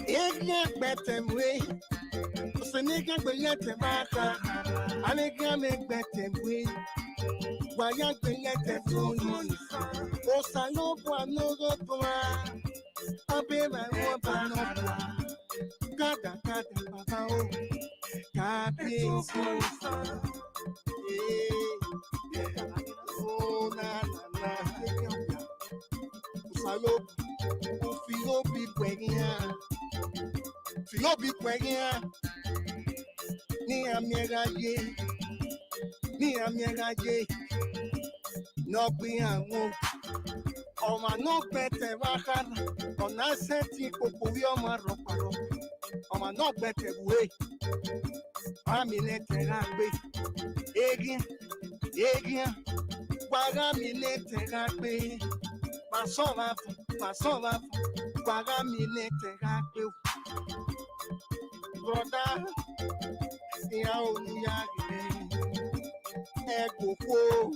Egg better way. So nigga be yet a matter. And again make better way. Why you be yet a phone? Osano no go to I be my one panopla. Gada papa oh. Gabi so. Oh na na. Osalo. Filo be kwenya. Filo be kwenya. Ni amiagaye. Ni amiagaye. No be anwo. Oma no bete wakana. Ona seti kokuyo marroparo. Oma no bete we. Amine teragbe. Egin. Wagamine teragbe. Masova. Wagamine teragbe. Brother. Iya oluyare. Ekoko.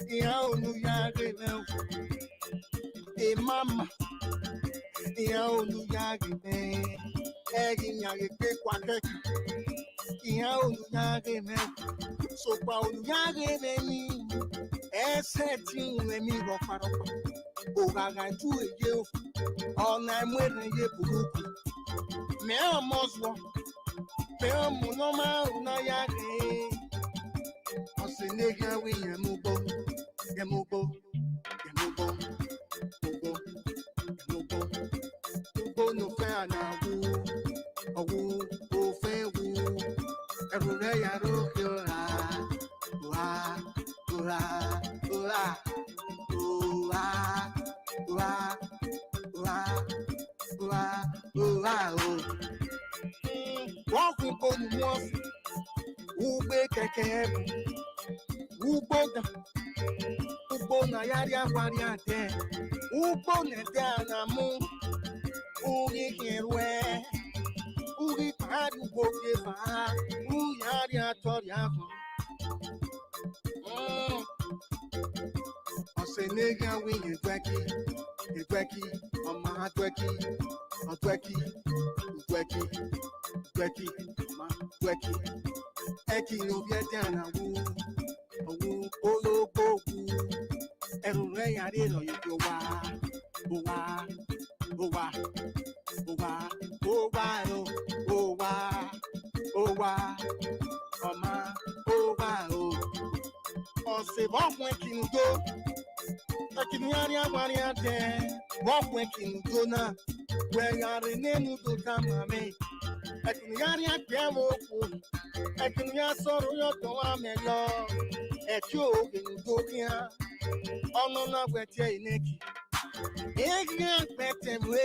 Iya oluyare. Mama. Iya oluyare. Egin yare pe kwake. Iya oluyare. So pa oluyare ni. Ese ti mi ro paropa. Ogaga tu eje o. Ona mwere ye buruku. Me amozwo. Me amunoma una yare. Osenega we yemubo. Ugo no fe anawu. Owu o fe wu. Erure ya ro kira. Walking on the wall, who make a cab, who bought a yaria variante, who bought a down moon, who can wear, who had to go give her, who yaria toria. I say, nigga, we get wacky, on my wacky, Eki no vietana wu, olo boku, erure yare no Oma, on se bon qui nous do, qui nous a variante, bon qui nous donne, where yare ne nous do tamame. Yari akemo ku ekunya soro yo to amelo ekyo ogendokia ono na gwete ineki egya betemwe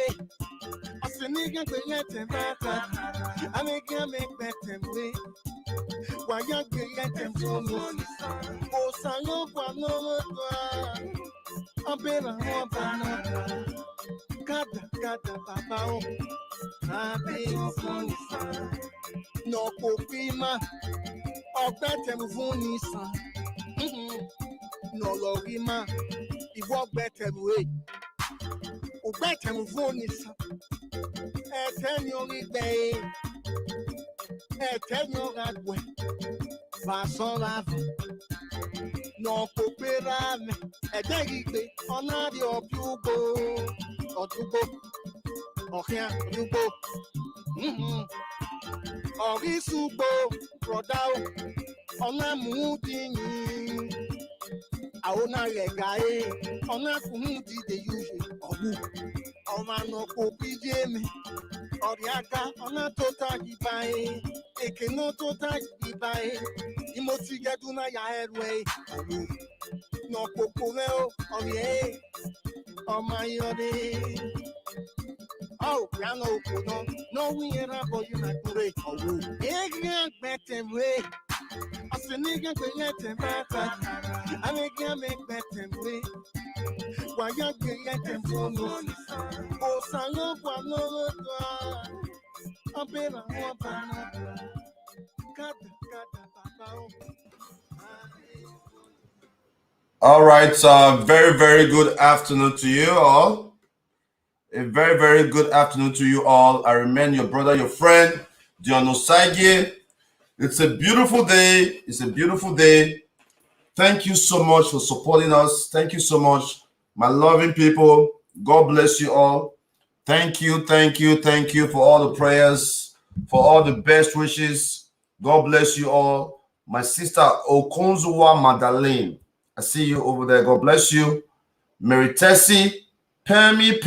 aseniga gwete bata amega me betemwe waya gwete mfomo osalo kwa no to abela ho bana kada baba o no kopima ọgbẹtẹ mu fún ní sàn nọlọrìmá ìwọ gbẹtẹ mu rè ọgbẹtẹ mu fún ní sàn ẹtẹ ni orí gbẹ ẹtẹ ni orí agbẹ fàṣọ láàfin nọ kopera mẹ ẹdẹ gbígbé ọ̀nà àdì ọ̀bí ugbo ọ̀dúgbò ọ̀hìn ọ̀dúgbò. Orisugbo broda o ona mudinyi aona legae ona kumudi de yuje obu oma no ko bijeme oriaga ona tota gibae ekeno tota gibae imoti geduna ya erwe obu no kokore o orie oma yore. Oh, piano no we era boy you na kure owo egya better way aseniga gwete bata amega make better way waya gwete fono o salo kwa no to abela ho bana kada papa. All right, very good afternoon to you all. A very, very good afternoon to you all. I remain your brother, your friend, Dion Osagie. It's a beautiful day. It's a beautiful day. Thank you so much for supporting us. Thank you so much, my loving people. God bless you all. Thank you, thank you, thank you for all the prayers, for all the best wishes. God bless you all. My sister Okonzuwa Madeleine, I see you over there. God bless you. Mary Tessie, Pemi,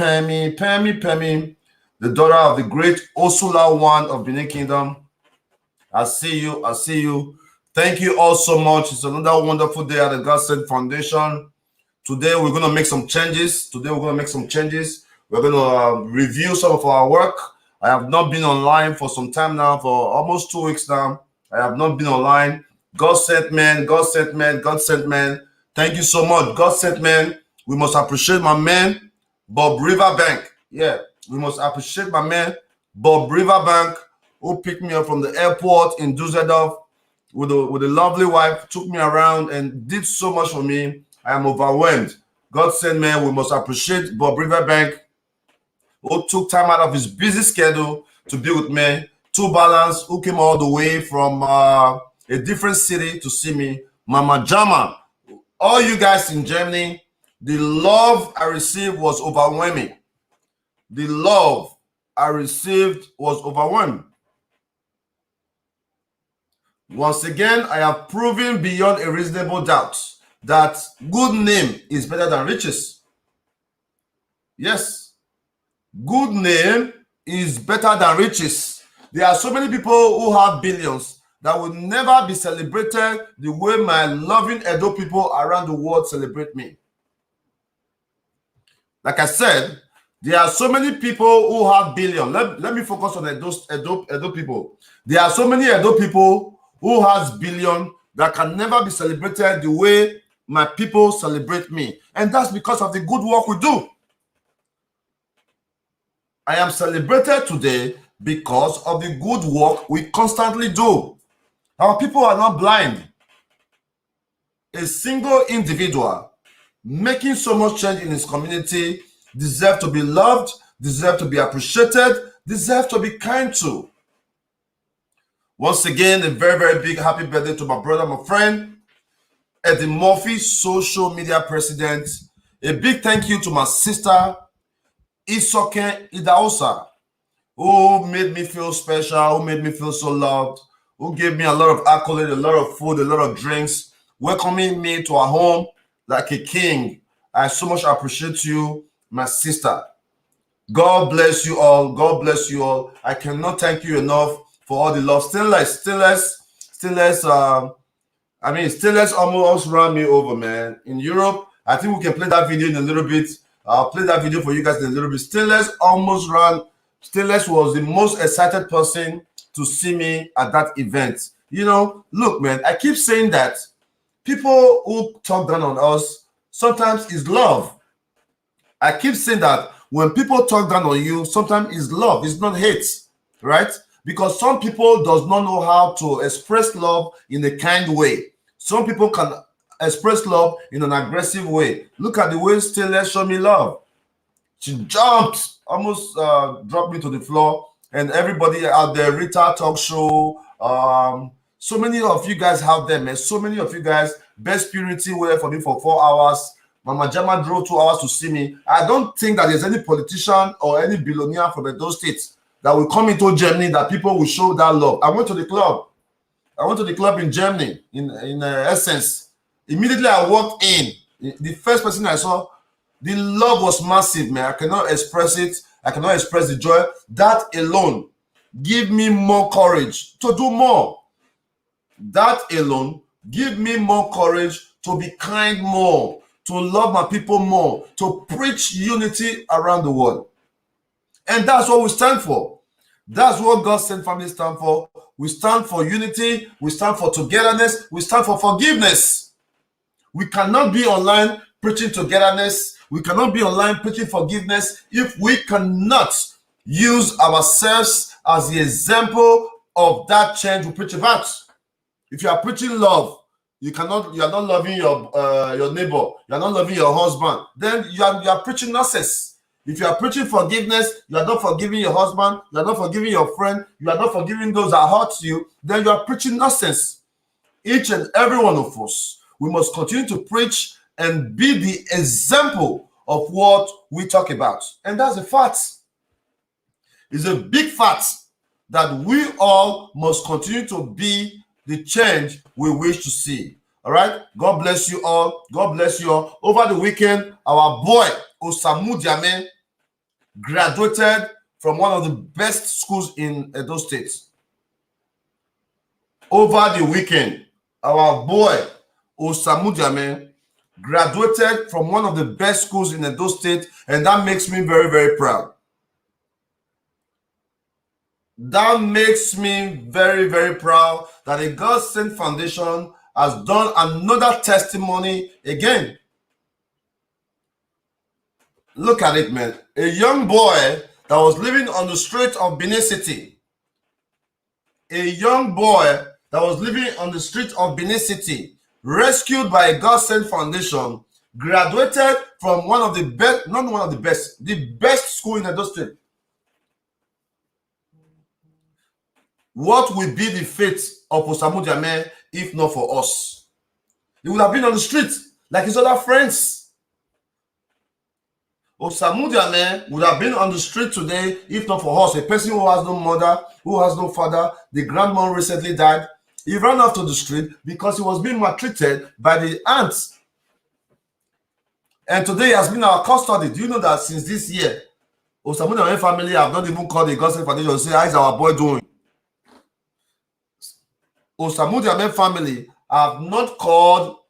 the daughter of the great Osula One of Benin Kingdom. I see you. I see you. Thank you all so much. It's another wonderful day at the GODSENT Foundation. Today we're going to make some changes. We're going to review some of our work. I have not been online for some time now, for almost 2 weeks now. I have not been online. GODSENT man. Thank you so much. GODSENT man. We must appreciate my man, Bob Riverbank. Yeah, we must appreciate my man, Bob Riverbank, who picked me up from the airport in Dusseldorf with a lovely wife, took me around and did so much for me. I am overwhelmed. GODSENT man, we must appreciate Bob Riverbank, who took time out of his busy schedule to be with me. Two Balance, who came all the way from a different city to see me. Mama Jama, all you guys in Germany, the love I received was overwhelming. The love I received was overwhelming. Once again, I have proven beyond a reasonable doubt that good name is better than riches. Yes, good name is better than riches. There are so many people who have billions that will never be celebrated the way my loving Edo people around the world celebrate me. Like I said, there are so many people who have billions. Let me focus on Edo people. There are so many Edo people who has billion that can never be celebrated the way my people celebrate me. And that's because of the good work we do. I am celebrated today because of the good work we constantly do. Our people are not blind. A single individual making so much change in his community deserves to be loved, deserves to be appreciated, deserves to be kind to. Once again, a very, very big happy birthday to my brother, my friend, Eddie Murphy, social media president. A big thank you to my sister, Isoke Idaosa, who made me feel special, who made me feel so loved, who gave me a lot of accolades, a lot of food, a lot of drinks, welcoming me to her home like a king. I so much appreciate you, my sister. God bless you all. God bless you all. I cannot thank you enough for all the love. Stainless almost ran me over, man. In Europe, I think we can play that video in a little bit. I'll play that video for you guys in a little bit. Stainless was the most excited person to see me at that event. You know, look, man, I keep saying that people who talk down on us sometimes is love. I keep saying that when people talk down on you, sometimes it's love, it's not hate, right? Because some people does not know how to express love in a kind way. Some people can express love in an aggressive way. Look at the way Stainless showed me love. She jumped, almost dropped me to the floor. And everybody out there, Rita Talk Show, so many of you guys have them, man. So many of you guys, Best Purity waited for me for 4 hours. Mama Jama drove 2 hours to see me. I don't think that there's any politician or any billionaire from those states that will come into Germany that people will show that love. I went to the club. In Germany, in Essence. Immediately I walked in. The first person I saw, the love was massive, man. I cannot express it. I cannot express the joy. That alone give me more courage to do more. That alone give me more courage to be kind more, to love my people more, to preach unity around the world. And that's what we stand for. That's what GODSENT family stand for. We stand for unity. We stand for togetherness. We stand for forgiveness. We cannot be online preaching togetherness. We cannot be online preaching forgiveness if we cannot use ourselves as the example of that change we preach about. If you are preaching love, you are not loving your neighbor, you are not loving your husband, then you are preaching nonsense. If you are preaching forgiveness, you are not forgiving your husband, you are not forgiving your friend, you are not forgiving those that hurt you, then you are preaching nonsense. Each and every one of us, we must continue to preach and be the example of what we talk about. And that's a fact. It's a big fact that we all must continue to be the change we wish to see. All right? God bless you all. God bless you all. Over the weekend, our boy, Osamudiamen, graduated from one of the best schools in Edo State. Over the weekend, our boy, Osamudiamen, graduated from one of the best schools in Edo State, and that makes me very, very proud. That makes me very, very proud that the GODSENT Foundation has done another testimony again. Look at it, man. A young boy that was living on the street of Benin City. A young boy that was living on the street of Benin City, rescued by a GODSENT Foundation, graduated from one of the best, not one of the best, the best school in Edo State. What will be the fate of Osamudiamen if not for us? He would have been on the street like his other friends. Osamudiamen would have been on the street today if not for us. A person who has no mother, who has no father, the grandmom recently died. He ran off to the street because he was being maltreated by the aunts. And today he has been our custody. Do you know that since this year, Osamudiamen family have not even called the GODSENT Foundation to say, how is our boy doing? Osamudiamen family have not called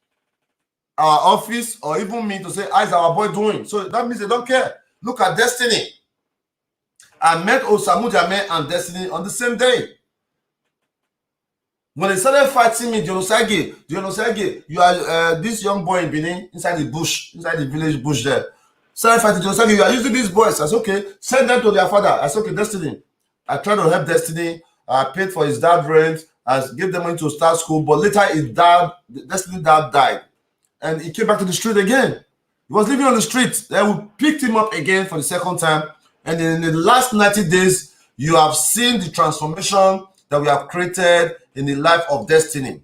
our office or even me to say, how is our boy doing? So that means they don't care. Look at Destiny. I met Osamudiamen and Destiny on the same day. When they started fighting me, Dion Osagie, you are this young boy in Benin, inside the bush, inside the village bush there. Started fighting Dion Osagie, you are using these boys. I said, okay, send them to their father. I said, okay, Destiny. I tried to help Destiny. I paid for his dad rent. I gave them money to start school, but later his dad, Destiny's dad, died. And he came back to the street again. He was living on the street. Then we picked him up again for the second time. And in the last 90 days, you have seen the transformation that we have created in the life of Destiny.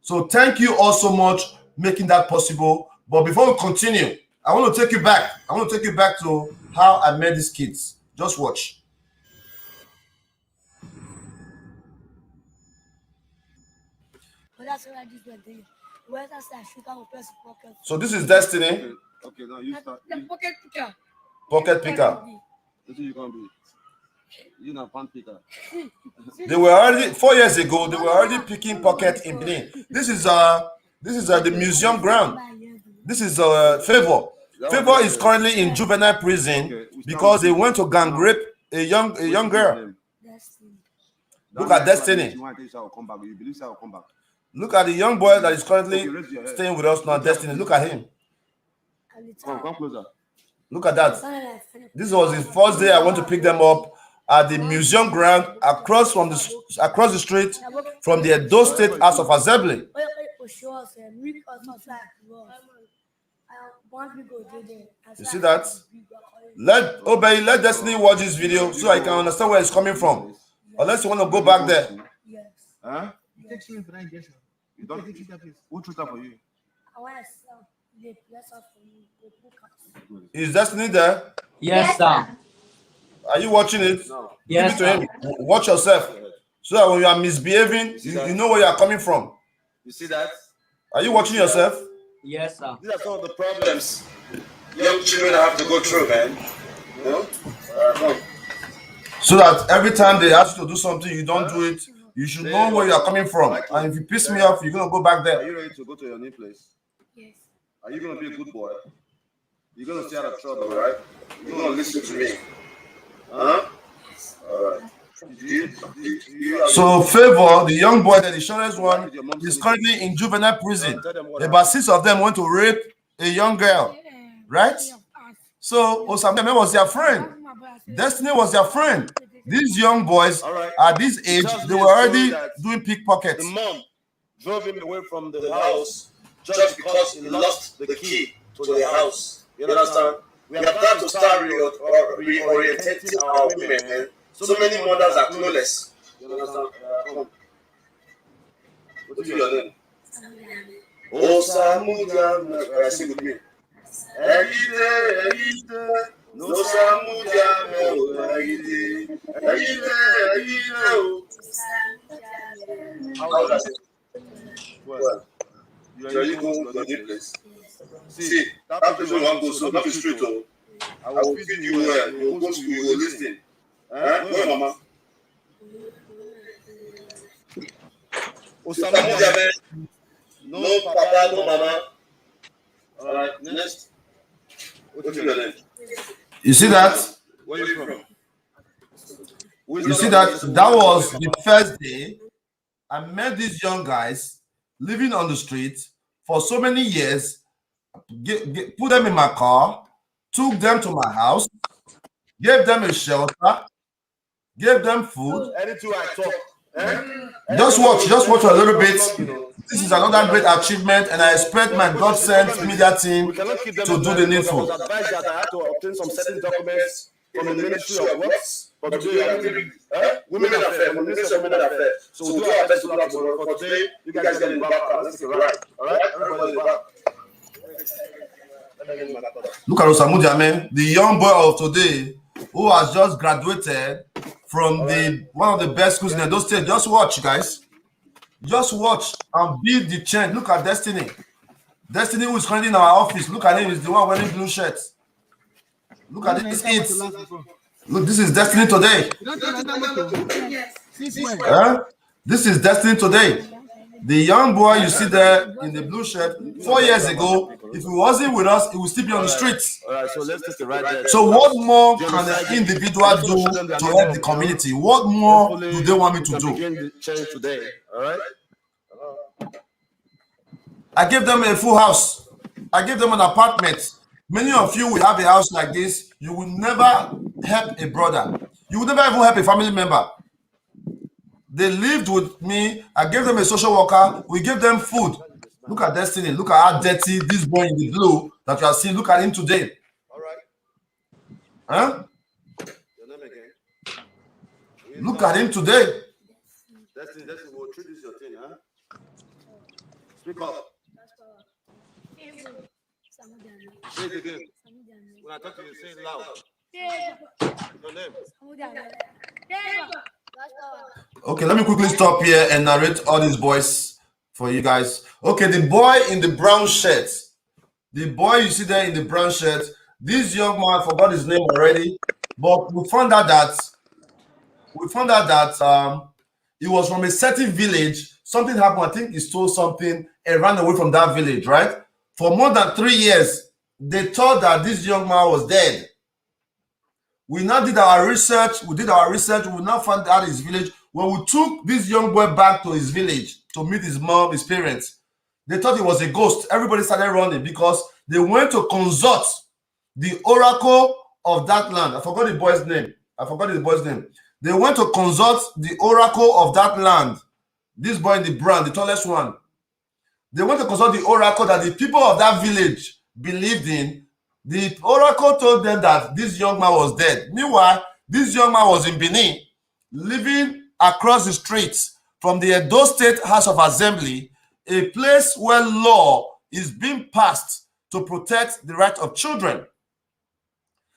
So thank you all so much making that possible. But before we continue, I want to take you back. I want to take you back to how I met these kids. Just watch. So this is Destiny. Okay, now you start. The pocket picker. Pocket picker. This is you can be. You know, pan picker. They were already 4 years ago. They were already picking pocket in Benin. This is the museum ground. This is Favor. Favor is currently in juvenile prison because they went to gang rape a young girl. Look at Destiny. Look at the young boy that is currently staying with us now. Destiny. Look at him. Come closer. Look at that. This was the first day I went to pick them up at the museum ground across the street from the Edo State House of Assembly. You see that? Let Destiny watch this video so I can understand where it's coming from. Unless you want to go back there. Huh? You don't. Who took that for you? Is Destiny there? Yes, sir. Are you watching it? No. Yes, Give it to him. Watch yourself. So that when you are misbehaving, you know where you are coming from. You see that? Are you watching yourself? Yes, sir. These are some of the problems young children have to go through, man. You know? No. So that every time they ask you to do something, you don't do it. You should know where you are coming from. And if you piss me off, you're going to go back Are there. you ready to go to your new place? Yes. Are you going to be a good boy? You're going to stay out of trouble, right? You're going to listen to me. Huh? All right. So Favor, the young boy, the shortest one, is currently in juvenile prison. About 6 of them went to rape a young girl, right? So Osamudiamen was their friend. Destiny was their friend. These young boys, at this age, they were already doing pickpockets. The mom drove him away from the house just because he lost the key to the house. You understand? we have got to start reorientating our women. So many mothers are clueless. You understand? What is your name? Osamudiamen. Sing with me. How does it? Well, you go to a new place. See, that place you want to go, so not the street. I will feed you well. You will go to school, you will listen. Where, mama? Osamudiamen. No papa, no mama. All right, next. What's your name? You see that? Where are you from? You see that? That was the first day I met these young guys living on the street for so many years. Put them in my car, took them to my house, gave them a shelter, gave them food. Anything I talk. Just watch a little bit. This is another great achievement, and I expect my God-sent media team to do the needful. I was advised that I had to obtain some certain documents from the Ministry of Works, but today, Women Affairs, from the Ministry of Women Affairs. So we'll do our best to do that tomorrow. For today, you guys get in the back. Let's take a ride. All right? Everybody in the back. Look at Osamudiamen, the young boy of today who has just graduated from one of the best schools in Edo State. Just watch, guys. Just watch and build the change. Look at Destiny. Destiny, who is currently in our office. Look at him. He's the one wearing blue shirts. Look at this. Look, this is Destiny today. This is Destiny today. The young boy you see there in the blue shirt, 4 years ago, if he wasn't with us, he would still be on the streets. All right, so let's take a ride there. So what more can an individual do to help the community? What more do they want me to do? Begin the change today. All right? I gave them a full house. I gave them an apartment. Many of you will have a house like this. You will never help a brother. You will never even help a family member. They lived with me. I gave them a social worker. We gave them food. Look at Destiny. Look at how dirty this boy in the blue that you are seeing. Look at him today. All right. Huh? Your name again? Look at him today. Destiny, we'll treat this your thing, huh? Speak up. Say it again. When I talk to you, say it loud. Your name? Okay, let me quickly stop here and narrate all these boys for you guys. Okay, the boy in the brown shirt. The boy you see there in the brown shirt. This young man, I forgot his name already, but we found out that he was from a certain village. Something happened. I think he stole something and ran away from that village, right? For more than 3 years, they thought that this young man was dead. We now did our research. We now found out his village. When we took this young boy back to his village to meet his mom, his parents, they thought he was a ghost. Everybody started running because they went to consult the oracle of that land. I forgot the boy's name. They went to consult the oracle of that land. This boy in the brown, the tallest one. They went to consult the oracle that the people of that village believed in. The oracle told them that this young man was dead. Meanwhile, this young man was in Benin, living across the streets from the Edo State House of Assembly, a place where law is being passed to protect the right of children.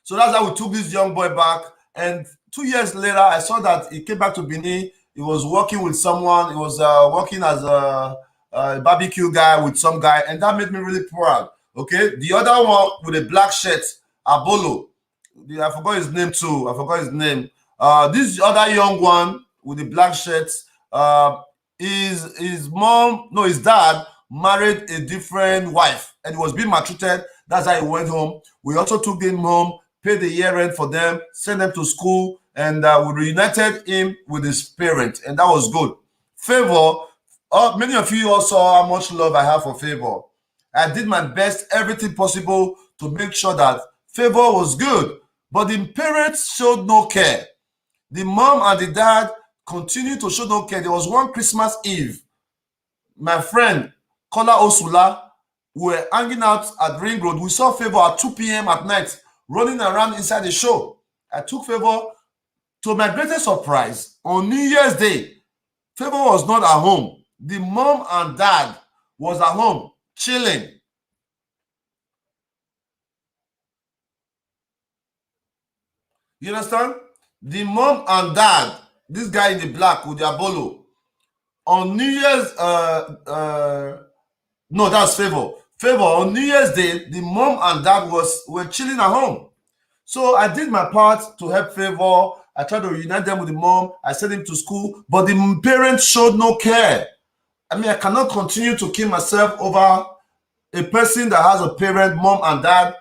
So that's how we took this young boy back. And 2 years later, I saw that he came back to Benin. He was working with someone. He was working as a barbecue guy with some guy. And that made me really proud. Okay, the other one with a black shirt, Abolo. I forgot his name too. This other young one with the black shirt, his dad married a different wife and he was being maltreated. That's how he went home. We also took him home, paid the year rent for them, sent them to school, and we reunited him with his parents, and that was good. Favor, many of you all saw how much love I have for Favor. I did my best, everything possible to make sure that Favor was good. But the parents showed no care. The mom and the dad continued to show no care. There was one Christmas Eve. My friend, Kola Osula, we were hanging out at Ring Road. We saw Favor at 2 p.m. at night running around inside the show. I took Favor. To my greatest surprise, on New Year's Day, Favor was not at home. The mom and dad was at home, chilling. You understand? The mom and dad, this guy in the black with their bolo, on New Year's, no, that's Favor. Favor, on New Year's Day, the mom and dad were chilling at home. So I did my part to help Favor. I tried to reunite them with the mom. I sent him to school, but the parents showed no care. I mean, I cannot continue to kill myself over a person that has a parent, mom and dad.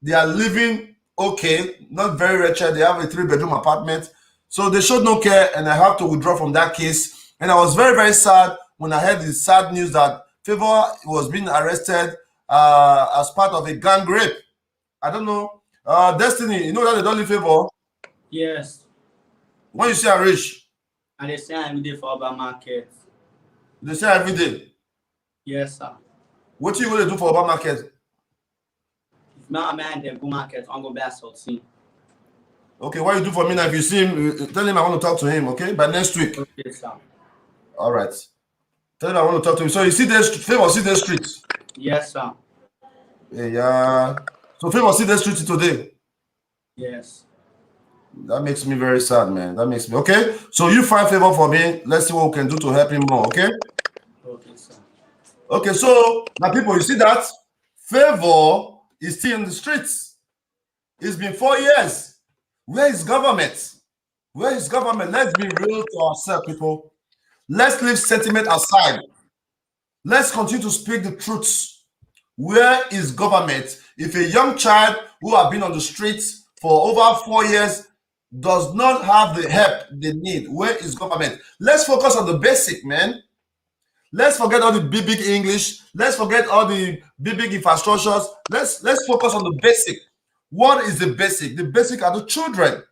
They are living okay, not very wretched. They have a 3-bedroom apartment. So they showed no care, and I have to withdraw from that case. And I was very, very sad when I heard the sad news that Favor was being arrested as part of a gang rape. I don't know. Destiny, you know that they don't leave Favor? Yes. When you say I rich? And they say every day for Urban Market. They say every day? Yes, sir. What you going to do for Urban Market? If not a man, then go market, I'm going to be assaulting. Okay, what you do for me now? If you see him, tell him I want to talk to him, okay? By next week. Okay, sir. All right. Tell him I want to talk to him. So you see the Favor, see the streets? Yes, sir. Yeah. So Favor, see the streets today? Yes. That makes me very sad, man. That makes me okay. So you find Favor for me. Let's see what we can do to help him more, okay? Okay, sir. Okay, so now people, you see that Favor is still in the streets. It's been 4 years. Where is government? Where is government? Let's be real to ourselves, people. Let's leave sentiment aside. Let's continue to speak the truths. Where is government? If a young child who have been on the streets for over 4 years does not have the help they need, where is government? Let's focus on the basic, man. Let's forget all the big English. Let's forget all the big infrastructures. Let's focus on the basic. What is the basic? The basic are the children.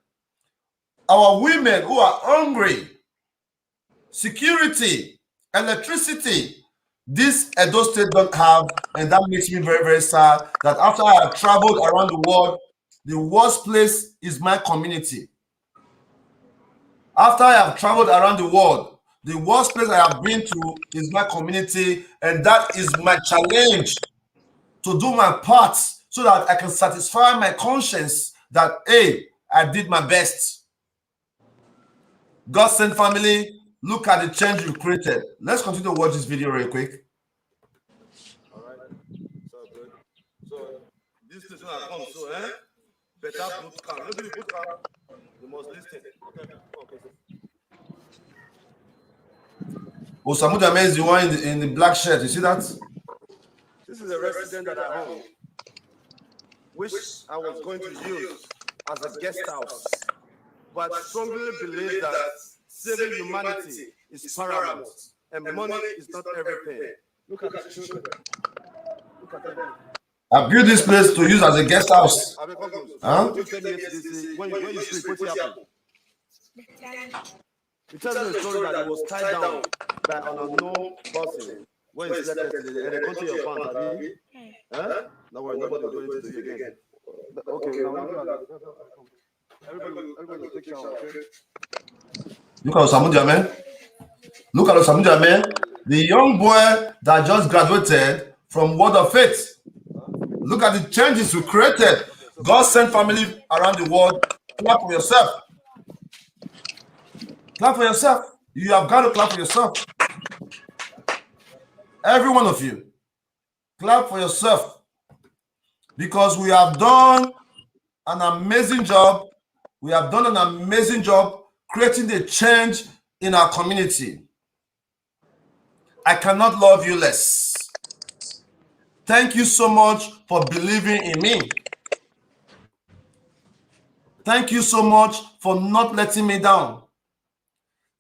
Our women who are hungry. Security, electricity. This Edo State don't have, and that makes me very, very sad that after I have traveled around the world, the worst place is my community. After I have traveled around the world, the worst place I have been to is my community, and that is my challenge to do my part so that I can satisfy my conscience that, hey, I did my best. GODSENT family, look at the change you created. Let's continue to watch this video real quick. All right. So good. So this is not come. So better boot camp. Look at the boot camp. You must listen. Okay. Osamudiamen is the one in the black shirt. You see that? This is a resident that I own, which I was going to use as a guest house, but strongly believe that saving humanity is paramount, and money is not everything. Look at the children. Look at them. I built this place to use as a guest house. Huh? When you sleep, what happened? He tells me a story that he was tied down by an unknown person when he slept yesterday, and they come to your pants, Abi? Huh? No worry, nobody will do it to you again. Okay, now everybody will take shower, okay? Look at Osamudiamen. Look at Osamudiamen, the young boy that just graduated from Word of Faith. Look at the changes we created. GODSENT family around the world. Clap for yourself. Clap for yourself. You have got to clap for yourself. Every one of you. Clap for yourself. Because we have done an amazing job. We have done an amazing job creating the change in our community. I cannot love you less. Thank you so much for believing in me. Thank you so much for not letting me down.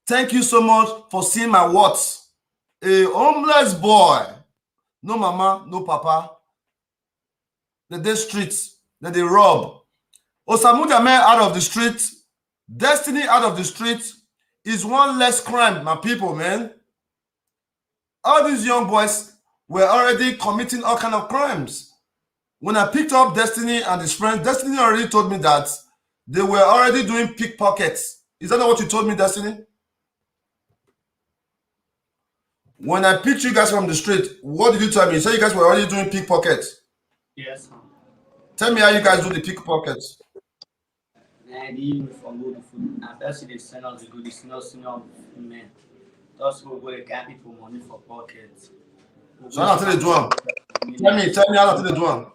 Thank you so much for seeing my worth. A homeless boy. No mama, no papa. They streets, they rob. Osamudiamen out of the street, Destiny out of the street is one less crime, my people, man. All these young boys were already committing all kind of crimes. when I picked up Destiny and his friends, Destiny already told me that they were already doing pickpockets. Is that not what you told me, Destiny? When I picked you guys from the street, what did you tell me? You said you guys were already doing pickpockets. Yes, sir. Tell me how you guys do the pickpockets. And even from good food. And that's the send us the good, the senior men. That's who go to get people money for pockets. So how do they do them? Tell me how do they do them?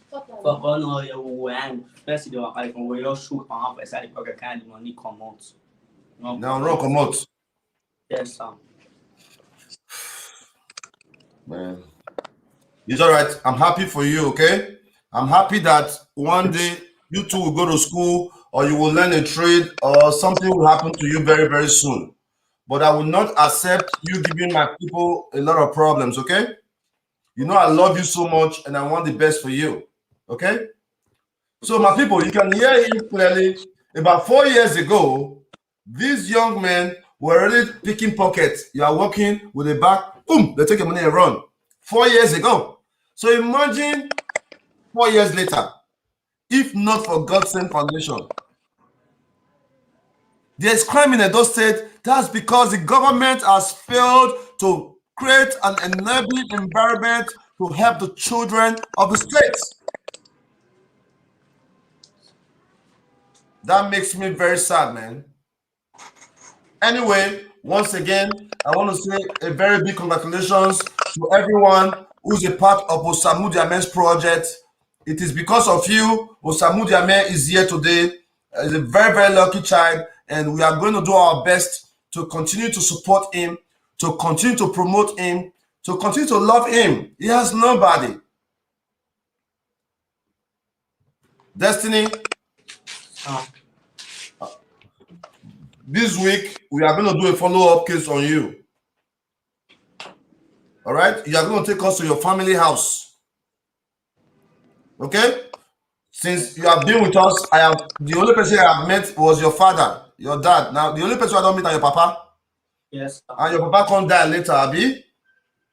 For going all your way and first they were like when you shoot on half side the pocket kind of money come out. Now run come out. Yes, sir. Man. It's all right. I'm happy for you, okay? I'm happy that one day you two will go to school or you will learn a trade or something will happen to you very, very soon. But I will not accept you giving my people a lot of problems, okay? You know I love you so much and I want the best for you, okay? So my people, you can hear him clearly. About 4 years ago, these young men were already picking pockets. You are walking with a bag, boom, they take your money and run. 4 years ago. So imagine 4 years later, if not for GODSENT Foundation. There's crime in Edo State. That's because the government has failed to create an enabling environment to help the children of the state. That makes me very sad, man. Anyway, once again, I want to say a very big congratulations to everyone who's a part of Osamudiamen's project. It is because of you, Osamudiamen is here today. He's a very, very lucky child, and we are going to do our best to continue to support him, to continue to promote him, to continue to love him. He has nobody. Destiny, this week we are going to do a follow-up case on you. All right? You are going to take us to your family house. Okay? Since you have been with us, the only person I have met was your father, your dad. Now, the only person I don't meet is your papa. Yes, sir. And your papa can't die later, Abi.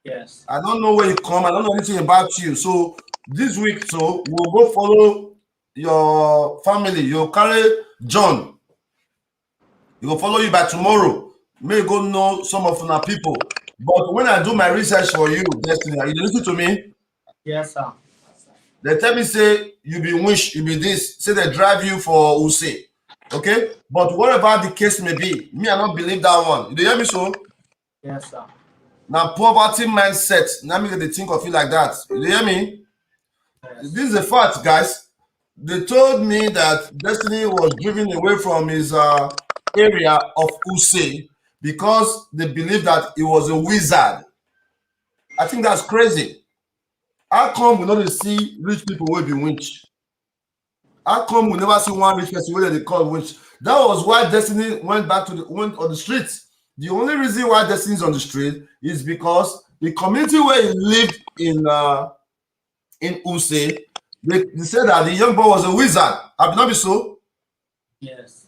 Yes. I don't know where you come. I don't know anything about you. So this week, so we'll go follow your family. You'll carry John. He will follow you by tomorrow. May go know some of our people. But when I do my research for you, Destiny, you listen to me. Yes, sir. They tell me, say, you be wish, you be this. Say they drive you for Use. Okay? But whatever the case may be, me, I don't believe that one. You hear me so? Yes, sir. Now, poverty mindset. Now, me they think of you like that. You hear me? Yes. This is a fact, guys. They told me that Destiny was driven away from his area of Use because they believe that he was a wizard. I think that's crazy. How come we don't see rich people will be witch? How come we never see one rich person where they call witch? That was why Destiny went on the streets. The only reason why Destiny is on the street is because the community where he lived in Use, they said that the young boy was a wizard. Have not be so? Yes.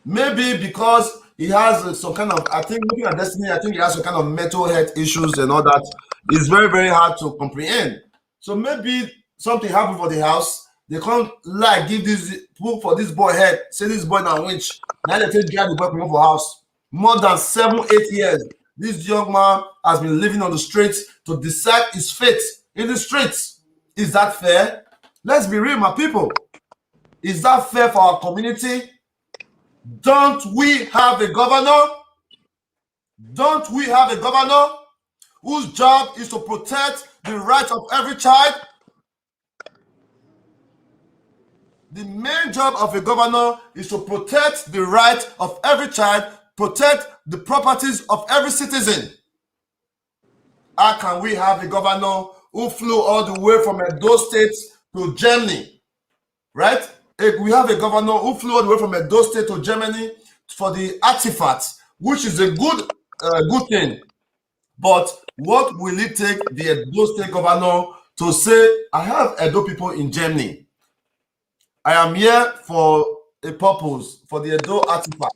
Maybe because he has some kind of, I think looking at Destiny, I think he has some kind of mental health issues and all that. It's very, very hard to comprehend. So maybe something happened for the house. They can't like give this book for this boy head. Say this boy now winch. Now they take the boy from for house. More than 7-8 years. This young man has been living on the streets to decide his fate in the streets. Is that fair? Let's be real, my people. Is that fair for our community? Don't we have a governor? Don't we have a governor whose job is to protect the rights of every child? The main job of a governor is to protect the right of every child, protect the properties of every citizen. How can we have a governor who flew all the way from Edo State to Germany, right? We have a governor who flew all the way from Edo State to Germany for the artifacts, which is a good thing. But what will it take the Edo State governor to say, I have Edo people in Germany. I am here for a purpose, for the Edo artifact.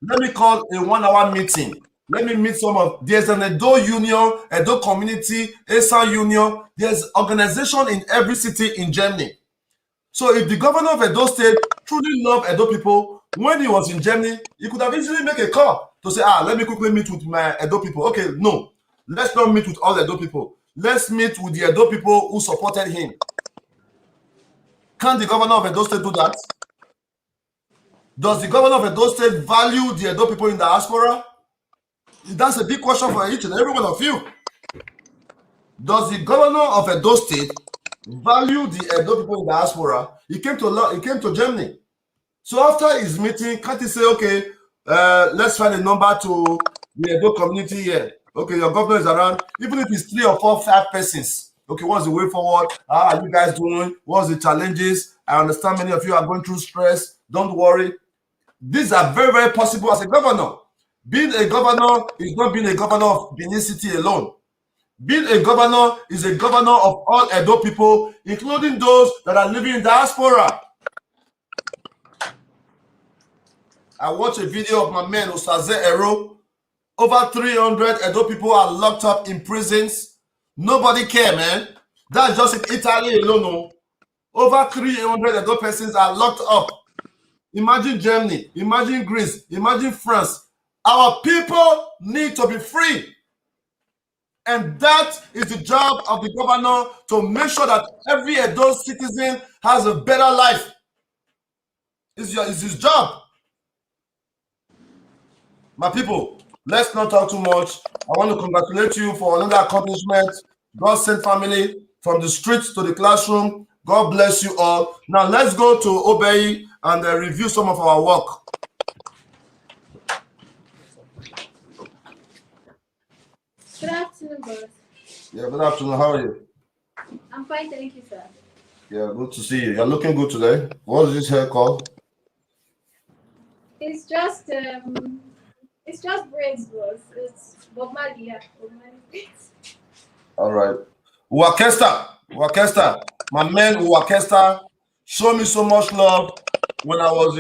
Let me call a 1-hour meeting Let me meet some of. There's an Edo Union, Edo Community, ESA Union. There's organization in every city in Germany. So if the governor of Edo State truly loved Edo people, when he was in Germany, he could have easily make a call to say, let me quickly meet with my Edo people. Okay, no, let's not meet with all Edo people. Let's meet with the Edo people who supported him. Can the governor of Edo State do that? Does the governor of Edo State value the Edo people in the diaspora? That's a big question for each and every one of you. Does the governor of Edo State value the Edo people in the diaspora? He came to Germany. So after his meeting, can't he say, okay, let's find a number to the Edo community here. Okay, your governor is around, even if it's 3 or 4, 5 persons. Okay, what's the way forward? How are you guys doing? What's the challenges? I understand many of you are going through stress. Don't worry. These are very, very possible as a governor. Being a governor is not being a governor of Benin City alone. Being a governor is a governor of all Edo people, including those that are living in diaspora. I watched a video of my man Osagie. Over 300 Edo people are locked up in prisons. Nobody care, man. That's just in Italy alone. Over 300 Edo persons are locked up. Imagine Germany, imagine Greece, imagine France. Our people need to be free. And that is the job of the governor, to make sure that every Edo citizen has a better life. It's his job. My people, let's not talk too much. I want to congratulate you for another accomplishment. God sent family from the streets to the classroom. God bless you all. Now let's go to Obey and review some of our work. Good afternoon, boss. Yeah, good afternoon. How are you? I'm fine, thank you, sir. Yeah, good to see you. You're looking good today. What is this hair called? It's just braids, boss. It's Bob Marley, yeah. Bob Marley braids. All right. Wakesta. My man Wakesta showed me so much love when I was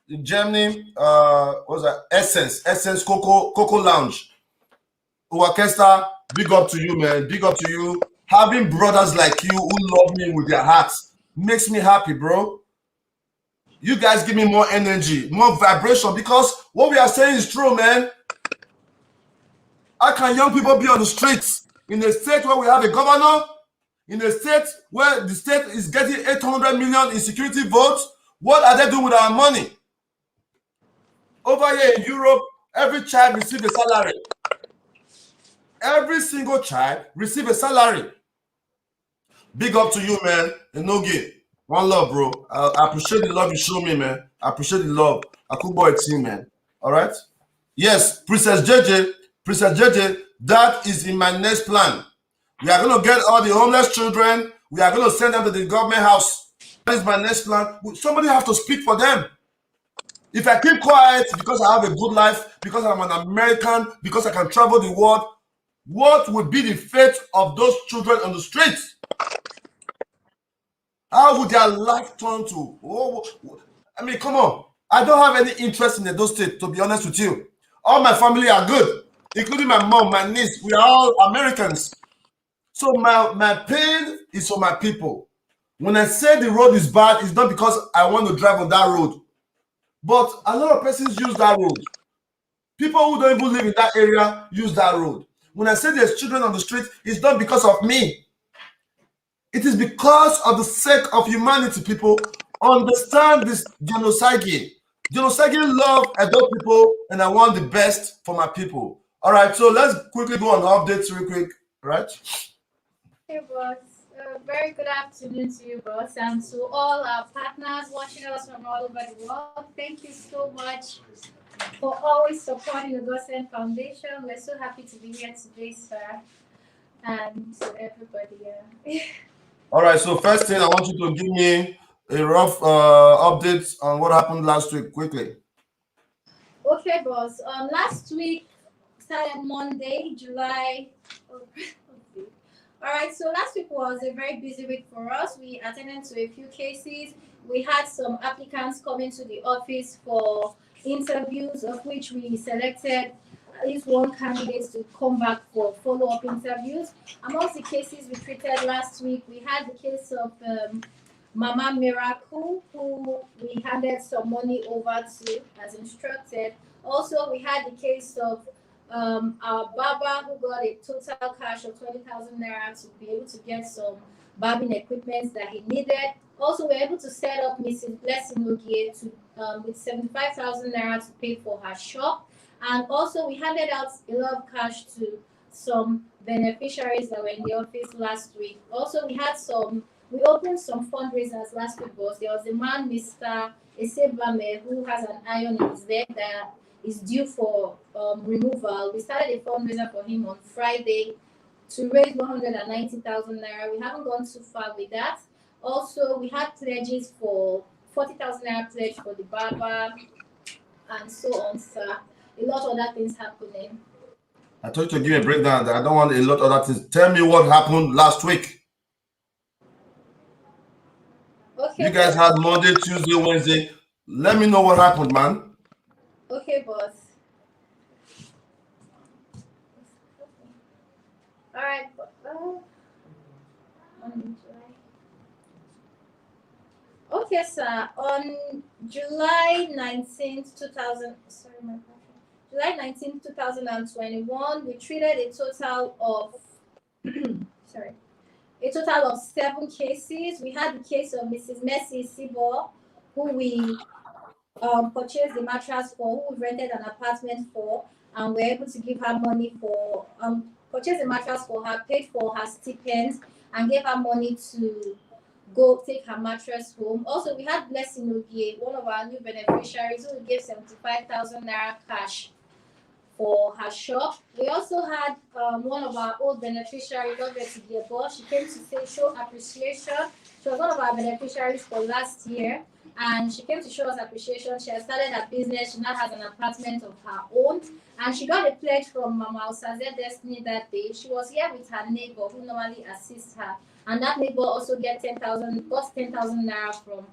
in Germany. What was that? Essence Coco Lounge. Wakesta, big up to you, man. Big up to you. Having brothers like you who love me with their hearts makes me happy, bro. You guys give me more energy, more vibration, because what we are saying is true, man. How can young people be on the streets in a state where we have a governor, in a state where the state is getting 800 million in security votes? What are they doing with our money? Over here in Europe, every child receives a salary. Every single child receives a salary. Big up to you, man. Enogi. One love, bro. I appreciate the love you show me, man. I appreciate the love. Akubo team, man. All right? Yes, Princess JJ, that is in my next plan. We are going to get all the homeless children. We are going to send them to the government house. That is my next plan. Somebody has to speak for them. If I keep quiet because I have a good life, because I'm an American, because I can travel the world, what would be the fate of those children on the streets? How would their life turn to? I mean, come on. I don't have any interest in Edo State, to be honest with you. All my family are good, including my mom, my niece. We are all Americans. So my pain is for my people. When I say the road is bad, it's not because I want to drive on that road. But a lot of persons use that road. People who don't even live in that area use that road. When I say there's children on the street, it's not because of me. It is because of the sake of humanity, people. Understand this Osagie. Osagie love Edo people, and I want the best for my people. All right, so let's quickly go on updates real quick, right? Hey, boss. Very good afternoon to you, boss, and to all our partners watching us from all over the world. Thank you so much for always supporting the GODSENT Foundation. We're so happy to be here today, sir, and to everybody. All right, so first thing, I want you to give me a rough update on what happened last week, quickly. Okay, boss. Last week, started Monday, July. All right, so last week was a very busy week for us. We attended to a few cases. We had some applicants coming to the office for interviews, of which we selected at least one candidate to come back for follow-up interviews. Amongst the cases we treated last week, we had the case of Mama Miracle, who we handed some money over to as instructed. Also, we had the case of our Baba, who got a total cash of 20,000 naira to be able to get some barbing equipment that he needed. Also, we were able to set up Mrs. Blessing Ogie to with 75,000 naira to pay for her shop. And also, we handed out a lot of cash to some beneficiaries that were in the office last week. Also, we opened some fundraisers last week, boss. There was a man, Mr. Esebame, who has an iron in his leg that is due for removal. We started a fundraiser for him on Friday to raise 190,000 naira. We haven't gone too far with that. Also, we had pledges for 40,000 naira pledge for the barber and so on, sir. A lot of other things happening. I told you to give me a breakdown. I don't want a lot of other things. Tell me what happened last week. Okay. You guys had Monday, Tuesday, Wednesday. Let me know what happened, man. Okay, boss. All right. Okay, sir. On July 19th, 2021, we treated a total of a total of 7 cases. We had the case of Mrs. Mercy Sibo, who we purchased the mattress for, who rented an apartment for, and we're able to give her money for purchase a mattress for her, paid for her stipend, and gave her money to go take her mattress home. Also, we had Blessing Ogie, one of our new beneficiaries, who gave 75,000 naira cash for her shop. We also had one of our old beneficiaries, she came to say show appreciation. She was one of our beneficiaries for last year, and she came to show us appreciation. She has started her business. She now has an apartment of her own, and she got a pledge from Mama Osagie Destiny that day. She was here with her neighbor who normally assists her, and that neighbor also got 10,000 naira from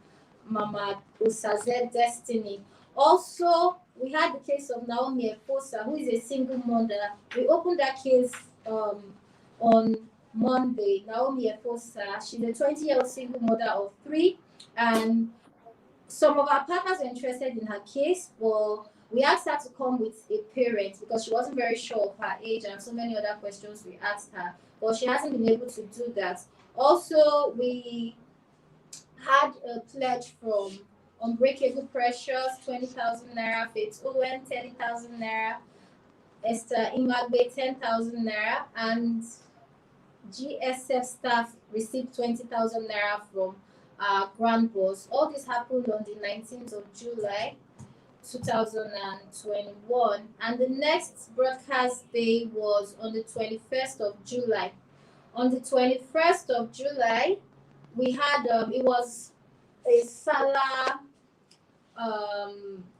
Mama Osagie Destiny. Also, we had the case of Naomi Efosa, who is a single mother. We opened that case on Monday. Naomi Efosa, she's a 20-year-old single mother of 3, and some of our partners were interested in her case, but we asked her to come with a parent because she wasn't very sure of her age and so many other questions we asked her, but she hasn't been able to do that. Also, we had a pledge from Unbreakable Precious, 20,000 naira, Faith Owen, 30,000 naira, Esther Imagbe, 10,000 naira, and GSF staff received 20,000 naira from our grand boss. All this happened on the 19th of July, 2021, and the next broadcast day was on the 21st of July. On the 21st of July, we had it was a Salah.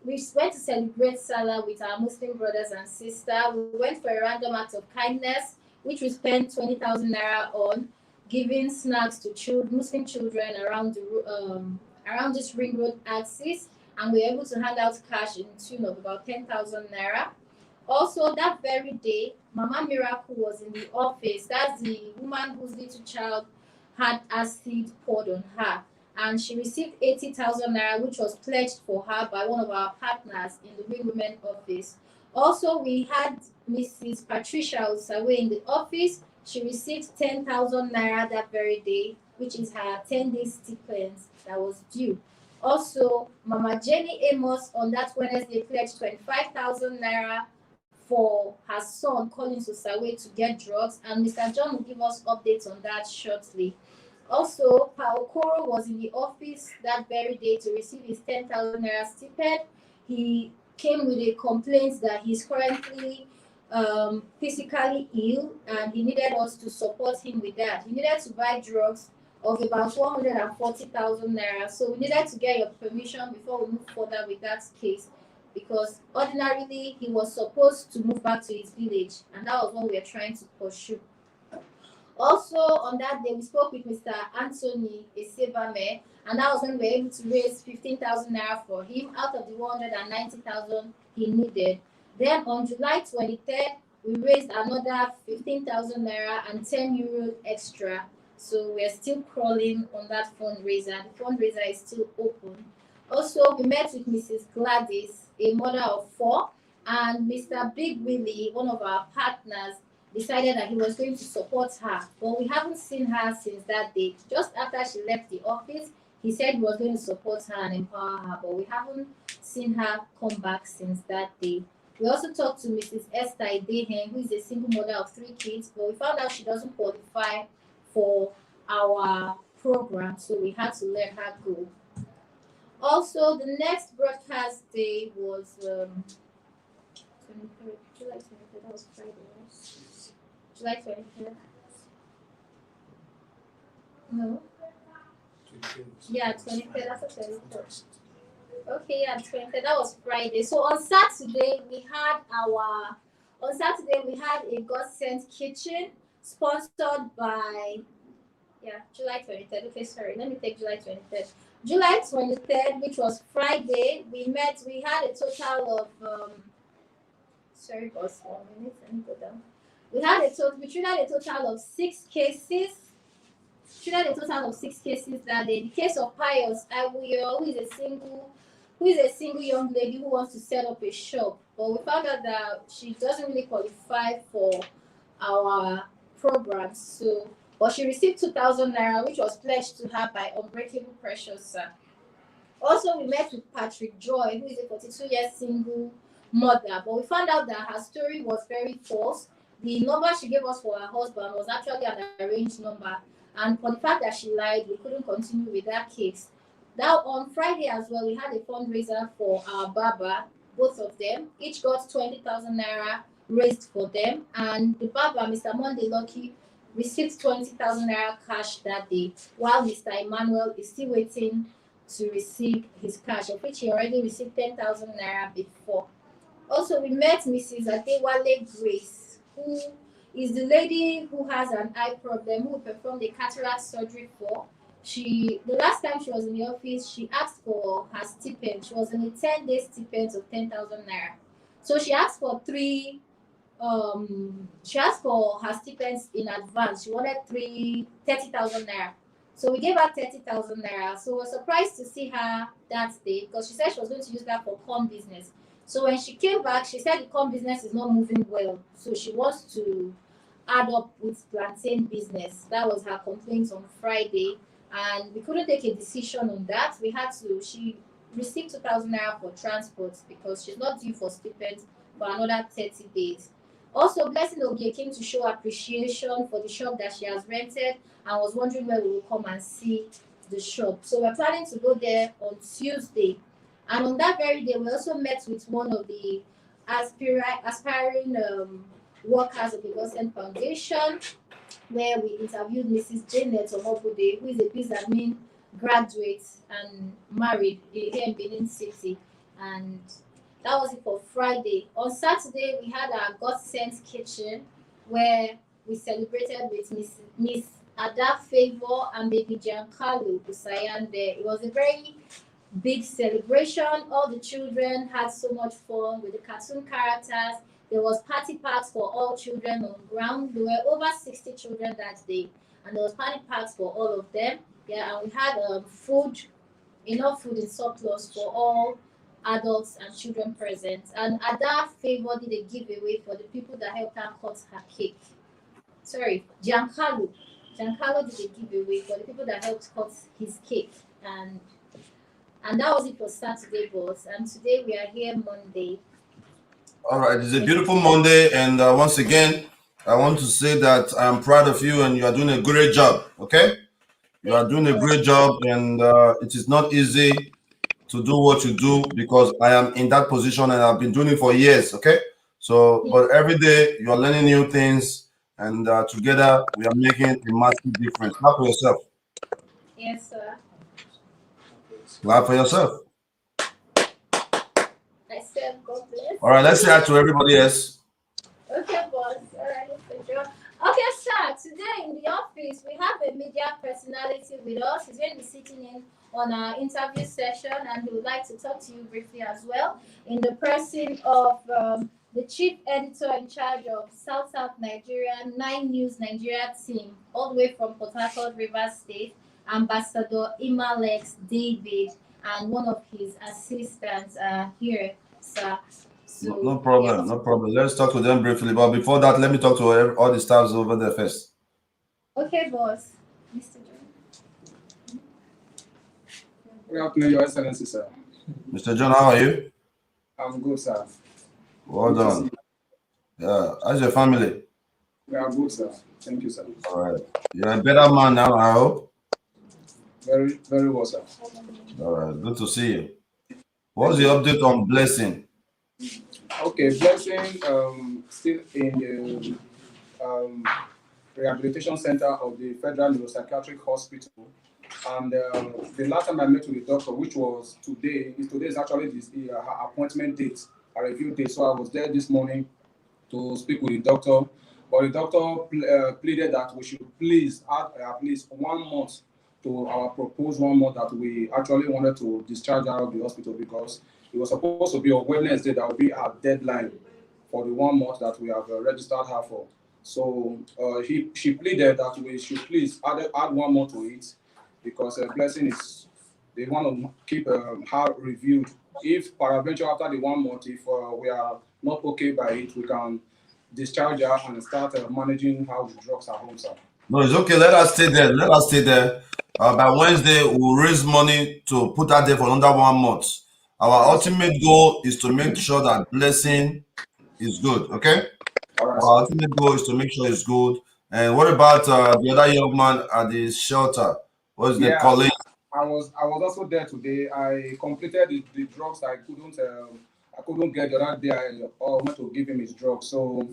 We went to celebrate Salah with our Muslim brothers and sisters. We went for a random act of kindness, which we spent 20,000 naira on, giving snacks to Muslim children around this ring road axis, and we were able to hand out cash in tune of about 10,000 naira. Also, that very day, Mama Miracle was in the office. That's the woman whose little child had acid poured on her, and she received 80,000 naira, which was pledged for her by one of our partners in the Wing Women office. Also, we had Mrs. Patricia Osawe in the office. She received 10,000 naira that very day, which is her 10-day stipend that was due. Also, Mama Jenny Amos on that Wednesday pledged 25,000 naira for her son Collins Osawe to get drugs, and Mr. John will give us updates on that shortly. Also, Paokoro was in the office that very day to receive his 10,000 naira stipend. He came with a complaint that he's currently physically ill, and he needed us to support him with that. He needed to buy drugs of about 140,000 naira. So we needed to get your permission before we move further with that case, because ordinarily he was supposed to move back to his village, and that was what we were trying to pursue. Also, on that day, we spoke with Mr. Anthony Esebame, and that was when we were able to raise 15,000 naira for him out of the 190,000 he needed. Then on July 23rd, we raised another 15,000 naira and 10 euro extra. So we're still crawling on that fundraiser. The fundraiser is still open. Also, we met with Mrs. Gladys, a mother of 4, and Mr. Big Willie, one of our partners, decided that he was going to support her. But we haven't seen her since that date. Just after she left the office, he said he was going to support her and empower her, but we haven't seen her come back since that day. We also talked to Mrs. Esther Idehen, who is a single mother of 3 kids, but we found out she doesn't qualify for our program, so we had to let her go. Also, the next broadcast day was 23rd, July 23rd, that was Friday, right? July 23rd. No. Yeah, 23rd, that's the 23rd. Okay, yeah, 23rd, that was Friday. So on Saturday, we had a GODSENT kitchen sponsored by, July 23rd. Okay, sorry, let me take July 23rd. July 23rd, which was Friday, we had a total of, sorry, boss, 1 minute, let me go down. We treated a total of 6 cases. That day. The case of Pius Awuyo, who is a single young lady who wants to set up a shop. But we found out that she doesn't really qualify for our program. But she received 2,000 naira, which was pledged to her by Unbreakable Precious. Also, we met with Patrick Joy, who is a 42-year single mother. But we found out that her story was very false. The number she gave us for her husband was actually an arranged number. And for the fact that she lied, we couldn't continue with that case. Now, on Friday as well, we had a fundraiser for our barber, both of them. Each got 20,000 naira raised for them. And the barber, Mr. Monday Lucky, received 20,000 naira cash that day, while Mr. Emmanuel is still waiting to receive his cash, of which he already received 10,000 naira before. Also, we met Mrs. Adewale Grace, who is the lady who has an eye problem, who performed a cataract surgery for. The last time she was in the office, she asked for her stipend. She was in a 10-day stipend of 10,000 naira. So she asked for her stipends in advance. She wanted 30,000 naira. So we gave her 30,000 naira. So we're surprised to see her that day because she said she was going to use that for corn business. So when she came back, she said the corn business is not moving well. So she wants to add up with plantain business. That was her complaint on Friday. And we couldn't take a decision on that. She received 2,000 naira for transport because she's not due for stipend for another 30 days. Also, Blessing Ogie came to show appreciation for the shop that she has rented and was wondering where we will come and see the shop. So we're planning to go there on Tuesday. And on that very day, we also met with one of the aspiring workers of the GODSENT Foundation, where we interviewed Mrs. Janet Omobude, who is a business admin graduate and married here in Benin City. And that was it for Friday. On Saturday, we had our GODSENT kitchen, where we celebrated with Miss Ada Favor and baby Giancarlo Busayan there. It was a very big celebration. All the children had so much fun with the cartoon characters. There was party packs for all children on ground. There were over 60 children that day, and there was party packs for all of them. Yeah, and we had enough food in surplus for all adults and children present. And Ada Favor did a giveaway for the people that helped her cut her cake. Sorry, Giancarlo did a giveaway for the people that helped cut his cake. And that was it for Saturday, boss. And today we are here Monday. All right, it's a beautiful Monday, and once again, I want to say that I'm proud of you, and you are doing a great job. Okay, you are doing a great job, and it is not easy to do what you do because I am in that position, and I've been doing it for years. Okay, so but every day you are learning new things, and together we are making a massive difference. Clap for yourself. Yes, sir. Clap for yourself. I said God bless. All right, let's say hi to everybody else. Okay, boss. All right, okay, sir. Today in the office, we have a media personality with us. He's going to be sitting in on our interview session, and he would like to talk to you briefly as well in the person of the chief editor in charge of South South Nigeria, 9 News Nigeria team, all the way from Port Harcourt, Rivers State, Ambassador Imalex David, and one of his assistants are here, sir. No, So, no problem, no problem. Let's talk to them briefly. But before that, let me talk to all the staffs over there first. okay, boss. Mr. John. Good afternoon, Your Excellency, sir. Mr. John, how are you? I'm good, sir. Well Good to done. see Yeah, how's your family? We are good, sir. Thank you, sir. All right. You're a better man now, I hope. Very, very well, sir. All right, good to see you. What's the update on Blessing? Okay, Blessing, still in the rehabilitation center of the Federal Neuropsychiatric Hospital. And the last time I met with the doctor, which was today is actually her appointment date, a review date. So I was there this morning to speak with the doctor. But the doctor pleaded that we should please add at least 1 month to our proposed 1 month that we actually wanted to discharge her out of the hospital, because it was supposed to be on Wednesday that would be our deadline for the 1 month that we have registered her for. So she pleaded that we should please add 1 month to it, because Blessing is, they want to keep her reviewed. If peradventure after the 1 month, if we are not okay by it, we can discharge her and start managing how the drugs are home, sir. No, it's okay. Let us stay there. Let us stay there. By Wednesday, we'll raise money to put her there for another 1 month. Our ultimate goal is to make sure that Blessing is good. Okay. All right, Our sir. ultimate goal is to make sure it's good. And what about the other young man at the shelter? What's the Yeah, colleague? I was also there today. I completed the drugs I couldn't get the other day. I went to give him his drugs. So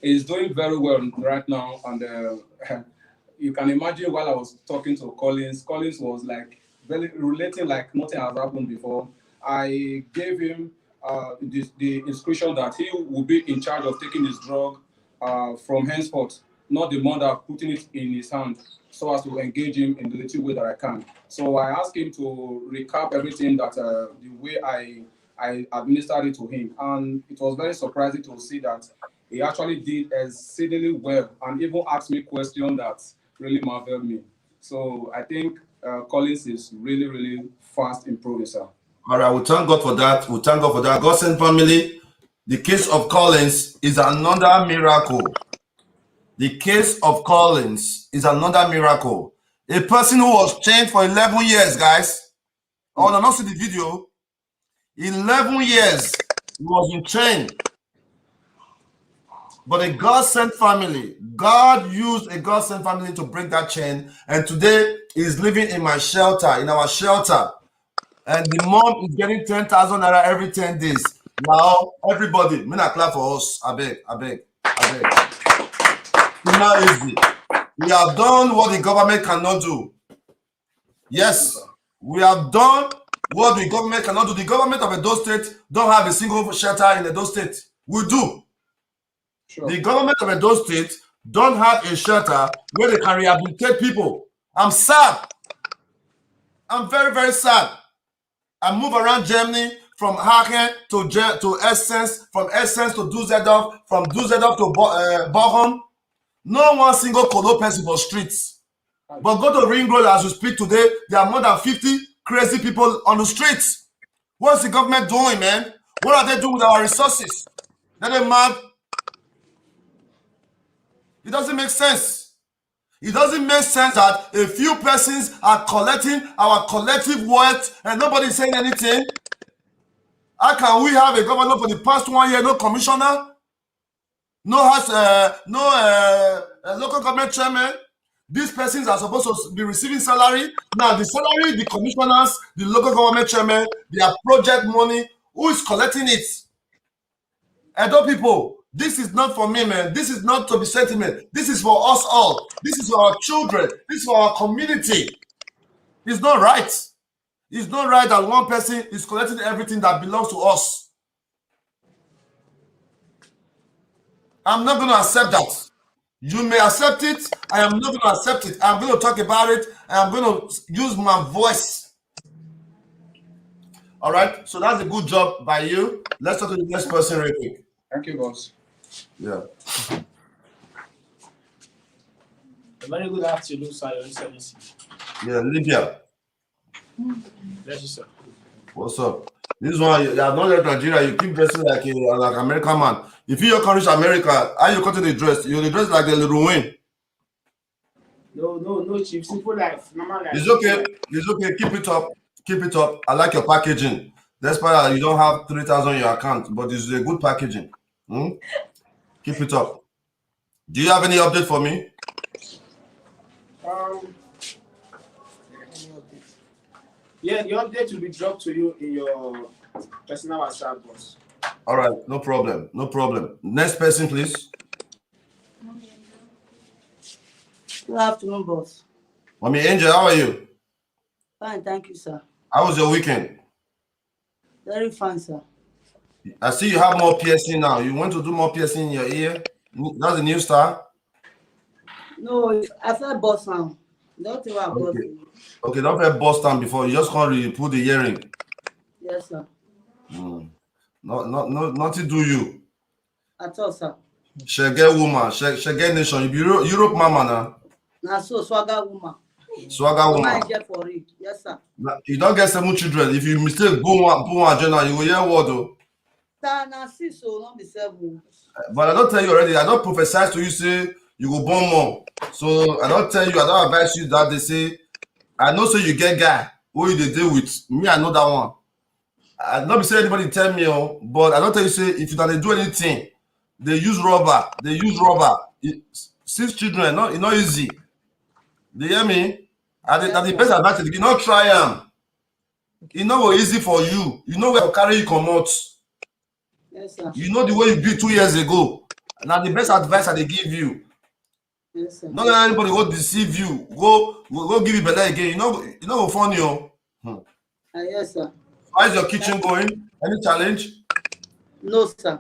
he's doing very well right now, and you can imagine while I was talking to Collins was like very relating like nothing has happened before. I gave him the instruction that he will be in charge of taking his drug from henceforth, not the mother putting it in his hand, so as to engage him in the little way that I can. So I asked him to recap everything that the way I administered it to him, and it was very surprising to see that he actually did exceedingly well, and even asked me questions that really marveled me. So I think Collins is really, really fast improving, sir. All right, we thank God for that. We thank God for that. GODSENT family, the case of Collins is another miracle. The case of Collins is another miracle. A person who was chained for 11 years, guys. Oh, no, not see the video. 11 years he was in chain. But a God-sent family, God used a God-sent family to break that chain. And today he's living in my shelter, in our shelter. And the mom is getting 10,000 naira every 10 days. Now, everybody, may not clap for us. I beg. It's not easy. We have done what the government cannot do. Yes, we have done what the government cannot do. The government of Edo State don't have a single shelter in Edo State. We do. Sure. The government of Edo State don't have a shelter where they can rehabilitate people. I'm sad. I'm very, very sad. I move around Germany from Hagen to Essence, from Essence to Dusseldorf, from Dusseldorf to Bochum. No one single Kolo person for streets. But go to Ring Road as we speak today, there are more than 50 crazy people on the streets. What's the government doing, man? What are they doing with our resources? They're mad. It doesn't make sense. It doesn't make sense that a few persons are collecting our collective wealth and nobody's saying anything. How can we have a governor for the past 1 year, no commissioner, no local government chairman? These persons are supposed to be receiving salary. Now the salary, the commissioners, the local government chairman, their project money, who is collecting it? Edo people, this is not for me, man. This is not to be sentiment. This is for us all. This is for our children. This is for our community. It's not right. It's not right that one person is collecting everything that belongs to us. I'm not going to accept that. You may accept it. I am not going to accept it. I'm going to talk about it. I'm going to use my voice. All right. So that's a good job by you. Let's talk to the next person real quick. Thank you, boss. Yeah. A very good afternoon, sir, Your Excellency. Yeah, Libya. Bless you, sir. What's up? This one, you have not left Nigeria. You keep dressing like an American man. If you come to America, how you cut the dress? You dress like a little Wayne. No, Chief. Simple life, normal life. It's okay. It's okay. Keep it up. Keep it up. I like your packaging. Despite you don't have 3,000 in your account, but it's a good packaging. Keep it up. Do you have any update for me? Yeah, the update will be dropped to you in your personal WhatsApp, boss. All right, no problem. No problem. Next person, please. Good afternoon, boss. Mommy Angel, how are you? Fine, thank you, sir. How was your weekend? Very fine, sir. I see you have more piercing now. You want to do more piercing in your ear? That's a new style? No, I felt boss now. Don't think about boss. Okay, don't have bust down before. You just can't put the earring. Yes, sir. Nothing do you. At all, sir. Shege woman, Shege nation. You be Europe mama now. Now, so swagger woman. Swagger woman. I get for it. Yes, sir. You don't get 7 children. If you mistake boom one journal, you will hear what though. Sir, now 6, so not be 7. But I don't tell you already. I don't prophesy to you say you go born more. So I don't tell you. I don't advise you that they say. I know so you get guy who you deal with. Me, I know that one. I not be say anybody tell me, but I don't tell you say if you don't do anything, they use rubber. 6 children, it's not easy. They hear me? And the best advantage, you not try them. It's not easy for you. You know where carry you come out. Yes, sir. You know the way you be 2 years ago. Now the best advice I they give you. Yes, sir. Not let anybody go deceive you. Go give you better again. You know funny. Yes, sir. How is your kitchen going? Any challenge? No, sir.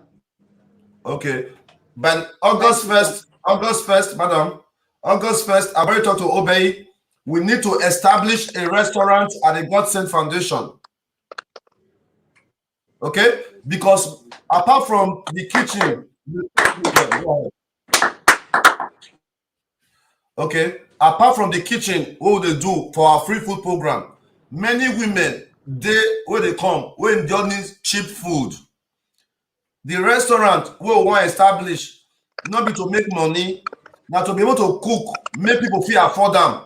Okay. But August 1st, madam. August 1st, I've already talked to Obey. We need to establish a restaurant at the GODSENT Foundation. Okay? Because apart from the kitchen, okay, apart from the kitchen, what they do for our free food program, many women, where they come, when they need cheap food. The restaurant we want to establish, not be to make money, now to be able to cook, make people feel afford them.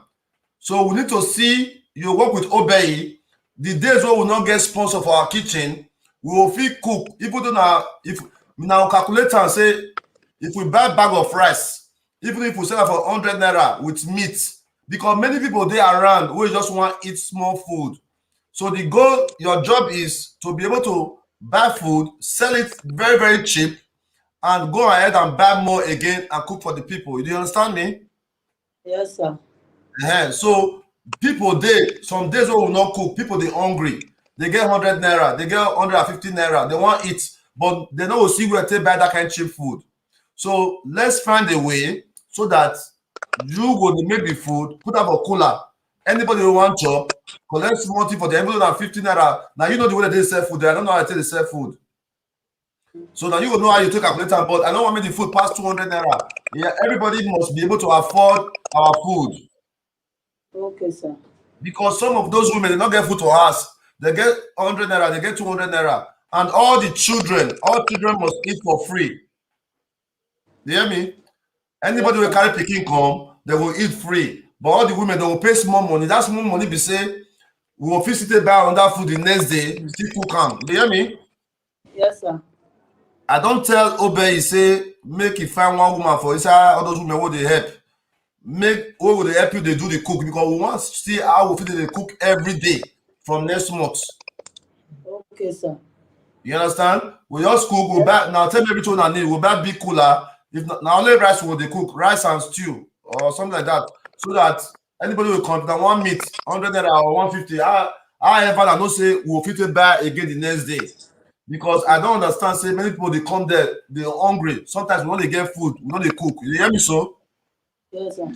So we need to see you work with Obey. The days where we will not get sponsor for our kitchen, we will feel cook. Even though if we now calculate and say, if we buy a bag of rice, even if we sell it for 100 naira with meat, because many people they around who just want to eat small food. So the goal, your job is to be able to buy food, sell it very, very cheap, and go ahead and buy more again and cook for the people. Do you understand me? Yes, sir. So people some days we will not cook, people they hungry. They get 100 naira, they get 150 naira, they want to eat, but they don't see where to buy that kind of cheap food. So let's find a way so that you go to make the food, put up a cooler. Anybody who want job, collect small thing for the envelope and 15 naira. Now you know the way they sell food. I don't know how they sell food. So now you will know how you take a calculator, but I don't want to make the food past 200 naira. Yeah, everybody must be able to afford our food. Okay, sir. Because some of those women, they don't get food to us. They get 100 naira, they get 200 naira. And all children must eat for free. You hear me? Anybody will carry picking come, they will eat free. But all the women, they will pay small money. That small money be say, we will physically buy on that food the next day, still cook come. You hear me? Yes, sir. I don't tell Obey, say, make you find one woman for inside all those women who they help. Make what will they help you, they do the cook, because we want to see how we feel they cook every day from next month. Okay, sir. You understand? We just cook, we'll buy, now tell me everything I need, we'll buy big cooler. If not, now only rice will they cook, rice and stew or something like that, so that anybody will come that one meat, 100 naira or 150. However, I don't say we'll fit to buy again the next day. Because I don't understand, say many people they come there, they're hungry. Sometimes when they get food, we know they cook. You hear me so? Yes, sir.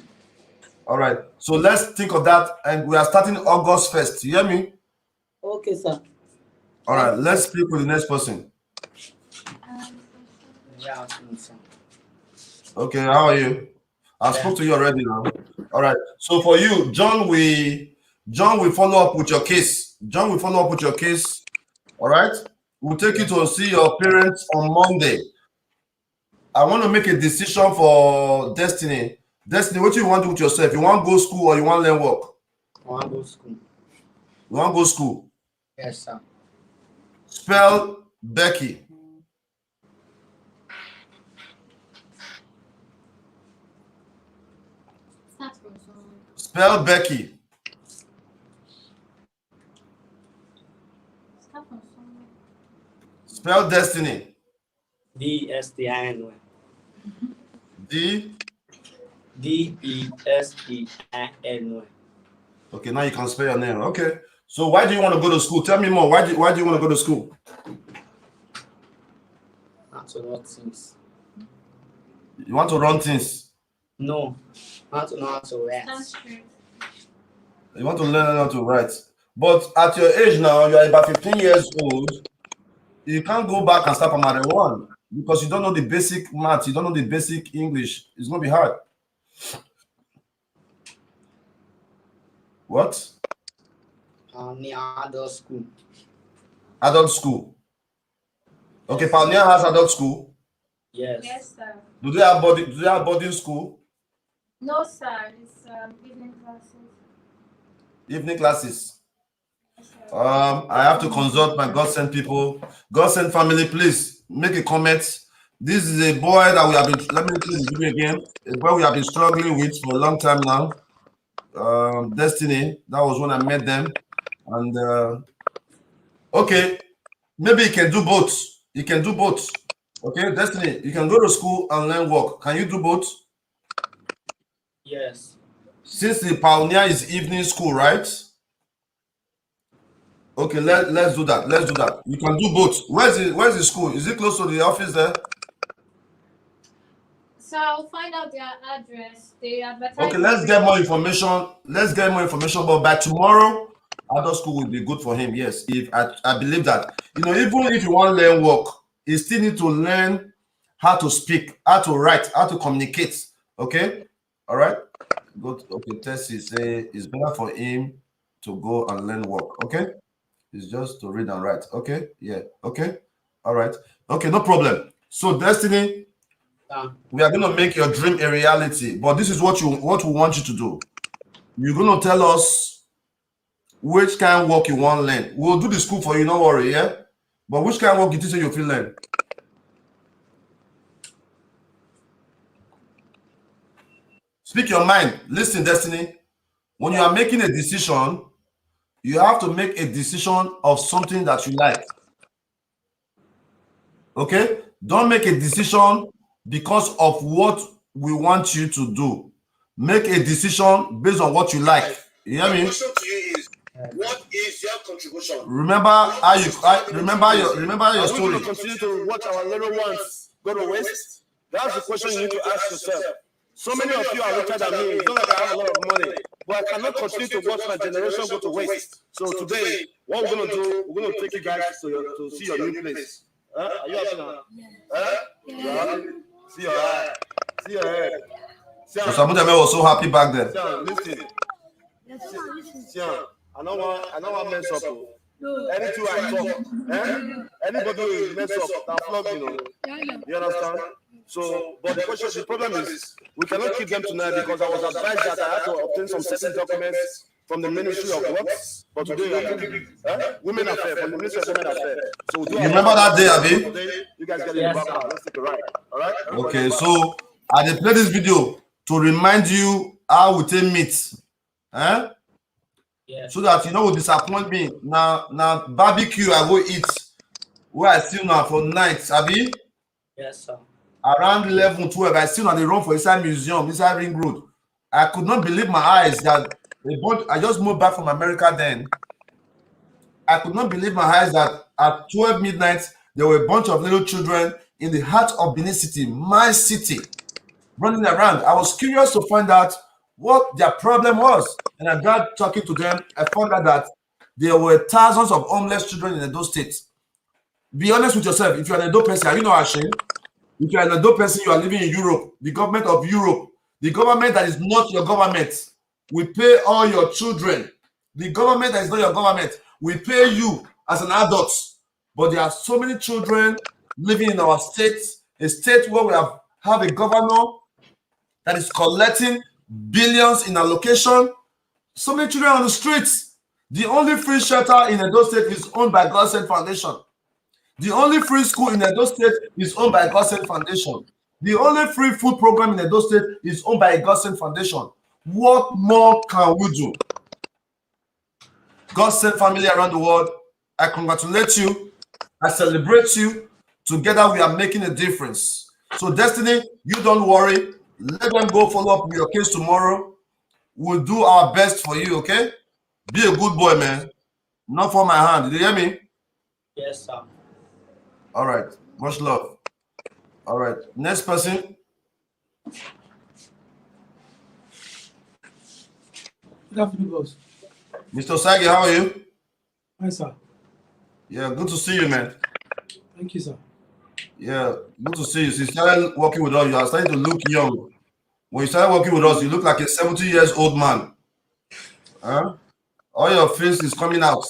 All right. So let's think of that. And we are starting August 1st. You hear me? Okay, sir. All right. Let's speak with the next person. Yeah, sir. Okay, how are you? I spoke to you already now. All right. So for you, John will follow up with your case. John will follow up with your case. All right. We'll take you to see your parents on Monday. I want to make a decision for Destiny. Destiny, what you want to do with yourself? You want to go school or you want to learn work? I want to go school. You want to go school? Yes, sir. Spell Becky. Spell Becky. Spell Destiny. D-S-T-I-N-Y. D. D-E-S-T-I-N-Y. Okay, now you can spell your name. Okay. So why do you want to go to school? Tell me more. Why do you want to go to school? Not to run things. You want to run things? No. Not to know how to write. You want to learn how to write. But at your age now, you are about 15 years old. You can't go back and start primary one because you don't know the basic math. You don't know the basic English. It's going to be hard. What? Near adult school. Adult school. Okay, Pioneer has adult school. Yes. Yes, sir. Do they have boarding school? No, sir. It's evening classes. Evening classes. I have to consult my GODSENT people. GODSENT family, please make a comment. This is a boy that we have been, let me play the video again. A boy we have been struggling with for a long time now. Destiny, that was when I met them. And okay, maybe you can do both. You can do both. Okay, Destiny, you can go to school and learn work. Can you do both? Yes. Since the Pioneer is evening school, right? Okay, let's do that. Let's do that. You can do both. Where's the school? Is it close to the office there? So I'll find out their address. They advertise. Okay, let's get more information. Let's get more information. But by tomorrow, adult school will be good for him. Yes, if I believe that. You know, even if you want to learn work, you still need to learn how to speak, how to write, how to communicate. Okay, all right. Good. Okay, Tessie say it's better for him to go and learn work. Okay, it's just to read and write. Okay, yeah. Okay, all right. Okay, no problem. So Destiny, we are going to make your dream a reality. But this is what we want you to do. You're going to tell us which kind of work you want to learn. We'll do the school for you. Don't worry, yeah. But which kind of work you think you feel learn? Speak your mind. Listen, Destiny. When you are making a decision, you have to make a decision of something that you like. Okay? Don't make a decision because of what we want you to do. Make a decision based on what you like. You hear me? My question to you is, what is your contribution? Remember how you remember your story. Are we going to continue to watch our little ones go to waste? That's the question you need to ask yourself. So many of you are richer than me. It's not like I have a lot of money, but I cannot continue to watch my generation go to waste. So today, what we're going to do, we're going to take you guys to see your new place. Are you happy now? You happy? See your eye. See your head. Osamudiamen was so happy back then. Listen. I don't want to mess up. Anything I talk, anybody will mess up, that flog, you know. You understand? So, but the problem is, we cannot keep them tonight because I was advised that I had to obtain some certain documents from the Ministry of Works. But today, Women Affairs, from the Ministry of Women Affairs. So we'll do you remember that day, Abi? today, you guys get in the back. Let's take a ride. All right? Okay, so I did play this video to remind you how we take meat. Yeah. So that you know will disappoint me. Now barbecue I go eat where I still now for nights, Abi. Yes, sir. Around 11, 12, I still on the run for inside museum, inside Ring Road. I could not believe my eyes that I just moved back from America then. I could not believe my eyes that at 12 midnight there were a bunch of little children in the heart of Benin City, my city, running around. I was curious to find out what their problem was. And I got talking to them. I found out that there were thousands of homeless children in those states. Be honest with yourself. If you're an adult person, are you not ashamed? If you are an adult person, you are living in Europe, the government of Europe, the government that is not your government, will pay all your children. The government that is not your government will pay you as an adult. But there are so many children living in our state, a state where we have a governor that is collecting billions in allocation. So many children on the streets. The only free shelter in Edo State is owned by GODSENT Foundation. The only free school in Edo State is owned by GODSENT Foundation. The only free food program in Edo State is owned by GODSENT Foundation. What more can we do? GODSENT family around the world, I congratulate you. I celebrate you. Together we are making a difference. So Destiny, you don't worry. Let them go follow up with your case tomorrow. We'll do our best for you, okay? Be a good boy, man. Not for my hand. Did you hear me? Yes, sir. All right. Much love. All right. Next person. Good afternoon, boss. Mr. Osagie, how are you? Hi, sir. Yeah, good to see you, man. Thank you, sir. Yeah, good to see you. Since you started working with us, you are starting to look young. When you started working with us, you look like a 70 years old man. Huh? All your face is coming out.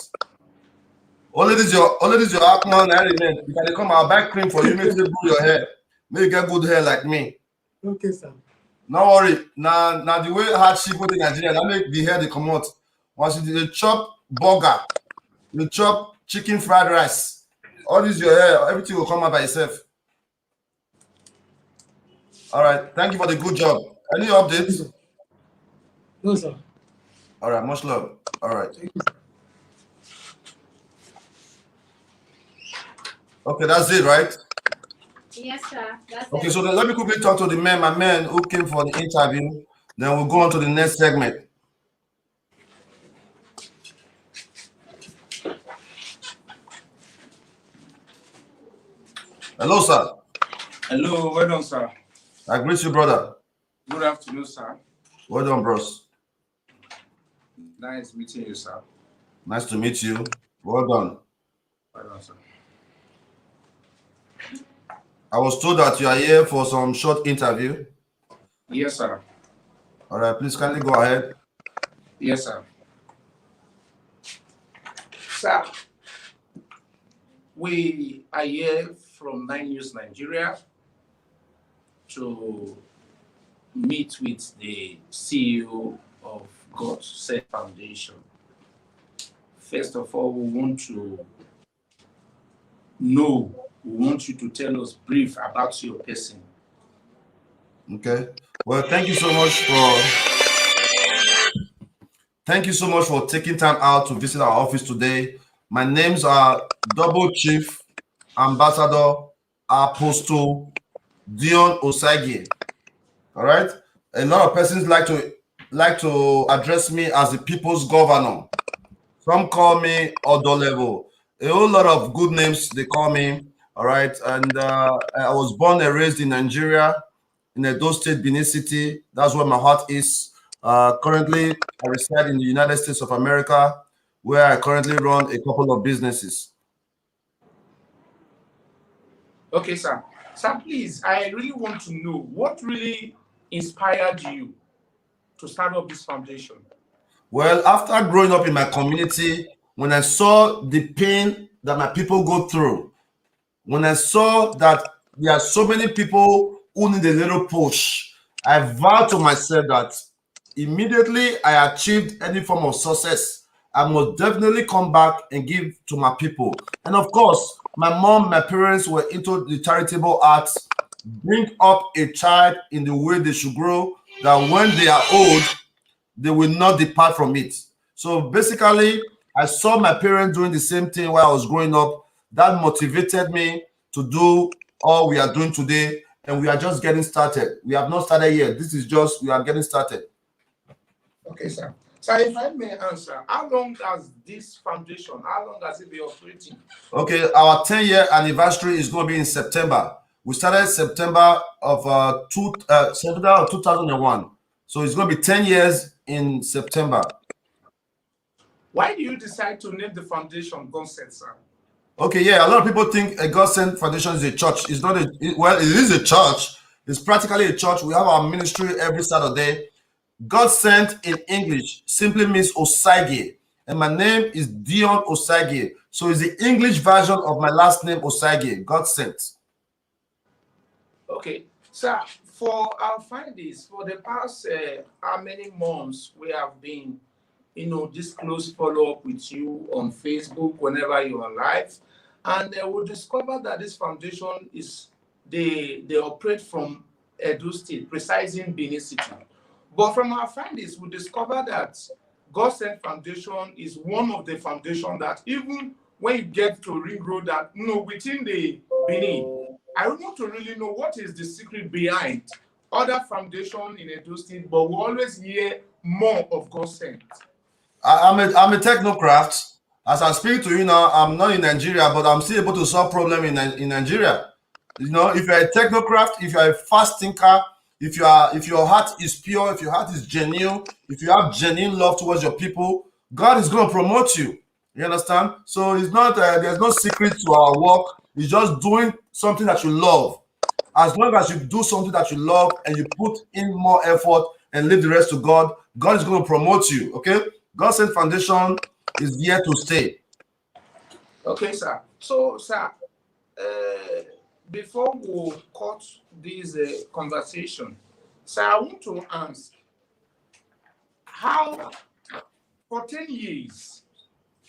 Only this your acne and man. You can come, I'll buy cream for you, make you do your hair. Make you get good hair like me. Okay, sir. No worry. Now the way hardship with in Nigeria, that make the hair they come out. Once you chop burger, you chop chicken fried rice. All this your hair, everything will come out by itself. All right. Thank you for the good job. Any updates? No, sir. All right. Much love. All right. Okay, that's it, right? Yes, sir. That's Okay, it. so then let me quickly talk to the man, my man who came for the interview. Then we'll go on to the next segment. Hello, sir. Hello, well done, sir. I greet you, brother. Good afternoon, sir. Well done, bros. Nice meeting you, sir. Nice to meet you. Well done. Well done, sir. I was told that you are here for some short interview. Yes, sir. All right, please kindly go ahead. Yes, sir. Sir, we are here from 9 News Nigeria to meet with the CEO of GODSENT Foundation. First of all, we want you to tell us brief about your person. Okay. Well, thank you so much for taking time out to visit our office today. My names are Double Chief Ambassador Apostle Dion Osagie. All right. A lot of persons like to address me as the people's governor. Some call me Odo Level. A whole lot of good names they call me. All right. And I was born and raised in Nigeria, in Edo State, Benin City. That's where my heart is. Currently, I reside in the United States of America, where I currently run a couple of businesses. Okay, sir. Sir, please, I really want to know what really inspired you to start up this foundation. Well, after growing up in my community, when I saw the pain that my people go through, when I saw that there are so many people who need a little push, I vowed to myself that immediately I achieved any form of success, I must definitely come back and give to my people. And of course, my mom, my parents were into the charitable arts, bring up a child in the way they should grow, that when they are old, they will not depart from it. So basically, I saw my parents doing the same thing while I was growing up. That motivated me to do all we are doing today, and we are just getting started. We have not started yet. This is just, we are getting started. Okay, sir. So if I may answer, how long has this foundation, how long has it been operating? Okay, our 10-year anniversary is going to be in September. We started September of 2001. So it's going to be 10 years in September. Why do you decide to name the foundation GODSENT, sir? Okay, yeah, a lot of people think a GODSENT Foundation is a church. It's not well, it is a church. It's practically a church. We have our ministry every Saturday. GODSENT in English simply means Osagie. And my name is Dion Osagie. So it's the English version of my last name, Osagie. GODSENT. Okay, sir, for our findings, for the past how many months we have been, this close follow-up with you on Facebook whenever you are live, and we discovered that this foundation they operate from Edo State, precisely in Benin City. But from our findings, we discovered that GODSENT Foundation is one of the foundations that even when you get to Ring Road, that within the Benin, I want to really know what is the secret behind other foundations in Edo State, but we always hear more of GODSENT. I'm a technocrat. As I speak to you now, I'm not in Nigeria, but I'm still able to solve problems in Nigeria. If you're a technocrat, if you're a fast thinker, if your heart is pure, if your heart is genuine, if you have genuine love towards your people, God is going to promote you. You understand? So it's not there's no secret to our work. It's just doing something that you love. As long as you do something that you love and you put in more effort and leave the rest to God, God is going to promote you. Okay? GODSENT Foundation is here to stay. Okay, sir. So, sir, before we cut this conversation, sir, I want to ask how, for 10 years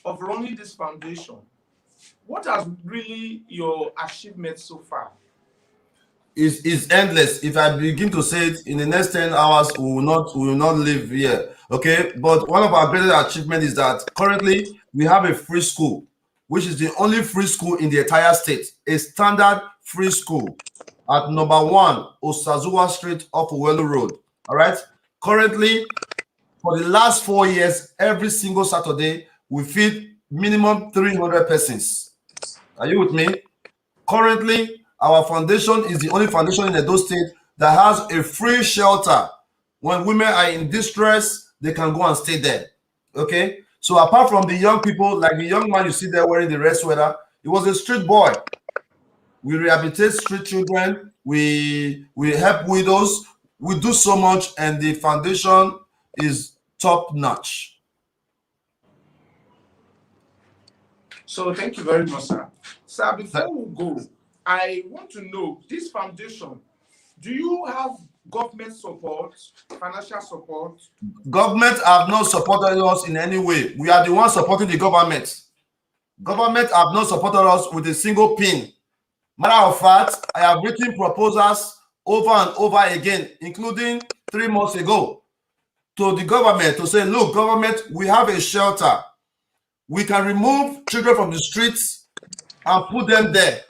of running this foundation, what has really your achievement so far? Is endless. If I begin to say it in the next 10 hours, we will not live here. Okay, but one of our greatest achievements is that currently we have a free school, which is the only free school in the entire state, a standard free school at number 1 Osazuwa Street off Uwelu Road. All right. Currently, for the last 4 years, every single Saturday we feed minimum 300 persons. Are you with me? Currently, our foundation is the only foundation in Edo State that has a free shelter. When women are in distress, they can go and stay there. Okay? So apart from the young people, like the young man you see there wearing the red sweater, he was a street boy. We rehabilitate street children. We help widows. We do so much, and the foundation is top notch. So thank you very much, sir. Sir, before we go, I want to know, this foundation, do you have government support, financial support? Government have not supported us in any way. We are the ones supporting the government. Government have not supported us with a single pin. Matter of fact, I have written proposals over and over again, including 3 months ago, to the government to say, look, government, we have a shelter. We can remove children from the streets and put them there.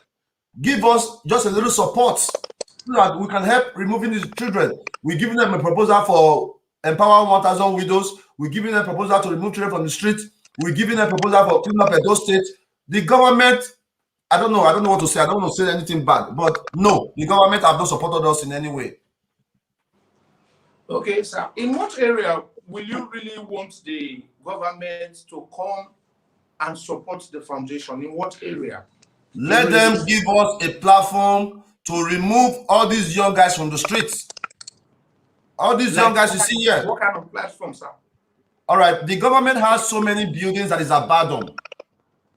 Give us just a little support so that we can help removing these children. We're giving them a proposal for empower 1,000 widows. We're giving them a proposal to remove children from the street. We're giving them a proposal for cleaning up Edo State. The government, I don't know what to say. I don't want to say anything bad, but no, the government have not supported us in any way. Okay, sir. In what area will you really want the government to come and support the foundation? In what area? Let them give us a platform to remove all these young guys from the streets. All these young guys you see here. What kind of platform, sir? All right, the government has so many buildings that is abandoned.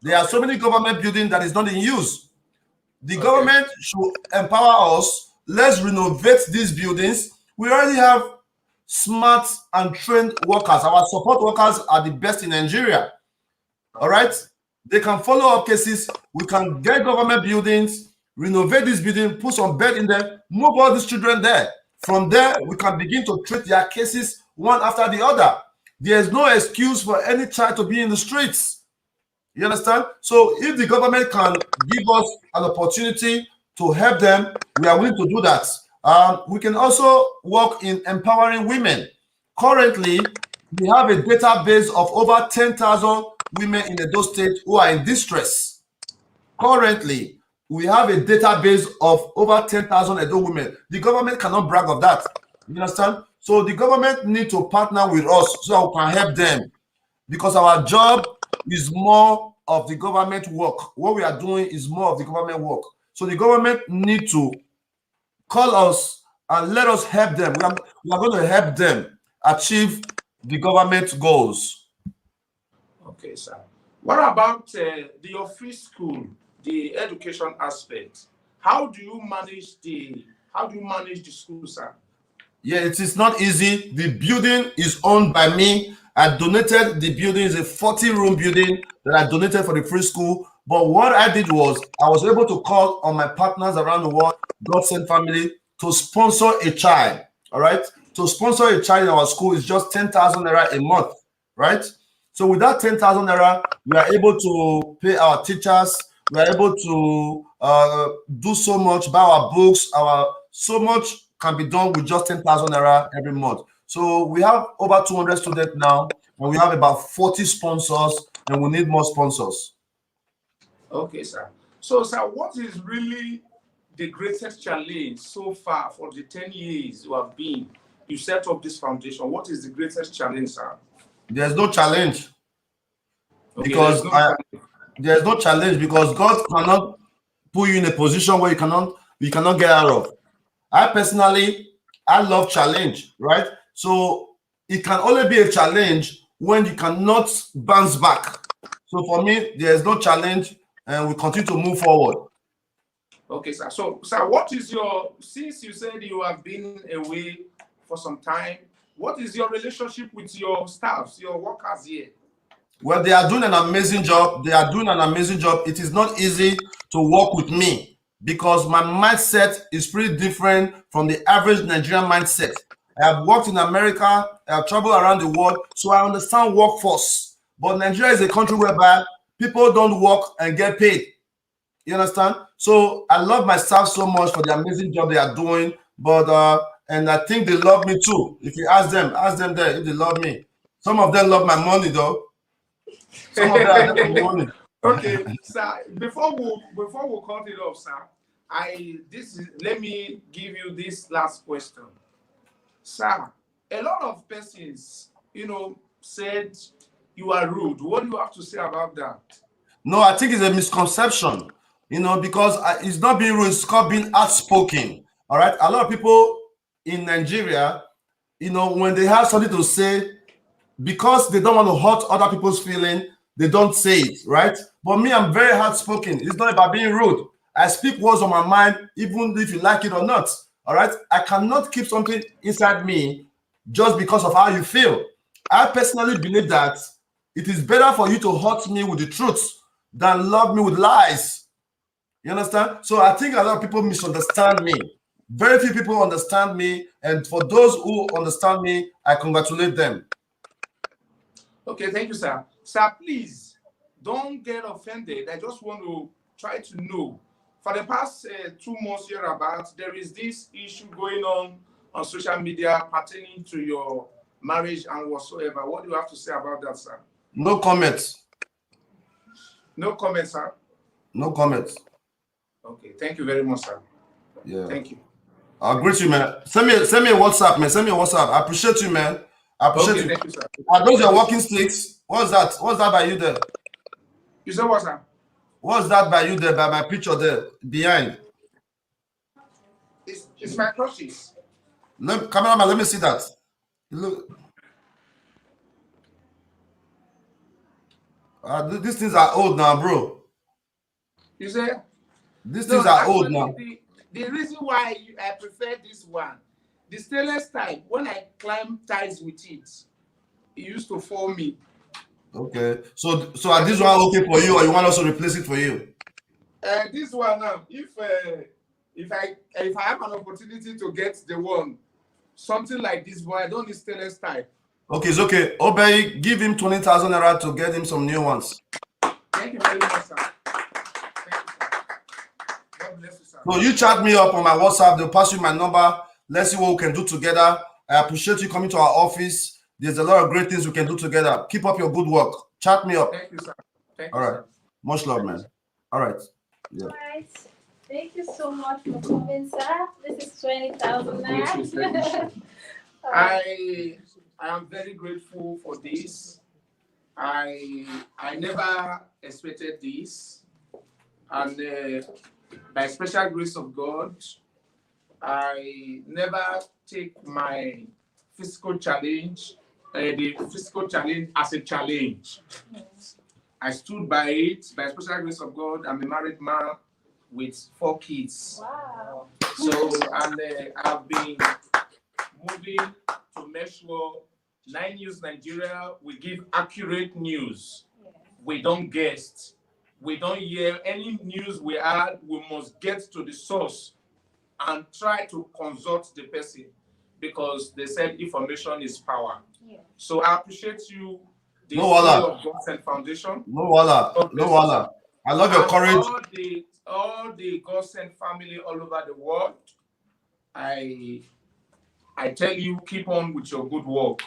There are so many government buildings that is not in use. The government should empower us. Let's renovate these buildings. We already have smart and trained workers. Our support workers are the best in Nigeria. All right? They can follow up cases. We can get government buildings, renovate this building, put some bed in there, move all these children there. From there, we can begin to treat their cases one after the other. There's no excuse for any child to be in the streets. You understand? So if the government can give us an opportunity to help them, we are willing to do that. We can also work in empowering women. Currently, we have a database of over 10,000 women in Edo State who are in distress. Currently, we have a database of over 10,000 Edo women. The government cannot brag of that. You understand? So the government need to partner with us so that we can help them, because our job is more of the government work. What we are doing is more of the government work. So the government need to call us and let us help them. We are going to help them achieve the government goals. Okay, sir. What about your free school, the education aspect? How do you manage the school, sir? Yeah, it is not easy. The building is owned by me. I donated the building. Is a 40-room building that I donated for the free school. But what I did was I was able to call on my partners around the world, GODSENT family, to sponsor a child. All right. To sponsor a child in our school is just 10,000 naira a month. Right. So with that 10,000 naira, we are able to pay our teachers. We are able to do so much, buy our books, so much can be done with just 10,000 naira every month. So we have over 200 students now, and we have about 40 sponsors, and we need more sponsors. Okay, sir. So, sir, what is really the greatest challenge so far for the 10 years you set up this foundation? What is the greatest challenge, sir? There's no challenge. Okay, Because there's no challenge because God cannot put you in a position where you cannot get out of. I personally, I love challenge, right? So it can only be a challenge when you cannot bounce back. So for me, there's no challenge, and we continue to move forward. Okay, sir. So, sir, what is since you said you have been away for some time, what is your relationship with your staffs, your workers here? Well, they are doing an amazing job. It is not easy to work with me because my mindset is pretty different from the average Nigerian mindset. I have worked in America, I have traveled around the world, so I understand workforce. But Nigeria is a country whereby people don't work and get paid. You understand? So I love my staff so much for the amazing job they are doing. But and I think they love me too. If you ask them there if they love me. Some of them love my money though. Some of them are there for the money. Okay, sir. Before we cut it off, sir, let me give you this last question. Sir, a lot of persons, said you are rude. What do you have to say about that? No, I think it's a misconception, because it's not being rude, it's called being outspoken. All right. A lot of people in Nigeria, when they have something to say, because they don't want to hurt other people's feelings, they don't say it, right? But me, I'm very outspoken. It's not about being rude. I speak words on my mind, even if you like it or not. All right. I cannot keep something inside me just because of how you feel. I personally believe that it is better for you to hurt me with the truth than love me with lies. You understand? So I think a lot of people misunderstand me. Very few people understand me. And for those who understand me, I congratulate them. Okay, thank you, sir. Sir, please don't get offended. I just want to try to know. For the past 2 months hereabouts, there is this issue going on social media pertaining to your marriage and whatsoever. What do you have to say about that, sir? No comments. No comments, sir? No comments. Okay, thank you very much, sir. Yeah. Thank you. I'll greet you, man. Send me a WhatsApp, man. Send me a WhatsApp. I appreciate you, man. I appreciate you. Thank you, sir. Are those your walking sticks? What's that? What's that by you there? You said what, sir? What's that by you there, by my picture there, behind? It's my crutches. Cameraman, let me see that. Look. These things are old now, bro. You say? These things are old now. The reason why I prefer this one, the stainless type, when I climb ties with it used to fall me. Okay. So are this one okay for you, or you want us to replace it for you? This one now, if I have an opportunity to get the one, something like this, but I don't need stainless type. Okay, it's okay. Obey, give him 20,000 naira to get him some new ones. Thank you very much, sir. Thank you, sir. God bless you, sir. So you chat me up on my WhatsApp. They'll pass you my number. Let's see what we can do together. I appreciate you coming to our office. There's a lot of great things we can do together. Keep up your good work. Chat me up. Thank you, sir. Thank All you, right. sir. Much love, man. All right. Yeah. All right. Thank you so much for coming, sir. This is 20,000 naira. I am very grateful for this. I never expected this, and by special grace of God, I never take my physical challenge, the physical challenge as a challenge. I stood by it. By special grace of God, I'm a married man with 4 kids. Wow. So, and I've been moving to make sure 9 News Nigeria, we give accurate news. We don't guess. We don't hear any news we have. We must get to the source and try to consult the person, because they said information is power. Yeah. So I appreciate you, the CEO of GODSENT Foundation. No wala. No wala. I love your courage. All the GODSENT family all over the world, I tell you, keep on with your good work.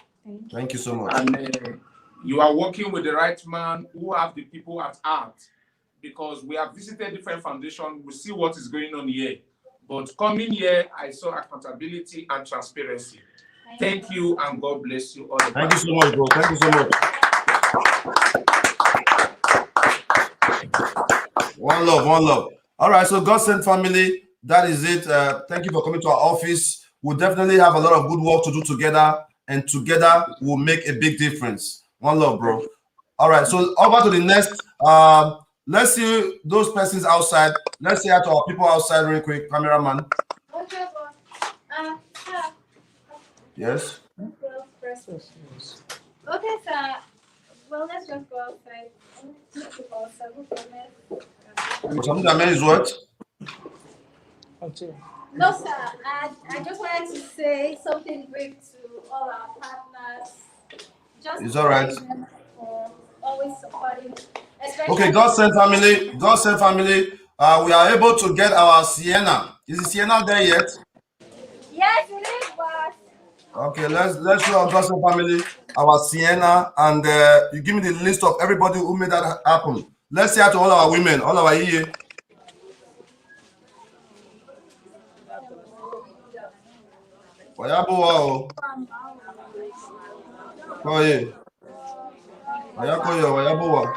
Thank you so much. And you are working with the right man who have the people at heart, because we have visited different foundations. We see what is going on here. But coming here, I saw accountability and transparency. Thank you, and God bless you all. Thank you so much, bro. Thank you so much. One love, one love. All right, so GODSENT family, that is it. Thank you for coming to our office. We'll definitely have a lot of good work to do together, and together we'll make a big difference. One love, bro. All right, so over to the next. Let's see those persons outside. Let's say hi to our people outside real quick, cameraman. Okay, Yes. okay, sir. Well, let's just go outside. Osamudiamen is what? No, sir. I just wanted to say something brief to all our partners. Just it's all right. For always supporting. Okay, GODSENT family, GODSENT family. We are able to get our Sienna. Is the Sienna there yet? Yes, it is, boss. Okay, let's show our GODSENT family our Sienna, and you give me the list of everybody who made that happen. Let's say to all our women, all our EA. Wayaboa. Oh yeah. Wayaboa.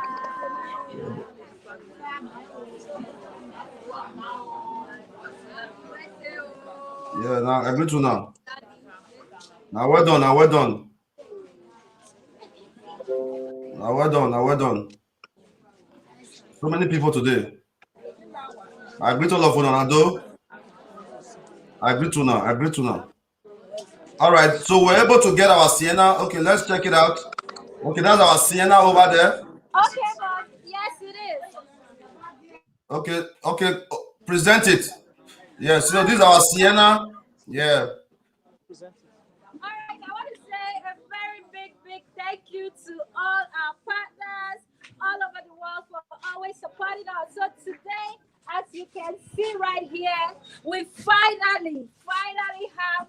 Yeah, now I agree to now. Now well done, now well done. Now well done, now well done. So many people today. I agree to all of Ronaldo. I agree to now, I agree to now. All right, so we're able to get our Sienna. Okay, let's check it out. Okay, that's our Sienna over there. Okay, boss. Yes, it is. Okay, present it. Yes, so this is our Sienna. Yeah. All right, I want to say a very big thank you to all our partners all over the world for always supporting us. So today, as you can see right here, we finally have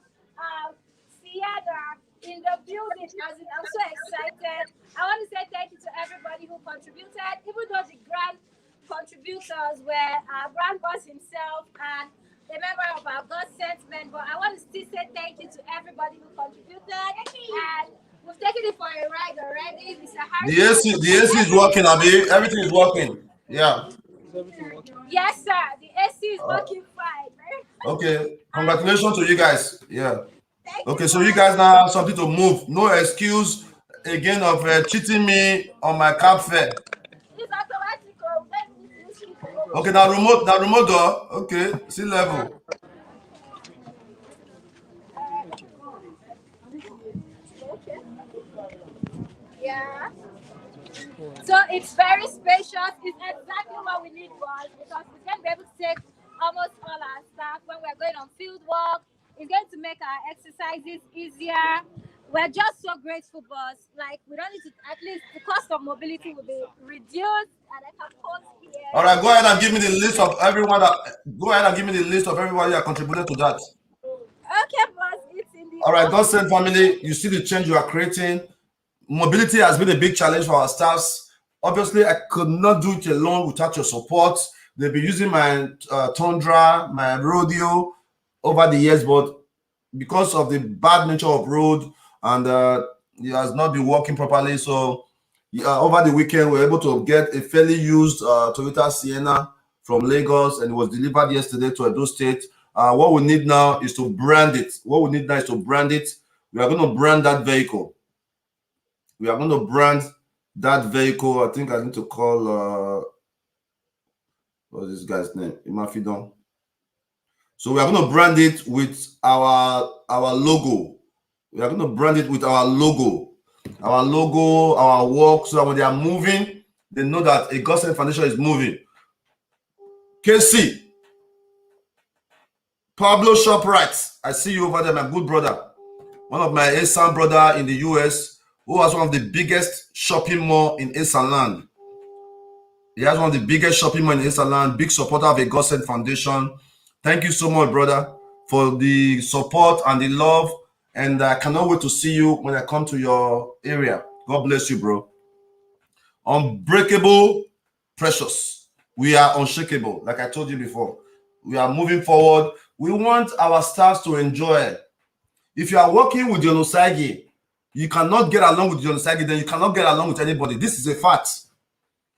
Sienna in the building. I'm so excited. I want to say thank you to everybody who contributed, even though the grand contributors were our grand boss himself and a member of our GODSENT men, but I want to still say thank you to everybody who contributed, and we've taken it for a ride already. The AC is working, Abi. Everything is working. Yeah. Yes, sir. The AC is working fine. Okay. Congratulations to you guys. Yeah. Okay, so you guys now have something to move. No excuse again of cheating me on my cab fare. Okay, now remote door. Okay, sea level. Yeah. So it's very spacious. It's exactly what we need, boss, because we're going to be able to take almost all our staff when we're going on field work. It's going to make our exercises easier. We're just so grateful, boss. Like, we don't need to, at least the cost of mobility will be reduced. And I can post here. All right, go ahead and give me the list of everyone that contributed to that. Okay, boss. It's in the. All right, GODSENT family, you see the change you are creating. Mobility has been a big challenge for our staffs. Obviously, I could not do it alone without your support. They've been using my Tundra, my Rodeo over the years, but because of the bad nature of road and it has not been working properly, so over the weekend, we were able to get a fairly used Toyota Sienna from Lagos, and it was delivered yesterday to Edo State. What we need now is to brand it. We are going to brand that vehicle. We are going to brand that vehicle. I think I need to call what's this guy's name? Imafidon. So we are going to brand it with our logo. We are going to brand it with our logo, our work, so that when they are moving, they know that a GODSENT Foundation is moving. KC, Pablo ShopRite, I see you over there, my good brother. One of my ASAN brother in the US, who has one of the biggest shopping mall in ASAN land. He has one of the biggest shopping mall in ASAN land, big supporter of a GODSENT Foundation. Thank you so much, brother, for the support and the love. And I cannot wait to see you when I come to your area. God bless you, bro. Unbreakable, precious. We are unshakable, like I told you before. We are moving forward. We want our staffs to enjoy. If you are working with Dion Osagie, you cannot get along with Dion Osagie, then you cannot get along with anybody. This is a fact.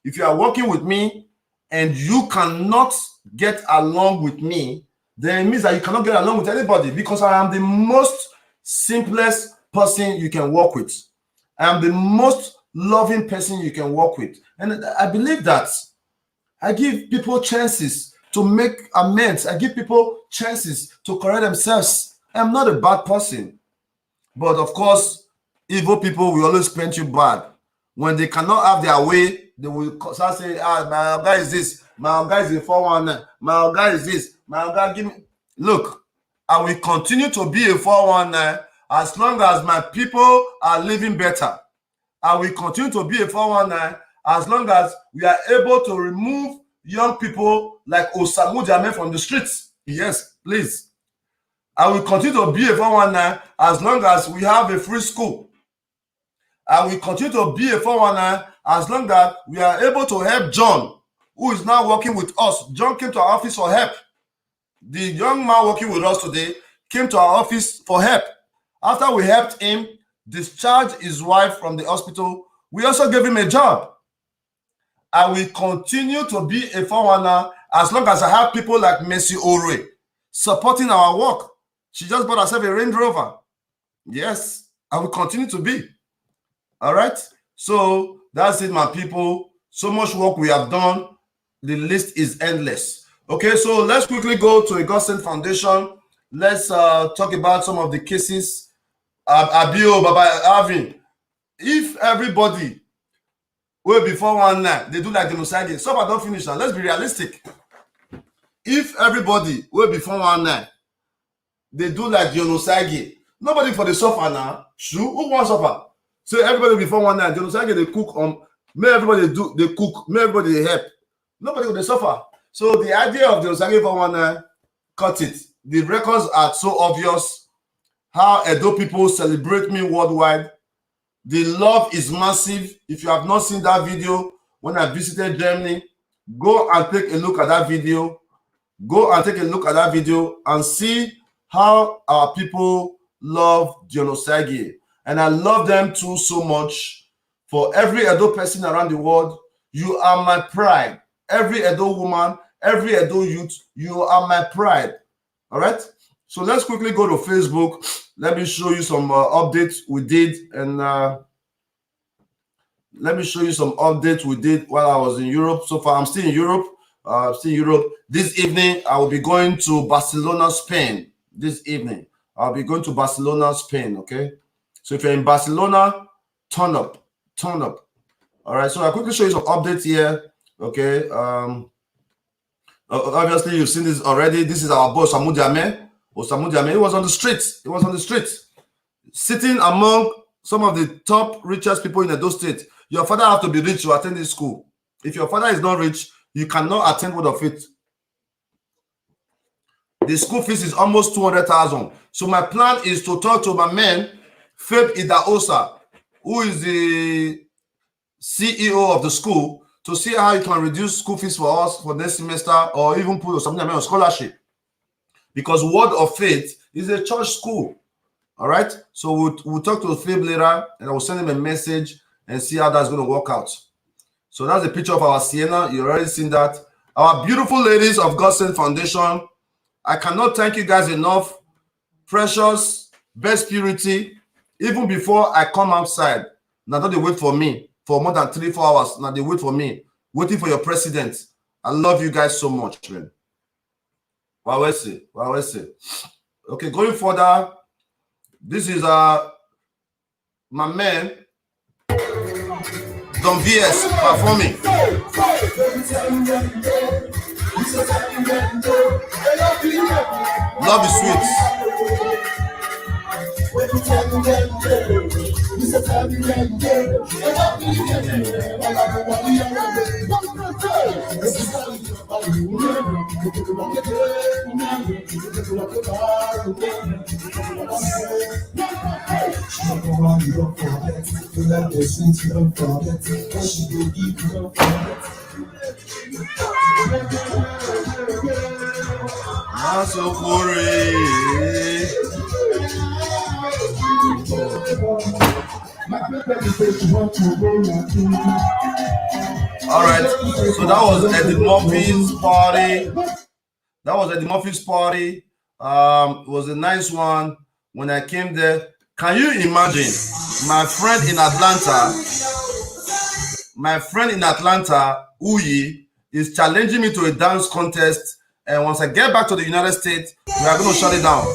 If you are working with me and you cannot get along with me, then it means that you cannot get along with anybody, because I am the most simplest person you can work with. I am the most loving person you can work with. And I believe that I give people chances to make amends. I give people chances to correct themselves. I'm not a bad person. But of course, evil people will always paint you bad. When they cannot have their way, they will start saying, my guy is this, my guy is in 419, my guy is this, my guy give me. Look, I will continue to be a 419 as long as my people are living better. I will continue to be a 419 as long as we are able to remove young people like Osamudiamen from the streets. Yes, please. I will continue to be a 419 as long as we have a free school. I will continue to be a 419 as long as we are able to help John, who is now working with us. John came to our office for help. The young man working with us today came to our office for help. After we helped him discharge his wife from the hospital, we also gave him a job. I will continue to be a 419 as long as I have people like Mercy Ore supporting our work. She just bought herself a Range Rover. Yes, I will continue to be. All right? So that's it, my people. So much work we have done. The list is endless. Okay, so let's quickly go to a GODSENT Foundation. Let's talk about some of the cases. Abio, Baba, Arvin. If everybody will be 419, they do like the Osagie. So I don't finish now. Let's be realistic. If everybody will be 419, they do like the Osagie. Nobody for the suffer now. Who wants suffer? So everybody be 419. The Osagie they cook may everybody do they cook, may everybody they help. Nobody will suffer. So the idea of the Osagie 419, cut it. The records are so obvious. How Edo people celebrate me worldwide. The love is massive. If you have not seen that video when I visited Germany, go and take a look at that video. Go and take a look at that video and see how our people love Dion Osagie. And I love them too so much. For every Edo person around the world, you are my pride. Every Edo woman, every Edo youth, you are my pride. All right? So let's quickly go to Facebook. Let me show you some updates we did. And let me show you some updates we did while I was in Europe. So far, I'm still in Europe. This evening, I will be going to Barcelona, Spain. This evening, I'll be going to Barcelona, Spain. Okay. So if you're in Barcelona, turn up. Turn up. All right. So I'll quickly show you some updates here. Okay. Obviously, you've seen this already. This is our boss, Osamudiamen. Osamudiamen. He was on the streets. He was on the streets, sitting among some of the top richest people in Edo State. Your father have to be rich to attend this school. If your father is not rich, you cannot attend Word of Faith. The school fees is almost 200,000. So my plan is to talk to my man, Faith Idaosa, who is the CEO of the school, to see how he can reduce school fees for us for next semester, or even put something on scholarship. Because Word of Faith is a church school. All right. So we'll talk to Faith later, and I will send him a message and see how that's going to work out. So that's a picture of our Sienna. You already seen that. Our beautiful ladies of GODSENT Foundation. I cannot thank you guys enough. Precious, best purity. Even before I come outside, now don't they wait for me for more than 3-4 hours. Now they wait for me, waiting for your president. I love you guys so much, man. Wow, see. Okay, going further. This is my man Don VS performing. Love is sweet. All right, so that was Eddie Murphy's party. It was a nice one. When I came there, can you imagine my friend in Atlanta, Uyi, is challenging me to a dance contest, and once I get back to the United States, we are going to shut it down.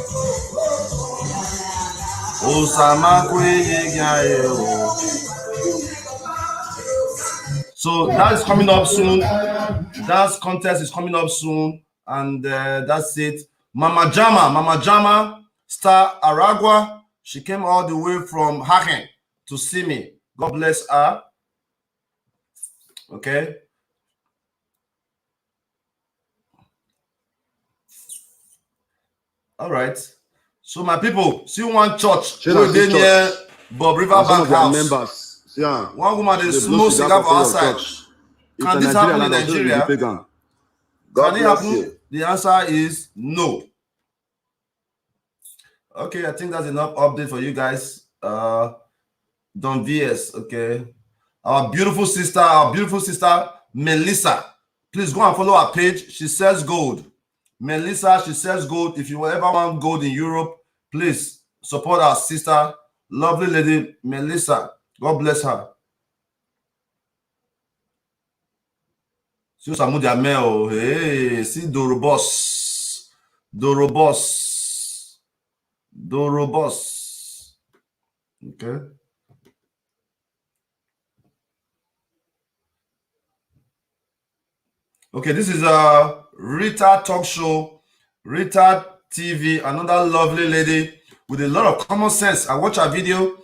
So that is coming up soon. Dance contest is coming up soon, and that's it. Mama Jama, Star Aragua, she came all the way from Hagen to see me. God bless her. Okay. All right. So my people, see one church. Near Bob Riverbank house. Members. Yeah. One woman is smoke cigar for outside. Can this happen in Nigeria? Can it happen? The answer is no. Okay, I think that's enough update for you guys. Don VS, okay. Our beautiful sister, Melissa. Please go and follow her page. She sells gold. Melissa, she sells gold. If you ever want gold in Europe, please support our sister, lovely lady, Melissa. God bless her. See Osamudiamen, hey, see Dorobos. Okay. Okay, this is a Rita talk show, Rita TV, another lovely lady with a lot of common sense. I watch her video.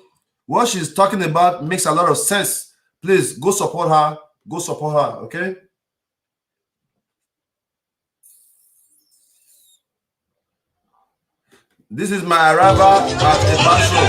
What she's talking about makes a lot of sense. Please go support her. Okay? This is my arrival at the bar show.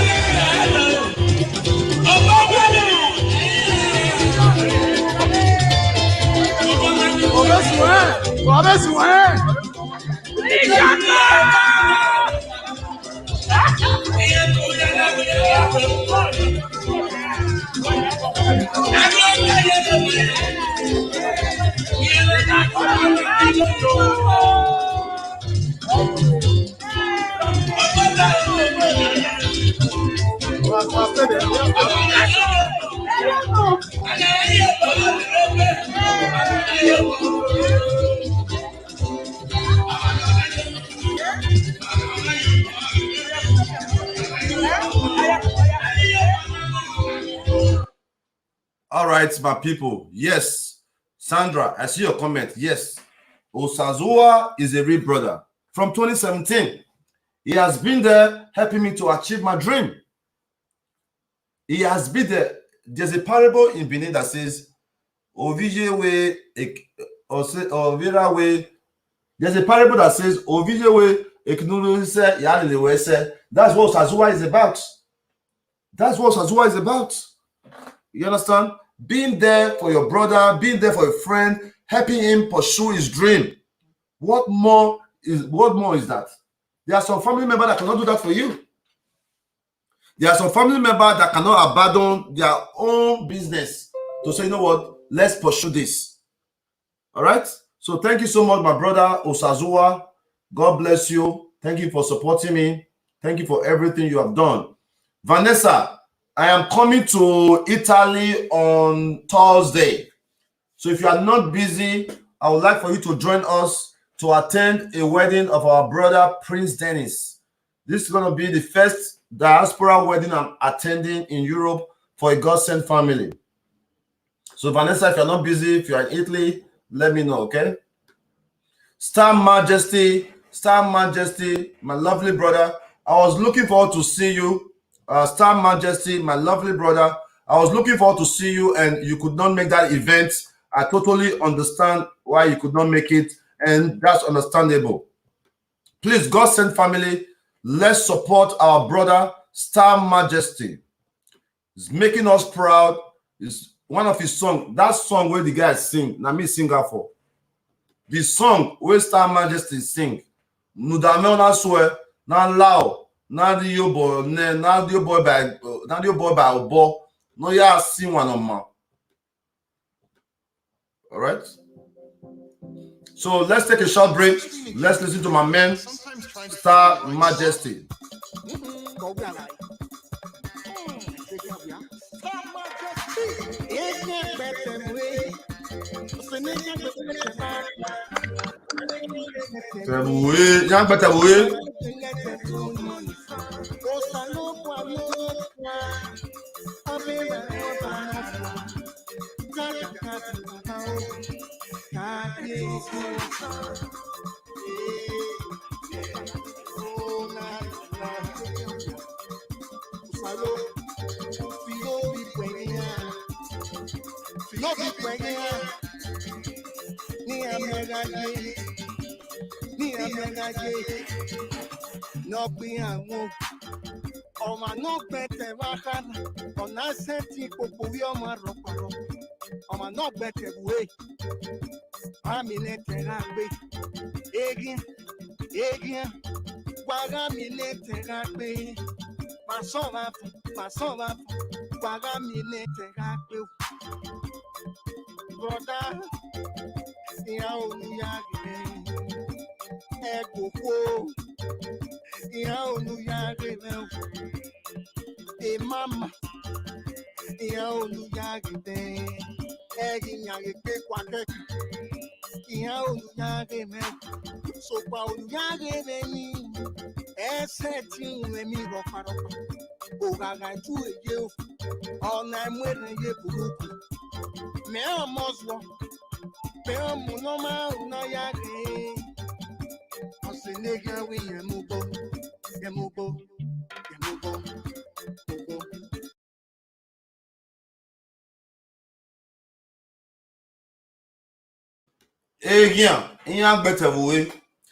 All right, my people. Yes, Sandra, I see your comment. Yes, Osazuwa is a real brother. From 2017, he has been there helping me to achieve my dream. He has been there. There's a parable in Benin that says, Ovije way, Ovira way. There's a parable that says, Ovije way, that's what Osazuwa is about. That's what Osazuwa is about. You understand? Being there for your brother, being there for a friend, helping him pursue his dream. What more is that? There are some family members that cannot do that for you. There are some family members that cannot abandon their own business to say, you know what, let's pursue this. All right. So thank you so much, my brother Osazuwa. God bless you. Thank you for supporting me. Thank you for everything you have done. Vanessa, I am coming to Italy on Thursday. So if you are not busy, I would like for you to join us to attend a wedding of our brother Prince Dennis. This is going to be the first diaspora wedding I'm attending in Europe for a God-sent family. So Vanessa, if you're not busy, if you're in Italy, let me know, okay? Star Majesty, my lovely brother. I was looking forward to see you. Star Majesty, my lovely brother. I was looking forward to see you, and you could not make that event. I totally understand why you could not make it, and that's understandable. Please, God-sent family, let's support our brother, Star Majesty. He's making us proud. It's one of his songs. That song where the guys sing, na me sing her for. The song where Star Majesty sing, Nudame na swear, na lao, na di yo boy, na di yo boy by obo, no ya sing one of ma. All right. So let's take a short break. Let's listen to my man, Star Majesty.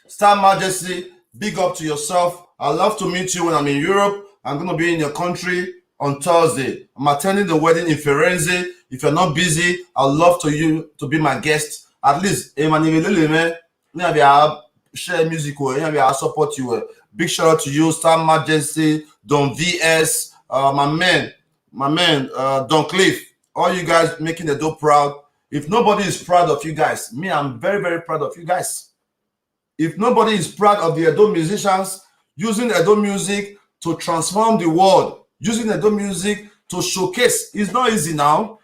Star Majesty, big up to yourself. I love to meet you when I'm in Europe. I'm going to be in your country on Thursday. I'm attending the wedding in Firenze. If you're not busy, I'd love to you to be my guest. At least, share music. I support you. Big shout out to you, Star Majesty, Don VS, my man, Don Cliff. All you guys making the dope proud. If nobody is proud of you guys, me, I'm very, very proud of you guys. If nobody is proud of the Edo musicians using Edo music to transform the world, using Edo music to showcase, it's not easy now.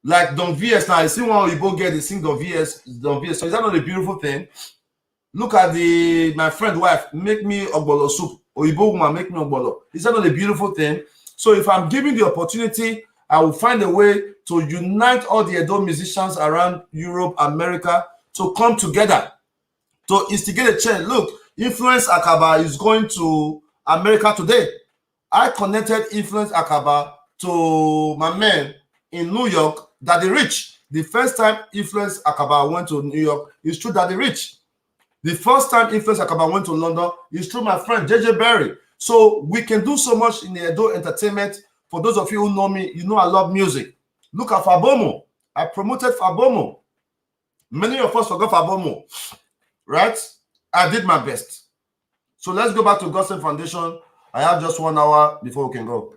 Like Don VS now, I see one Igbo get they sing Don VS. So is that not a beautiful thing? Look at my friend wife make me ogbolo soup. Oyibo woman make me ogbolo. Is that not a beautiful thing? So if I'm given the opportunity, I will find a way to unite all the Edo musicians around Europe, America, to come together, to instigate a change. Look, Influence Akaba is going to America today. I connected Influence Akaba to my man in New York, Daddy Rich. The first time Influence Akaba went to New York is through Daddy Rich. The first time Influence Akaba went to London is through my friend JJ Berry. So we can do so much in the Edo entertainment. For those of you who know me, you know I love music. Look at Fabomo. I promoted Fabomo. Many of us forgot Fabomo, right? I did my best. So let's go back to GODSENT Foundation. I have just 1 hour before we can go.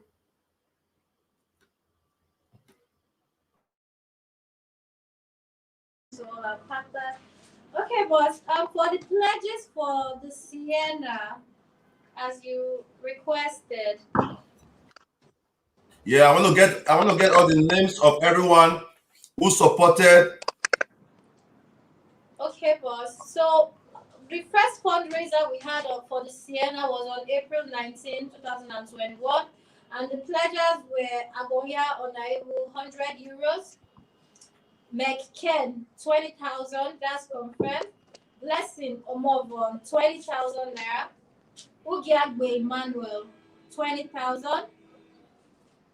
So all our partners. Okay, boss. For the pledges for the Sienna, as you requested. Yeah, I want to get all the names of everyone who supported. Okay, boss. So the first fundraiser we had for the Sienna was on April 19, 2021, and the pledges were Agoya Onaiwu, €100, Meg Ken, 20,000, that's confirmed. Blessing Omovon, 20,000 naira. Ugiagbe Emmanuel, 20,000.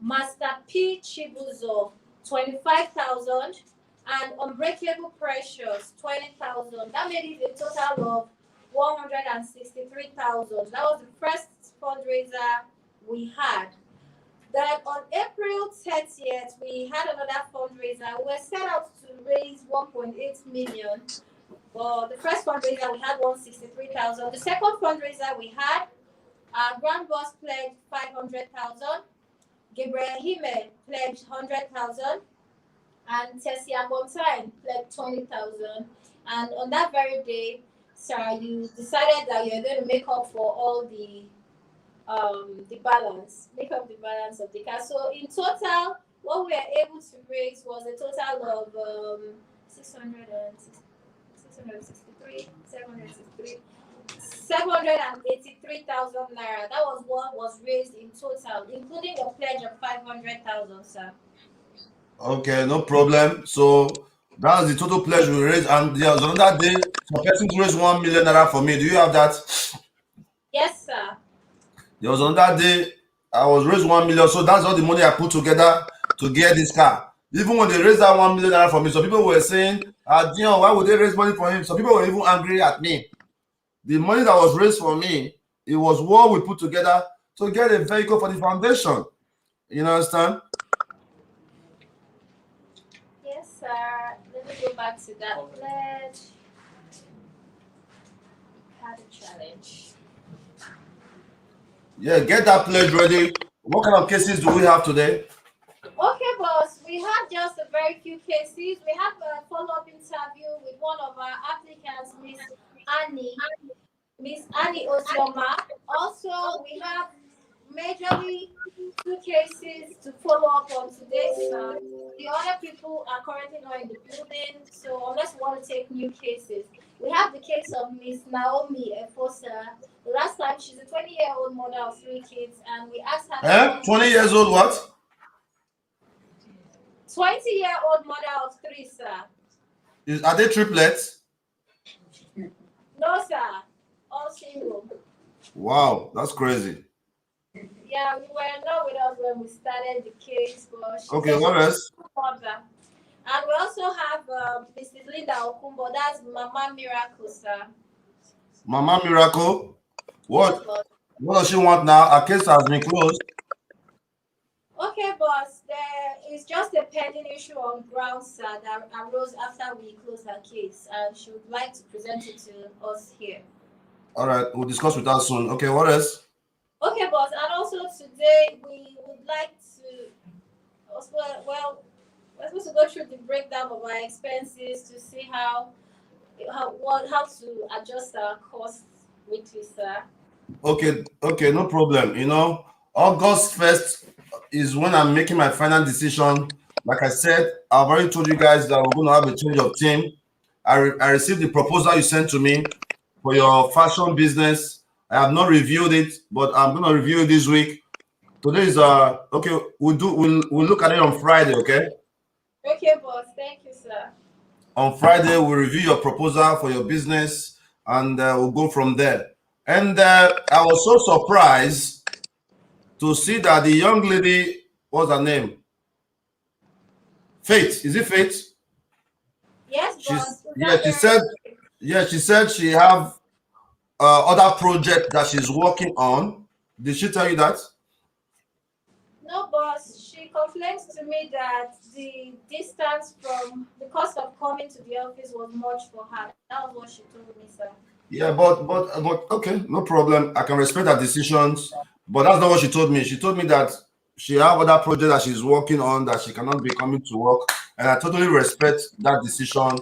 Master P Chibuzo, 25,000. And Unbreakable Precious, 20,000. That made it a total of 163,000. That was the first fundraiser we had. Then on April 30th, we had another fundraiser. We were set out to raise 1.8 million. Well, the first fundraiser we had 163,000. The second fundraiser we had, our grand boss pledged 500,000. Gabriel Hime pledged 100,000. And Tessia Bontain pledged 20,000. And on that very day, Sarah, you decided that you're going to make up for all the balance, make up the balance of the cash. So in total, what we are able to raise was a total of 783,000 naira. That was what was raised in total, including a pledge of 500,000, sir. Okay, no problem. So that's the total pledge we raised, and there was another day some person to raise 1 million naira for me. Do you have that? Yes, sir. There was another day I was raised 1 million, so that's all the money I put together to get this car. Even when they raised that 1 million naira for me, some people were saying, Dion, why would they raise money for him? Some people were even angry at me. The money that was raised for me, it was what we put together to get a vehicle for the foundation. You understand? Yes, sir. Let me go back to that pledge. Had a challenge. Yeah, get that pledge ready. What kind of cases do we have today? Okay, boss. We have just a very few cases. We have a follow-up interview with one of our applicants, Miss Annie Osioma. Also, we have majorly 2 cases to follow up on today, sir. The other people are currently not in the building, so unless you want to take new cases. We have the case of Miss Naomi Efosa. Last time, she's a 20-year-old mother of 3 kids, and we asked her... 20 years old what? 20-year-old mother of 3, sir. Are they triplets? No, sir. All single. Wow, that's crazy. Yeah, we were not with us when we started the case, but she's Okay, what else? mother. And we also have Mrs. Linda Okumbo. That's Mama Miracle, sir. Mama Miracle? What? Yes, What does she want now? Her case has been closed. okay, boss. There is just a pending issue on grounds, sir, that arose after we closed her case, and she would like to present it to us here. All right, we'll discuss with her soon. Okay, what else? Okay, boss. And also today we would like to, well, we're supposed to go through the breakdown of our expenses to see how to adjust our costs weekly, sir. Okay, no problem. You know, August 1st is when I'm making my final decision. Like I said, I've already told you guys that we're going to have a change of team. I received the proposal you sent to me for your fashion business. I have not reviewed it, but I'm going to review it this week. Today is okay. We'll look at it on Friday. Okay. Okay, boss. Thank you, sir. On Friday, we'll review your proposal for your business, and we'll go from there. And I was so surprised to see that the young lady, what's her name? Faith. Is it Faith? Yes, boss. She said she have other project that she's working on. Did she tell you that? No, boss. She complained to me that the distance from the cost of coming to the office was much for her. That was what she told me, sir. Yeah, but okay, no problem. I can respect her decisions, but that's not what she told me. She told me that she have other project that she's working on that she cannot be coming to work, and I totally respect that decision.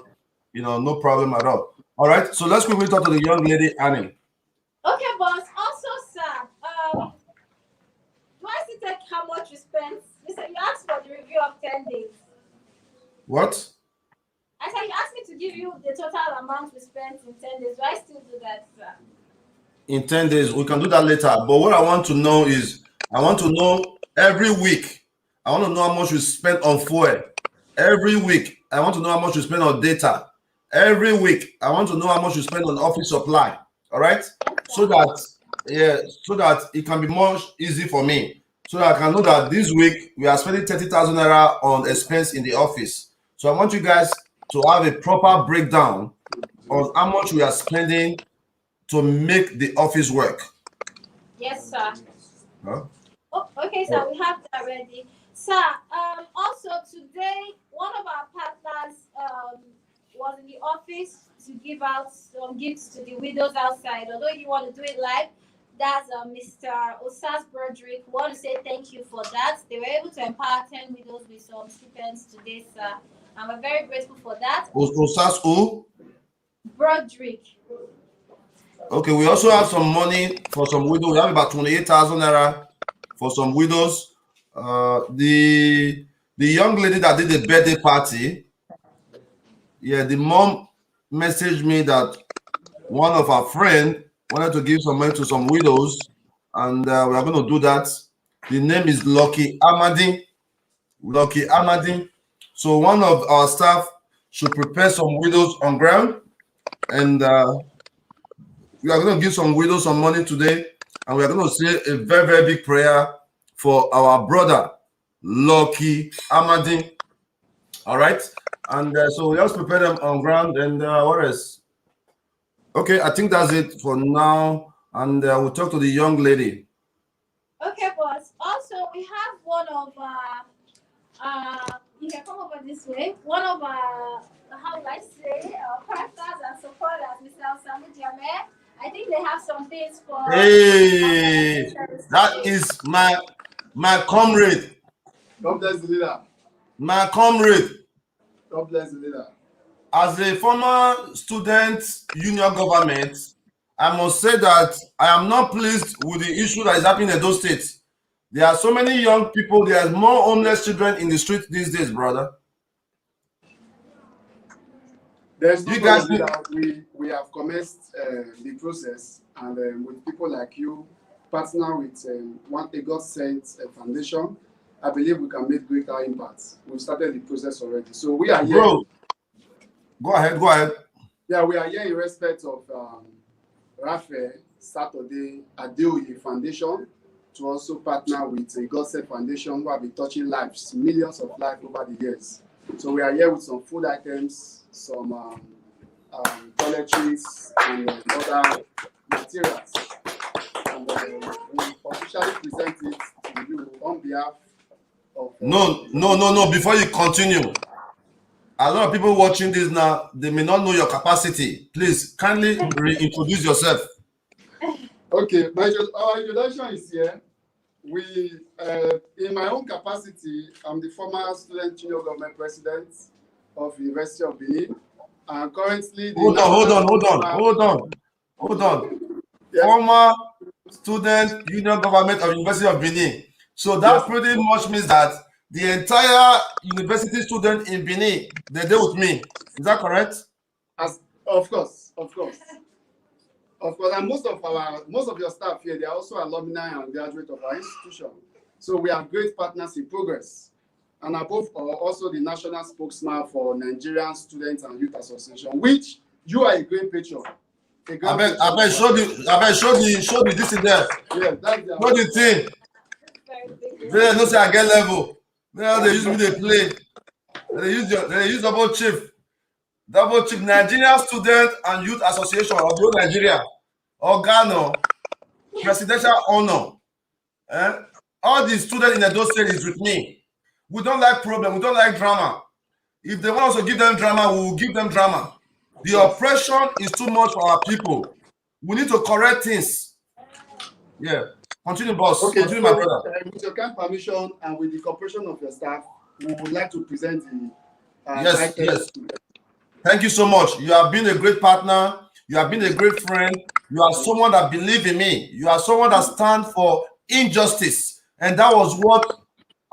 You know, no problem at all. All right, so let's quickly talk to the young lady Annie. Okay, boss. Also, sir, do I still take how much you spent? You said you asked for the review of 10 days. What? I said you asked me to give you the total amount we spent in 10 days. Do I still do that, sir? In 10 days, we can do that later. But what I want to know is, I want to know every week. I want to know how much we spend on fuel. Every week, I want to know how much we spend on data. Every week, I want to know how much we spend on office supply. All right, so that it can be more easy for me, so that I can know that this week we are spending 30,000 naira on expense in the office. So I want you guys to have a proper breakdown on how much we are spending to make the office work. Yes, sir. Huh? Oh, okay, sir. We have that ready, sir. Also today, one of our partners was in the office to give out some gifts to the widows outside. Although you want to do it live, that's Mr. Osagie. We want to say thank you for that. They were able to empower 10 widows with some stipends today, sir. And we're very grateful for that. Osas who? Broderick. Okay, we also have some money for some widows. We have about 28,000 naira for some widows. The young lady that did the birthday party, yeah, the mom messaged me that one of our friends wanted to give some money to some widows, and we are going to do that. The name is Lucky Amadi. Lucky Amadi. So one of our staff should prepare some widows on ground, and we are going to give some widows some money today, and we are going to say a very, very big prayer for our brother, Lucky Amadi. All right, and so we just prepare them on ground, and what else? Okay, I think that's it for now, and we'll talk to the young lady. Okay, boss. Also, we have one of you can come over this way. One of how would I say, partners and supporters, Mr. Osamudiamen. I think they have some things for. Hey, that is my comrade. God bless the leader. My comrade. God bless the leader. As a former student union government, I must say that I am not pleased with the issue that is happening in those states. There are so many young people. There are more homeless children in the street these days, brother. There's no You guys, we have commenced the process, and with people like you, partner with a GODSENT foundation, I believe we can make greater impacts. We've started the process already. So we are here. Bro, go ahead. Yeah, we are here in respect of Raphael Saturday Adeoye Foundation to also partner with a GODSENT Foundation who have been touching lives, millions of lives over the years. So we are here with some food items, some toiletries, and other materials. And we officially present it to you on behalf of. No. Before you continue, a lot of people watching this now, they may not know your capacity. Please kindly reintroduce yourself. Okay, our introduction is here. We, in my own capacity, I'm the former student junior government president of the University of Benin, and currently. Hold on. Yeah. Former student union government of University of Benin. So that pretty much means that the entire university student in Benin, they deal with me. Is that correct? Of course. And most of your staff here, they are also alumni and graduate of our institution. So we are great partners in progress. And above all, also the national spokesman for Nigerian Students and Youth Association, which you are a great patron. I bet show the this in there. Yeah, that's show the thing. They don't say I get level. They use me to play. They use double chief. Nigerian Student and Youth Association of the Nigeria. Organo, presidential honor. All the students in the state is with me. We don't like problem. We don't like drama. If they want us to give them drama, we will give them drama. The oppression is too much for our people. We need to correct things. Yeah. Continue, boss. Okay, Continue, so, my brother. with your kind permission and with the cooperation of your staff, we would like to present the Yes, items. Thank you so much. You have been a great partner. You have been a great friend. You are someone that believes in me. You are someone that stands for injustice. And that was what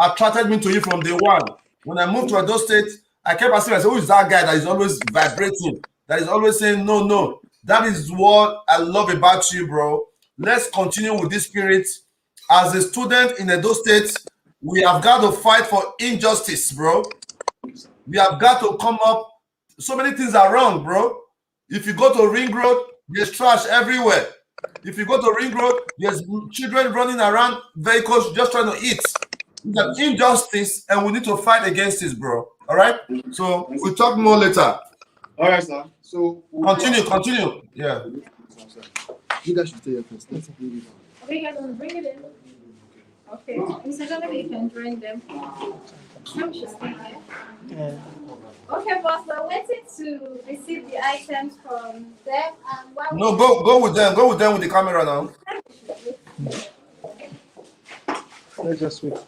attracted me to you from day one. When I moved to Edo State, I kept asking myself, who is that guy that is always vibrating, that is always saying, no, no. That is what I love about you, bro. Let's continue with this spirit. As a student in Edo State, we have got to fight for injustice, bro. We have got to come up. So many things are wrong, bro. If you go to Ring Road, there's trash everywhere. If you go to Ring Road, there's children running around vehicles just trying to eat. It's an injustice, and we need to fight against this, bro. All right? So we'll talk more later. All right, sir. So continue. Yeah. You guys should stay here first. Let's bring it Okay, you guys want to bring it in? Okay. Mr. Jonathan, you can join them. Some should stay here. Okay, boss, we're waiting to receive the items from them. And while No, go with them. Go with them with the camera now. Let's just wait.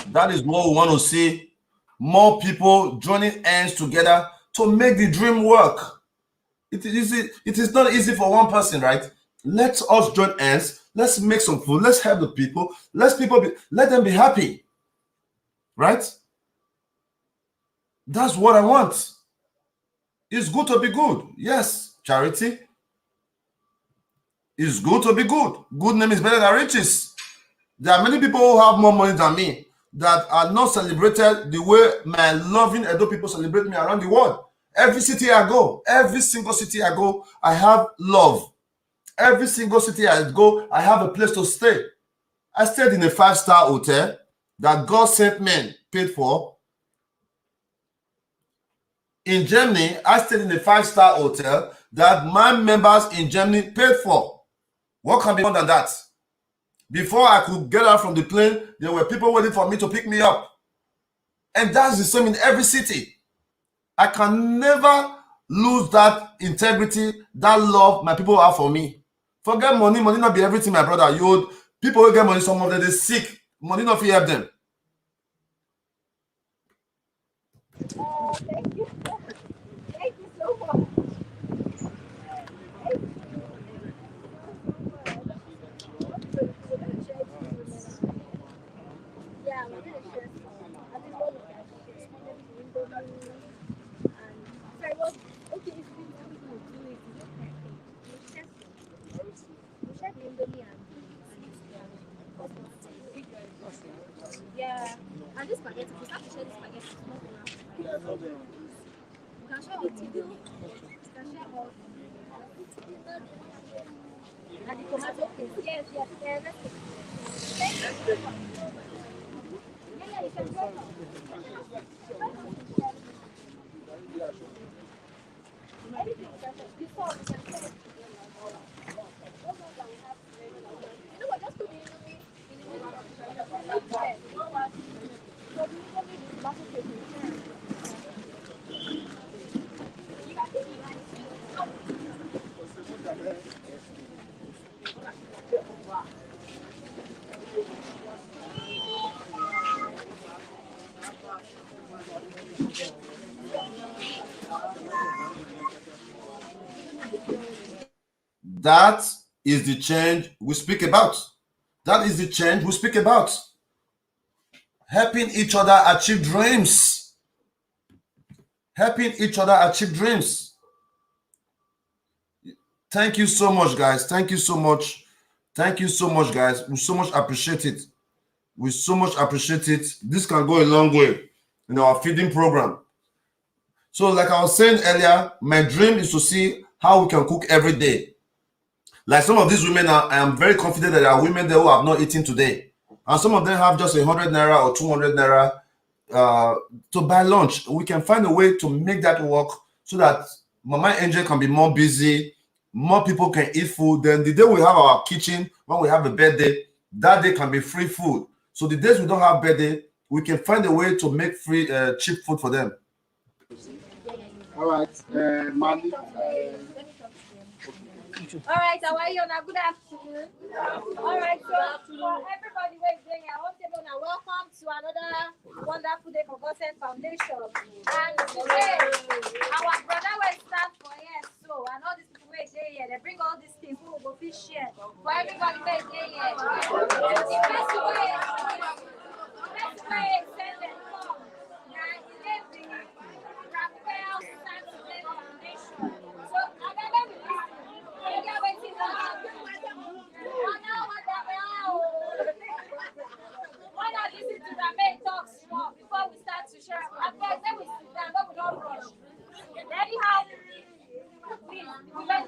That is what we want to see. More people joining hands together to make the dream work. It is not easy for one person, right? Let us join hands. Let's make some food. Let's help the people. Let them be happy. Right? That's what I want. It's good to be good. Yes, charity. It's good to be good. Good name is better than riches. There are many people who have more money than me that are not celebrated the way my loving Edo people celebrate me around the world. Every city I go, every single city I go, I have love. Every single city I go, I have a place to stay. I stayed in a 5-star hotel that GODSENT men paid for. In Germany, I stayed in a 5-star hotel that my members in Germany paid for. What can be more than that? Before I could get out from the plane, there were people waiting for me to pick me up. And that's the same in every city. I can never lose that integrity, that love my people have for me. Forget money, money not be everything, my brother. People who get money, some of them they sick. Money not fit help them. Thank you. Thank you so much. Yeah, we're gonna share some. I think all of that share. Sorry, well, okay, if we do it, we'll share some. We'll share the Indomie and yeah, and this spaghetti, we have to share this spaghetti. It's not enough. We can share all together. We can share all. And the tomato paste. Yes, let's take it. Yeah, you can join us. Anything we can share. Before we can share. You know what, just put the Indomie in the middle of the share. You know what? So the Indomie is tomato paste. You can take it right. That is the change we speak about. That is the change we speak about. Helping each other achieve dreams. Helping each other achieve dreams. Thank you so much, guys. Thank you so much. Thank you so much, guys. We so much appreciate it. We so much appreciate it. This can go a long way in our feeding program. So like I was saying earlier, my dream is to see how we can cook every day. Like some of these women, I am very confident that there are women there who have not eaten today. And some of them have just 100 naira or 200 naira to buy lunch. We can find a way to make that work so that Mama Angel can be more busy, more people can eat food. Then the day we have our kitchen, when we have a birthday, that day can be free food. So the days we don't have birthday, we can find a way to make free cheap food for them. All right, Mali. All right, how are you? Good afternoon. All right, so for everybody who is there, I want everyone to welcome to another wonderful day for GODSENT Foundation. And today, our brother will start for here, so and all these people who is here, they bring all these things who will be share for everybody who is here. The best way is send them come. Now, he gave the Raphael Saturday Foundation. So, I got them with this. Why not listen to the main talk small before we start to share? Of course, then we sit down, but we don't rush. Anyhow, please, we let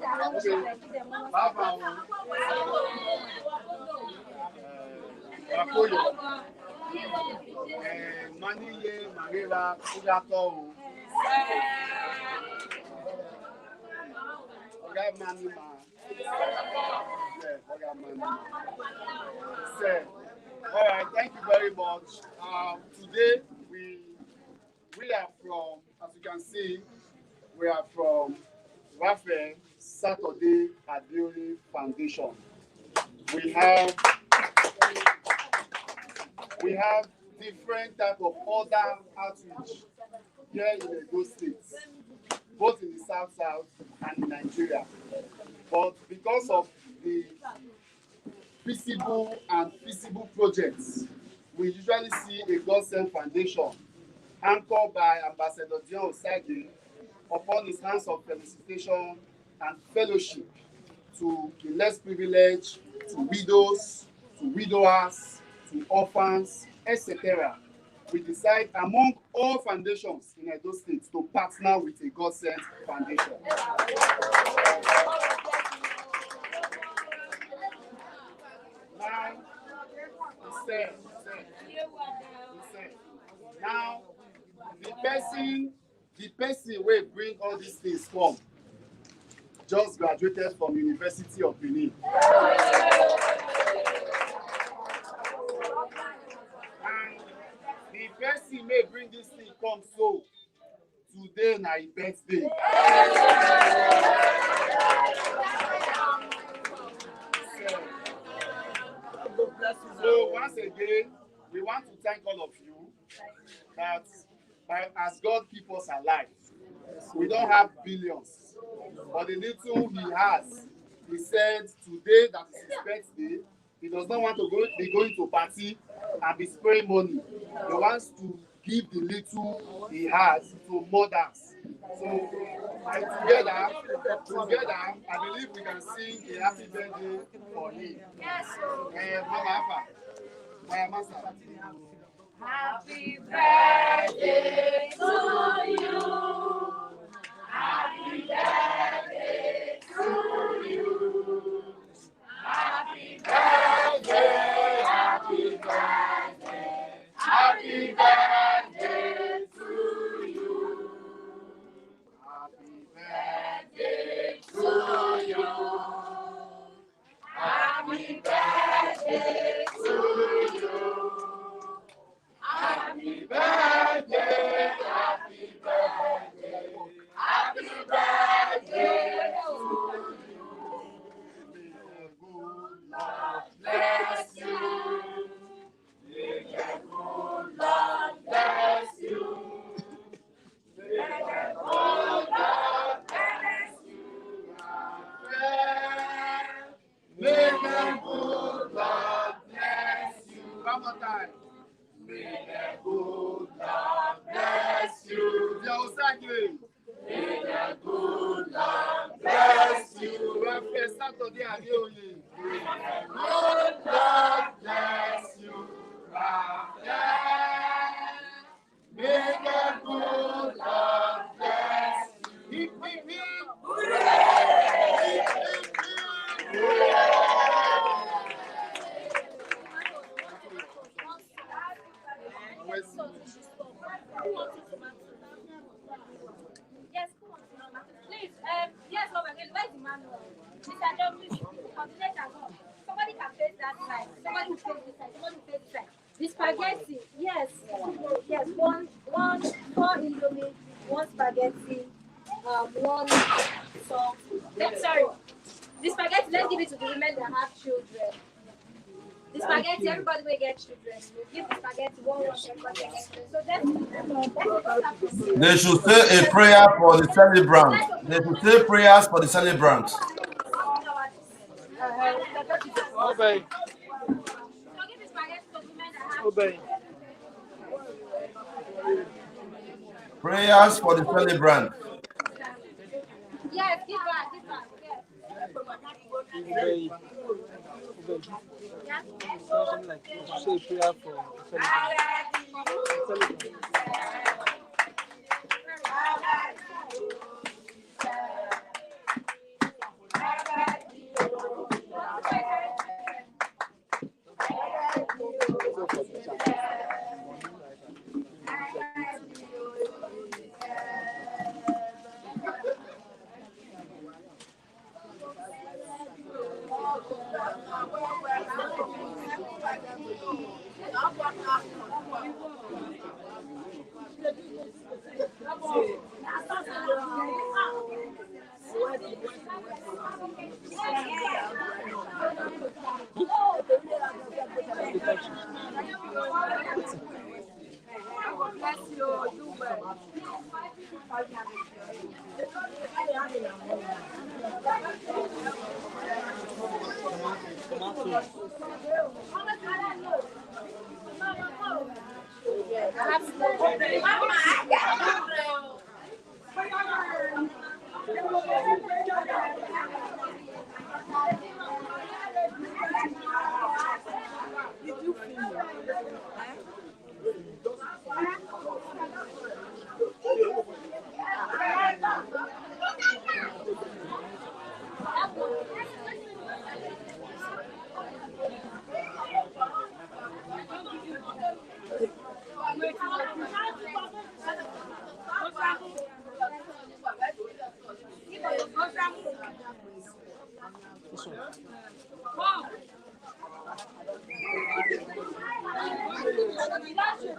All right, thank you very much. Today we are from, as you can see, we are from Raphael Saturday Adeoli Foundation. We have different type of other outreach here in the Edo State, both in the South and in Nigeria. But because of the feasible and feasible projects, we usually see a GODSENT Foundation anchored by Ambassador Dion Osagie upon his hands of felicitation and fellowship to the less privileged, to widows, to widowers, to orphans, etc. We decide among all foundations in Edo State to partner with a GODSENT Foundation. Now, the person will bring all these things come just graduated from University of Benin. And the person may bring this thing come so today na his birthday. So once again, we want to thank all of you that as God keeps us alive, we don't have billions, but the little he has, he said today that is his birthday, he does not want to be going to party and be spraying money. He wants to give the little he has to mothers. So together, I believe we can sing a happy birthday for him. Yes. Mama, Happy birthday to you. Happy birthday to you. Happy birthday, happy birthday, happy birthday to you. Happy birthday to you. Happy birthday to you. Happy birthday, happy birthday, happy birthday to you. May the good Lord bless you. May the good Lord bless you. May the good Lord bless you. May the good Lord bless you. One more time. May the good Lord bless you. Osagie. May the good Lord bless you. Raphael Saturday Adeoli. May the good Lord bless you. Raphael. May the good Lord bless you. Hip, hip, hip. Hooray! Hip, hip, hip. Let's sort it. Who wants to tomato? Yes, who wants tomato? Please, yes, over again. Where's the manual? Mr. John, please, coordinate as well. Somebody can face that side. Somebody will face this side. Somebody will face this side. The spaghetti, yes, yes, one, four indomie, one spaghetti, one salt. Sorry, the spaghetti. Let's give it to the women that have children. The spaghetti, everybody will get children. You give the spaghetti one, everybody will get children. So that's They should say a prayer for the celebrant. They should say prayers for the celebrant. Obey. Obey. Prayers for the celebrant. Yes, give back, yes. Obey. Something like say a prayer for celebrant.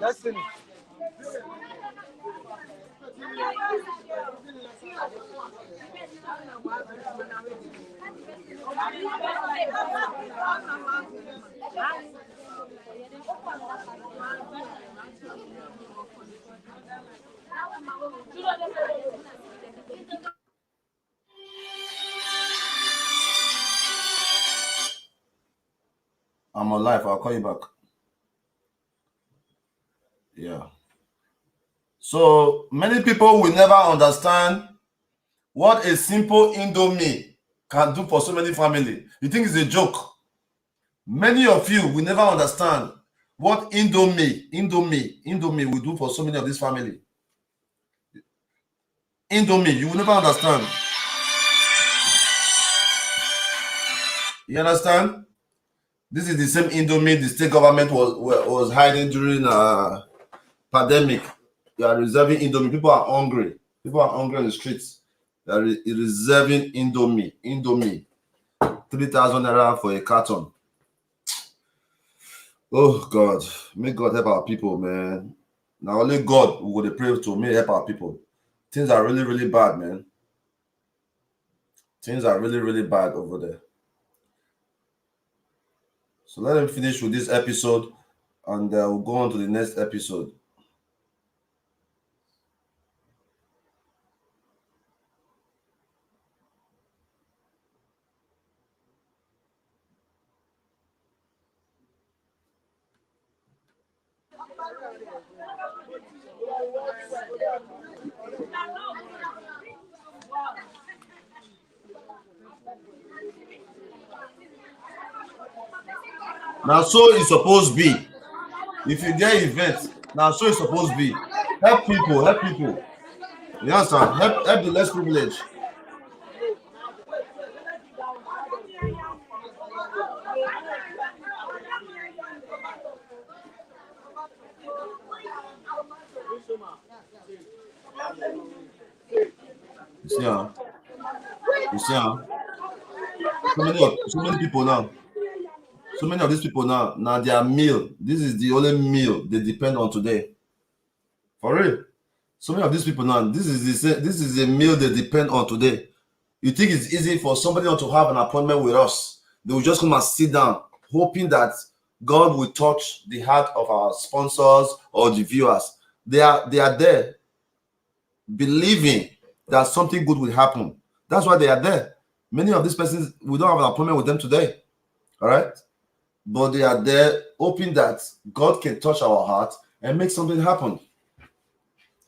That's it. I'm alive. I'll call you back. Yeah. So many people will never understand what a simple Indomie can do for so many families. You think it's a joke? Many of you will never understand what Indomie will do for so many of this family. Indomie, you will never understand. You understand? This is the same Indomie the state government was hiding during pandemic. You are reserving Indomie. People are hungry. People are hungry on the streets. They are reserving Indomie. 3,000 naira for a carton. Oh God, may God help our people, man. Now only God will pray to me help our people. Things are really, really bad, man. Things are really, really bad over there. So let him finish with this episode, and we'll go on to the next episode. Now, so it's supposed to be. If you get events, now so it's supposed to be. Help people, help people. You understand? Help the less privileged. You see, you see, so many people now. So many of these people now their meal. This is the only meal they depend on today. For real. So many of these people now, this is a meal they depend on today. You think it's easy for somebody not to have an appointment with us? They will just come and sit down, hoping that God will touch the heart of our sponsors or the viewers. They are there, believing that something good will happen. That's why they are there. Many of these persons, we don't have an appointment with them today. All right? But they are there hoping that God can touch our heart and make something happen.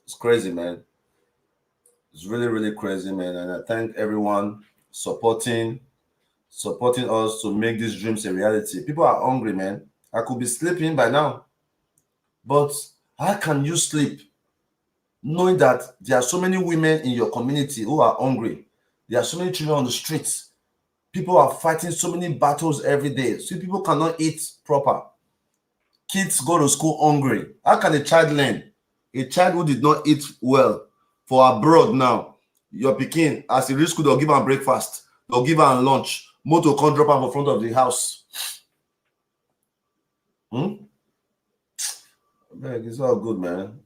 It's crazy, man. It's really, really crazy, man. And I thank everyone supporting us to make these dreams a reality. People are hungry, man. I could be sleeping by now. But how can you sleep knowing that there are so many women in your community who are hungry? There are so many children on the streets. People are fighting so many battles every day. So people cannot eat proper. Kids go to school hungry. How can a child learn? A child who did not eat well for abroad now, your pikin, as he reach school, they'll give him breakfast. They'll give him lunch. Motor can't drop him in front of the house. Man, it's all good, man.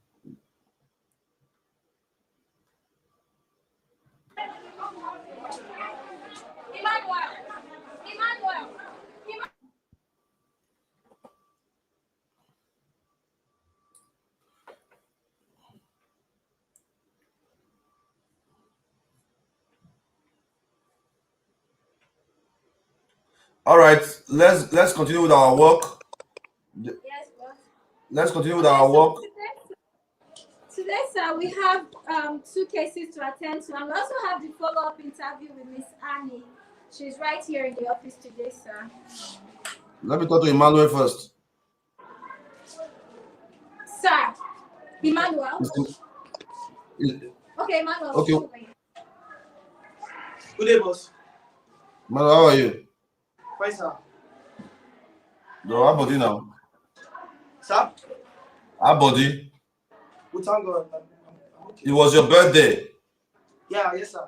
All right, let's continue with our work. Yes, boss. Let's continue with our work. Today, sir, we have 2 cases to attend to, and we also have the follow-up interview with Miss Annie. She's right here in the office today, sir. Let me talk to Emmanuel first. Sir, Emmanuel. Okay, Emmanuel. Okay. Good day, boss. Emmanuel, how are you? Fine, sir. No, how body now? Sir? How body? We thank God. I'm okay. It was your birthday. Yeah, yes, sir.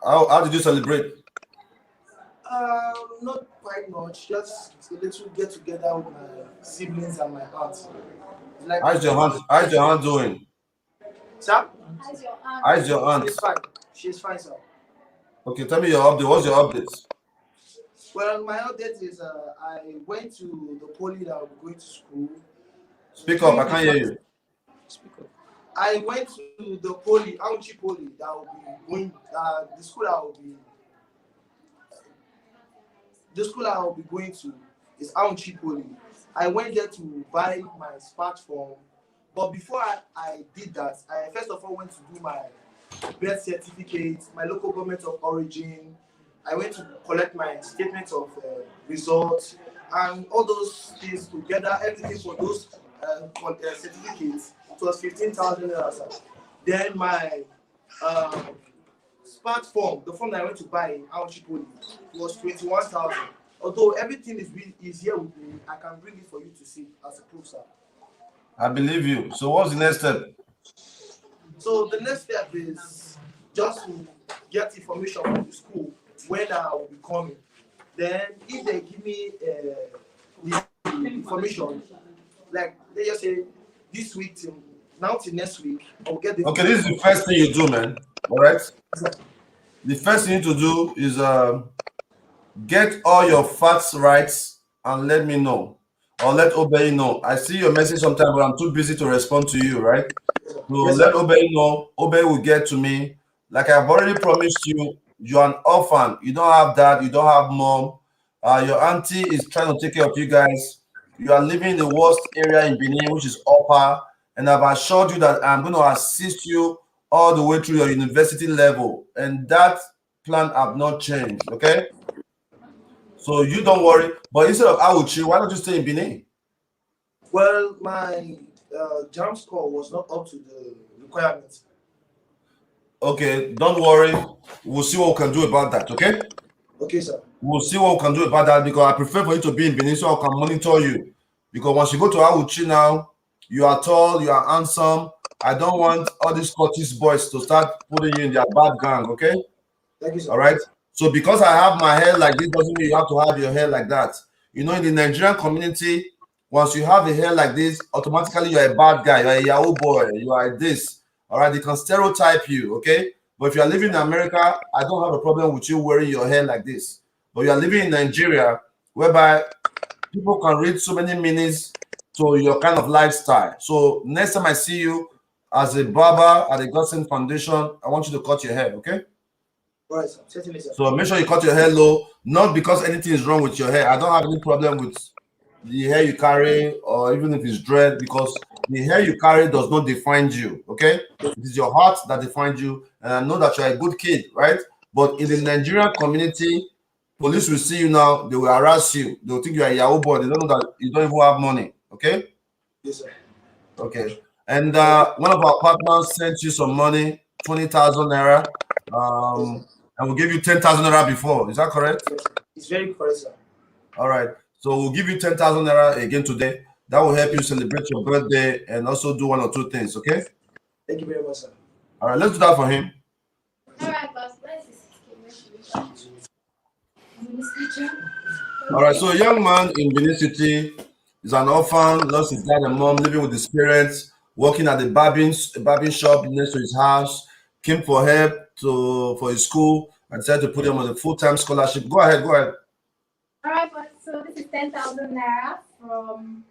How did you celebrate? Not quite much. Just a little get together with my siblings and my aunt. Like, How's your aunt doing? Sir? How's your aunt? She's fine. She's fine, sir. Okay, tell me your update. What's your update? Well, my update is I went to the poly that I'll be going to school. Speak up, I can't hear you. Speak up. I went to the poly, Auchi Poly, that will be going, the school I will be going to is Auchi Poly. I went there to buy my smartphone, but before I did that, I first of all went to do my birth certificate, my local government of origin. I went to collect my statement of results and all those things together, everything for those certificates. It was 15,000 naira. Then my smartphone, the phone that I went to buy in Auchi Poly, was 21,000. Although everything is here with me, I can bring it for you to see as a proof, sir. I believe you. So what's the next step? So the next step is just to get information from the school when I will be coming. Then if they give me the information, like they just say this week till now till next week, I'll get the. Okay, this is the first thing you do, man. All right. The first thing you need to do is get all your facts right and let me know, or let Obey know. I see your message sometimes, but I'm too busy to respond to you, right? So Yes, let Obey know. Obey will get to me. Like I've already promised you, you're an orphan. You don't have dad. You don't have mom. Your auntie is trying to take care of you guys. You are living in the worst area in Benin, which is Upper. And I've assured you that I'm going to assist you all the way through your university level. And that plan have not changed, okay? So you don't worry. But instead of Auchi, why don't you stay in Benin? Well, my jam score was not up to the requirements. Okay, don't worry. We'll see what we can do about that, okay? Okay, sir. We'll see what we can do about that because I prefer for you to be in Benin so I can monitor you. Because once you go to Auchi now, you are tall, you are handsome, I don't want all these Scottish boys to start putting you in their bad gang, okay? Thank you, sir. All right. So because I have my hair like this doesn't mean you have to have your hair like that. You know, in the Nigerian community, once you have a hair like this, automatically you're a bad guy, you're a Yahoo boy, you are this. All right, they can stereotype you, okay? But if you're living in America, I don't have a problem with you wearing your hair like this. But you're living in Nigeria, whereby people can read so many meanings to your kind of lifestyle. So next time I see you as a barber at the GODSENT Foundation, I want you to cut your hair, okay? All right, sir. Certainly, sir. So make sure you cut your hair low, not because anything is wrong with your hair. I don't have any problem with the hair you carry, or even if it's dread, because the hair you carry does not define you, okay? It is your heart that defines you, and I know that you're a good kid, right? But in the Nigerian community, police will see you now, they will harass you, they will think you're a Yahoo boy, they don't know that you don't even have money, okay? Yes, sir. Okay. And one of our partners sent you some money, 20,000 naira, and we'll give you 10,000 naira before. Is that correct? Yes, it's very correct, sir. All right. So we'll give you 10,000 naira again today. That will help you celebrate your birthday and also do one or two things, okay? Thank you very much, sir. All right, let's do that for him. All right, boss. Where's this? All right, so a young man in Benin City is an orphan, lost his dad and mom, living with his parents, working at the barbing shop next to his house, came for help for his school, and decided to put him on a full-time scholarship. Go ahead, go ahead. All right, boss. So this is 10,000 naira from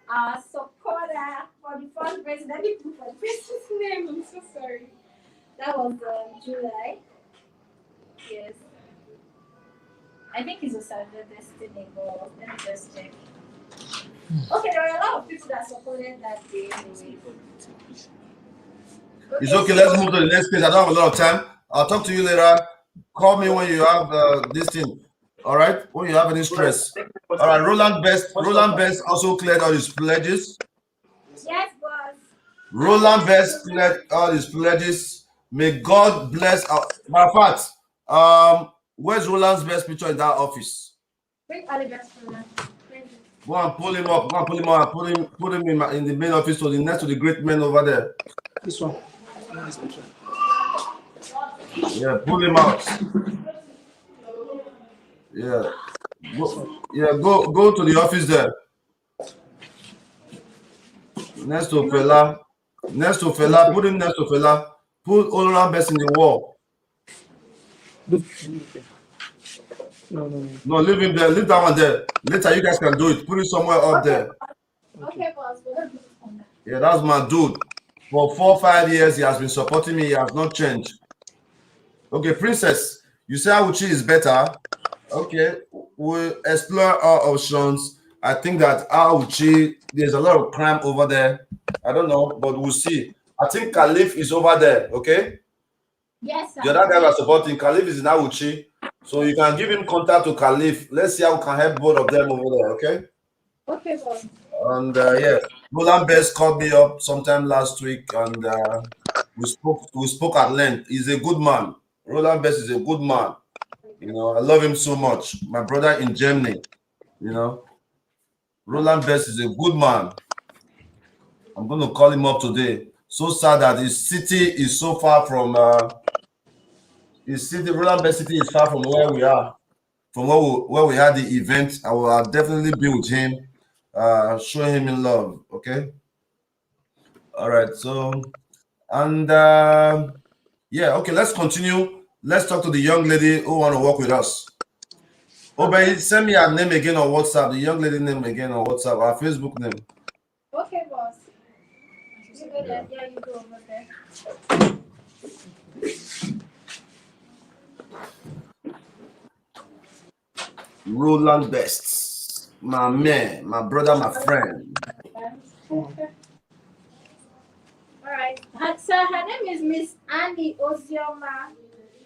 our supporter for the fundraiser. Let me put for the person's name. I'm so sorry. That was July. Yes. I think it's Osagie Destiny, but let me just check. Okay, there were a lot of people that supported that day anyway. It's okay, let's move to the next page. I don't have a lot of time. I'll talk to you later. Call me when you have this thing. All right? When you have any stress. All right, Roland Best also cleared all his pledges. Yes, boss. Roland Best cleared all his pledges. May God bless. Matter of fact, where's Roland's best picture in that office? Bring Oliver. Go and pull him up. Go and pull him up. Put him in the main office, so the next to the great men over there. This one. This picture. Yeah, pull him out. Yeah. Go to the office there. Next to Fela. Put him next to Fela. Put Roland Best in the wall. No, leave him there. Leave that one there. Later, you guys can do it. Put it somewhere up there. Okay, boss. Yeah, that's my dude. For 4 or 5 years, he has been supporting me. He has not changed. Okay, Princess, you say Awuchi is better. Okay, we'll explore our options. I think that Awuchi, there's a lot of crime over there. I don't know, but we'll see. I think Khalif is over there, okay? Yes, sir. The other guy we're supporting, Khalif is in Awuchi. So you can give him contact to Khalif. Let's see how we can help both of them over there, okay? Okay, boss. And yeah, Roland Best called me up sometime last week, and we spoke at length. He's a good man. Roland Best is a good man. You know, I love him so much. My brother in Germany, you know. Roland Best is a good man. I'm going to call him up today. So sad that his city is so far from Roland Best city is far from where we are. From where we had the event. I will definitely be with him, show him in love. Okay. All right. So, and yeah. Okay. Let's continue. Let's talk to the young lady who want to work with us. Obey, send me her name again on WhatsApp. The young lady name again on WhatsApp. Our Facebook name. Okay, boss. You go there. Yeah, you go over there. Roland Best, my man, my brother, my friend. All right. So her name is Miss Annie Ozioma.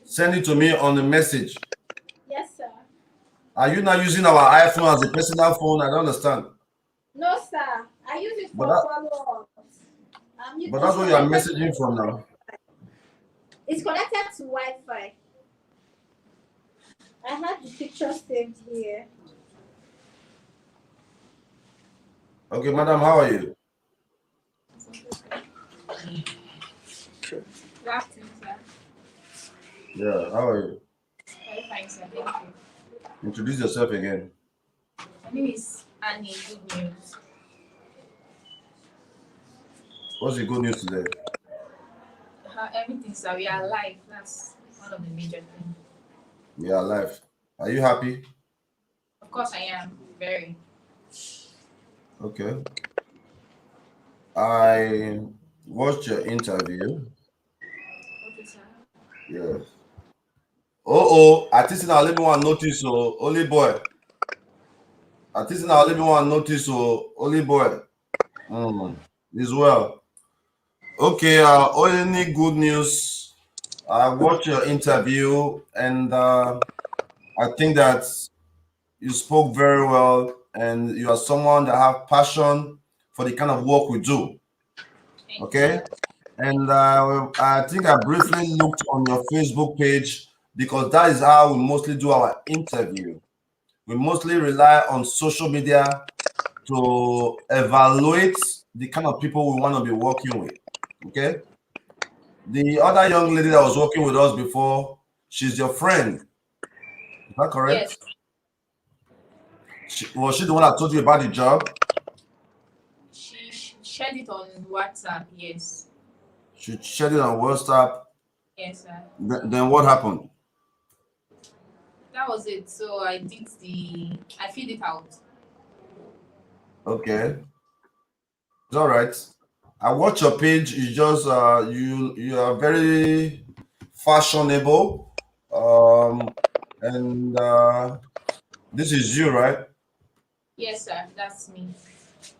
Send it to me on the message. Yes, sir. Are you not using our iPhone as a personal phone? I don't understand. No, sir. I use it for follow-ups. But that's what you are messaging from now. It's connected to Wi-Fi. I have the picture saved here. Okay, madam, how are you? Good afternoon, sir. Yeah, how are you? Very fine, sir. Thank you. Introduce yourself again. My name is Annie. Good news. What's the good news today? Everything, sir. We are alive. That's one of the major things. We are alive. Are you happy? Of course, I am. Very. Okay. I watched your interview. Okay, sir. Yeah. Oh, I think now let me one notice. So, only boy. I think now let me one notice. So, only boy. As well. Okay. Only good news. I watched your interview, and I think that you spoke very well, and you are someone that have passion for the kind of work we do. Thank you, Okay. sir. And I think I briefly looked on your Facebook page because that is how we mostly do our interview. We mostly rely on social media to evaluate the kind of people we want to be working with. Okay. The other young lady that was working with us before, she's your friend. Is that correct? Yes. Was she the one that told you about the job? She shared it on WhatsApp. Yes. She shared it on WhatsApp. Yes, sir. Then what happened? That was it. So I filled it out. Okay. It's all right. I watch your page. You just you are very fashionable, and this is you, right? Yes, sir. That's me.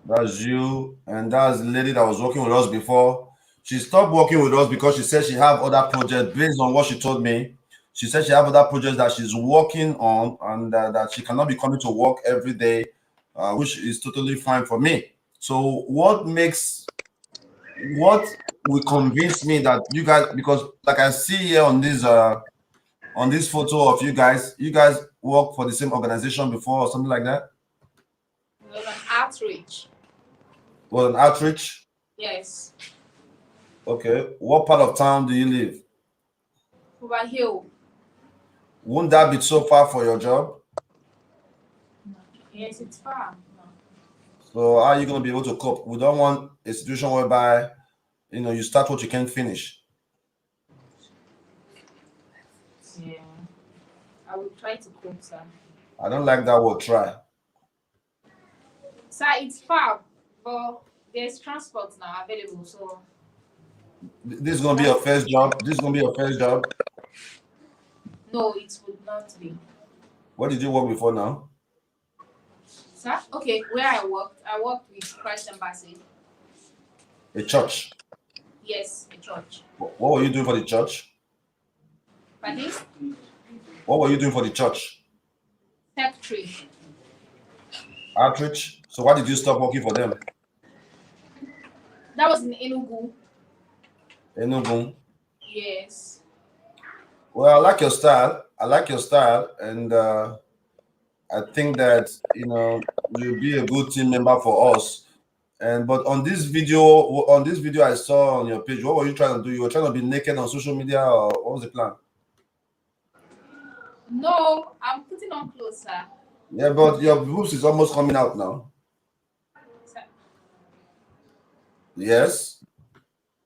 That's you, and that's the lady that was working with us before. She stopped working with us because she said she have other projects. Based on what she told me, she said she have other projects that she's working on, and that she cannot be coming to work every day, which is totally fine for me. So, what will convince me that you guys, because like I see here on this photo of you guys work for the same organization before or something like that? It was an outreach. Was an outreach? Yes. Okay. What part of town do you live? Over Hill. Won't that be so far for your job? Yes, it's far. No. So how are you going to be able to cope? We don't want a situation whereby you start what you can't finish. Yeah. I will try to cope, sir. I don't like that word try. Sir, it's far, but there's transport now available, so. This is going to be your first job. This is going to be your first job. No, it would not be. Where did you work before now? Sir? Okay, where I worked with Christ Embassy. A church. Yes, a church. What were you doing for the church? Pardon? What were you doing for the church? Secretary. Outreach. So why did you stop working for them? That was in Enugu. Enugu. Yes. Well, I like your style. And I think that you'll be a good team member for us. But on this video I saw on your page, what were you trying to do? You were trying to be naked on social media, or what was the plan? No, I'm putting on clothes, sir. Yeah, but your boobs is almost coming out now. Sir. Yes.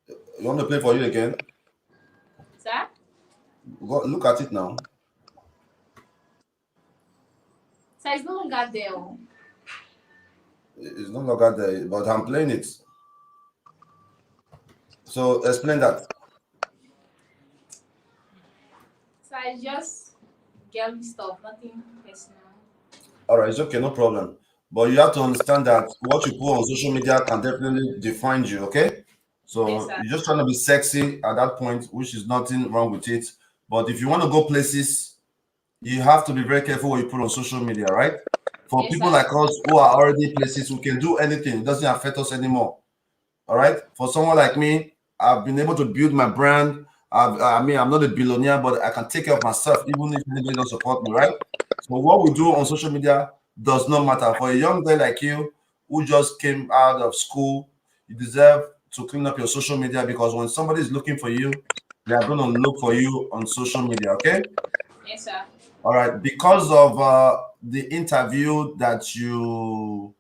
You want to play for you again? Sir? Go look at it now. Sir, it's no longer there. It's no longer there, but I'm playing it. So explain that. Sir, it's just girly stuff, nothing personal. All right, it's okay, no problem. But you have to understand that what you put on social media can definitely define you, okay? So Yes, sir. you're just trying to be sexy at that point, which is nothing wrong with it. But if you want to go places, you have to be very careful what you put on social media, right? For Yes, people sir. like us who are already places, who can do anything, it doesn't affect us anymore. All right. For someone like me, I've been able to build my brand. I'm not a billionaire, but I can take care of myself, even if anybody don't support me, right? So what we do on social media does not matter. For a young guy like you who just came out of school, you deserve to clean up your social media, because when somebody is looking for you, They are going to look for you on social media, okay? Yes, sir. All right. Because of the interview that you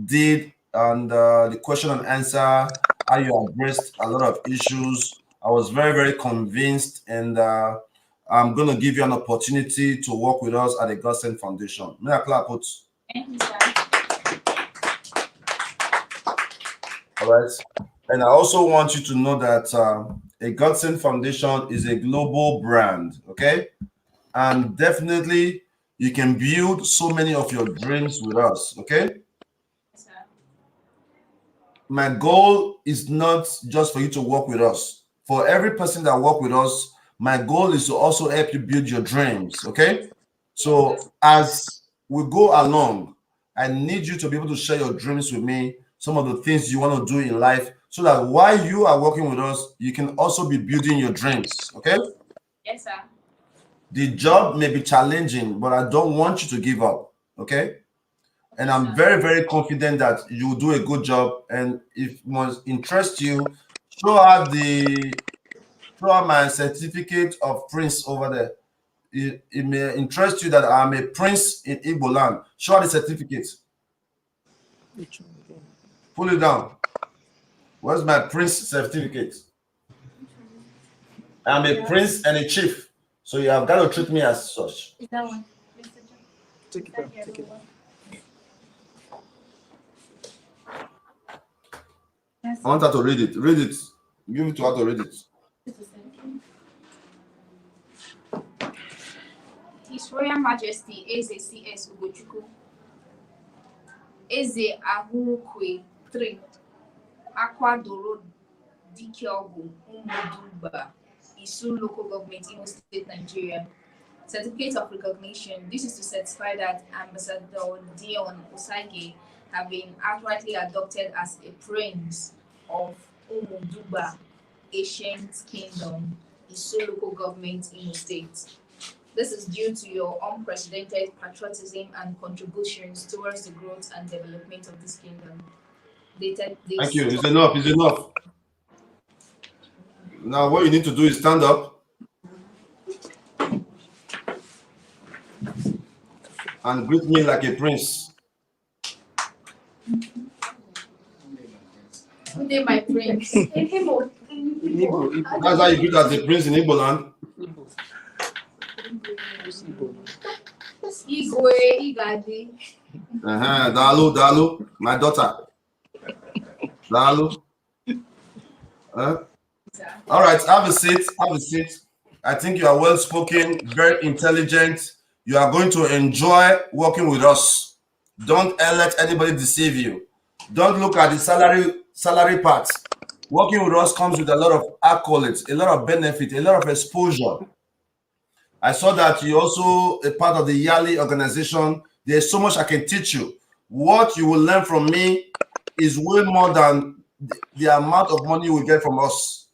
did and the question and answer, how you addressed a lot of issues, I was very, very convinced, and I'm going to give you an opportunity to work with us at the GODSENT Foundation. May I clap it? Thank you, sir. All right. And I also want you to know that a GODSENT Foundation is a global brand, okay? And definitely you can build so many of your dreams with us, okay? Yes, sir. My goal is not just for you to work with us. For every person that work with us, my goal is to also help you build your dreams, okay? So as we go along, I need you to be able to share your dreams with me, some of the things you want to do in life, so that while you are working with us, you can also be building your dreams, okay? Yes, sir. The job may be challenging, but I don't want you to give up, okay? And I'm very, very confident that you will do a good job. And if it must interest you, show out my certificate of prince over there. It may interest you that I'm a prince in Igbo land. Show out the certificate. Which one again? Pull it down. Where's my prince certificate? I'm a prince and a chief. So you have got to treat me as such. Is that one? Take it back. Take it back. I want her to read it. Read it. Give it to her to read it. His Royal Majesty Eze C.S. Ugochukwu, Eze Ahurukwe 3, Akwadoro Dikiogu, Umuduba, Isu Local Government, Imo State, Nigeria. Certificate of recognition. This is to certify that Ambassador Dion Osagie have been outrightly adopted as a prince of Umuduba, Ancient Kingdom, Isu Local Government, Imo State. This is due to your unprecedented patriotism and contributions towards the growth and development of this kingdom. Thank you. It's enough. It's enough. Now, what you need to do is stand up and greet me like a prince. Good day, my prince. In Igbo. That's how you greet as a prince in Igbo land. Igwe, Igadi. Dalu, Dalu, my daughter. Dalu. All right, have a seat. Have a seat. I think you are well spoken, very intelligent. You are going to enjoy working with us. Don't let anybody deceive you. Don't look at the salary part. Working with us comes with a lot of accolades, a lot of benefit, a lot of exposure. I saw that you're also a part of the yearly organization. There's so much I can teach you. What you will learn from me is way more than the amount of money you will get from us.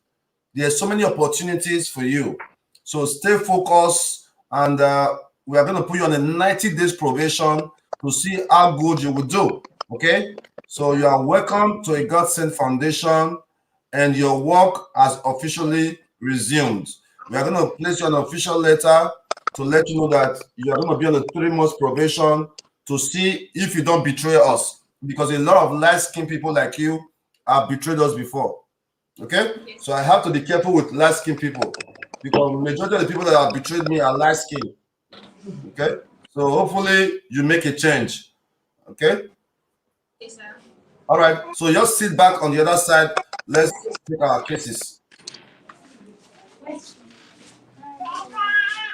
There's so many opportunities for you. So stay focused, and we are going to put you on a 90 days probation to see how good you will do. Okay? So you are welcome to a GODSENT Foundation, and your work has officially resumed. We are going to place you an official letter to let you know that you are going to be on a 3 months probation to see if you don't betray us, because a lot of light-skinned people like you have betrayed us before. Okay? So I have to be careful with light-skinned people, because the majority of the people that have betrayed me are light-skinned. Okay? So hopefully you make a change. Okay? Yes, sir. All right. So just sit back on the other side. Let's take our cases.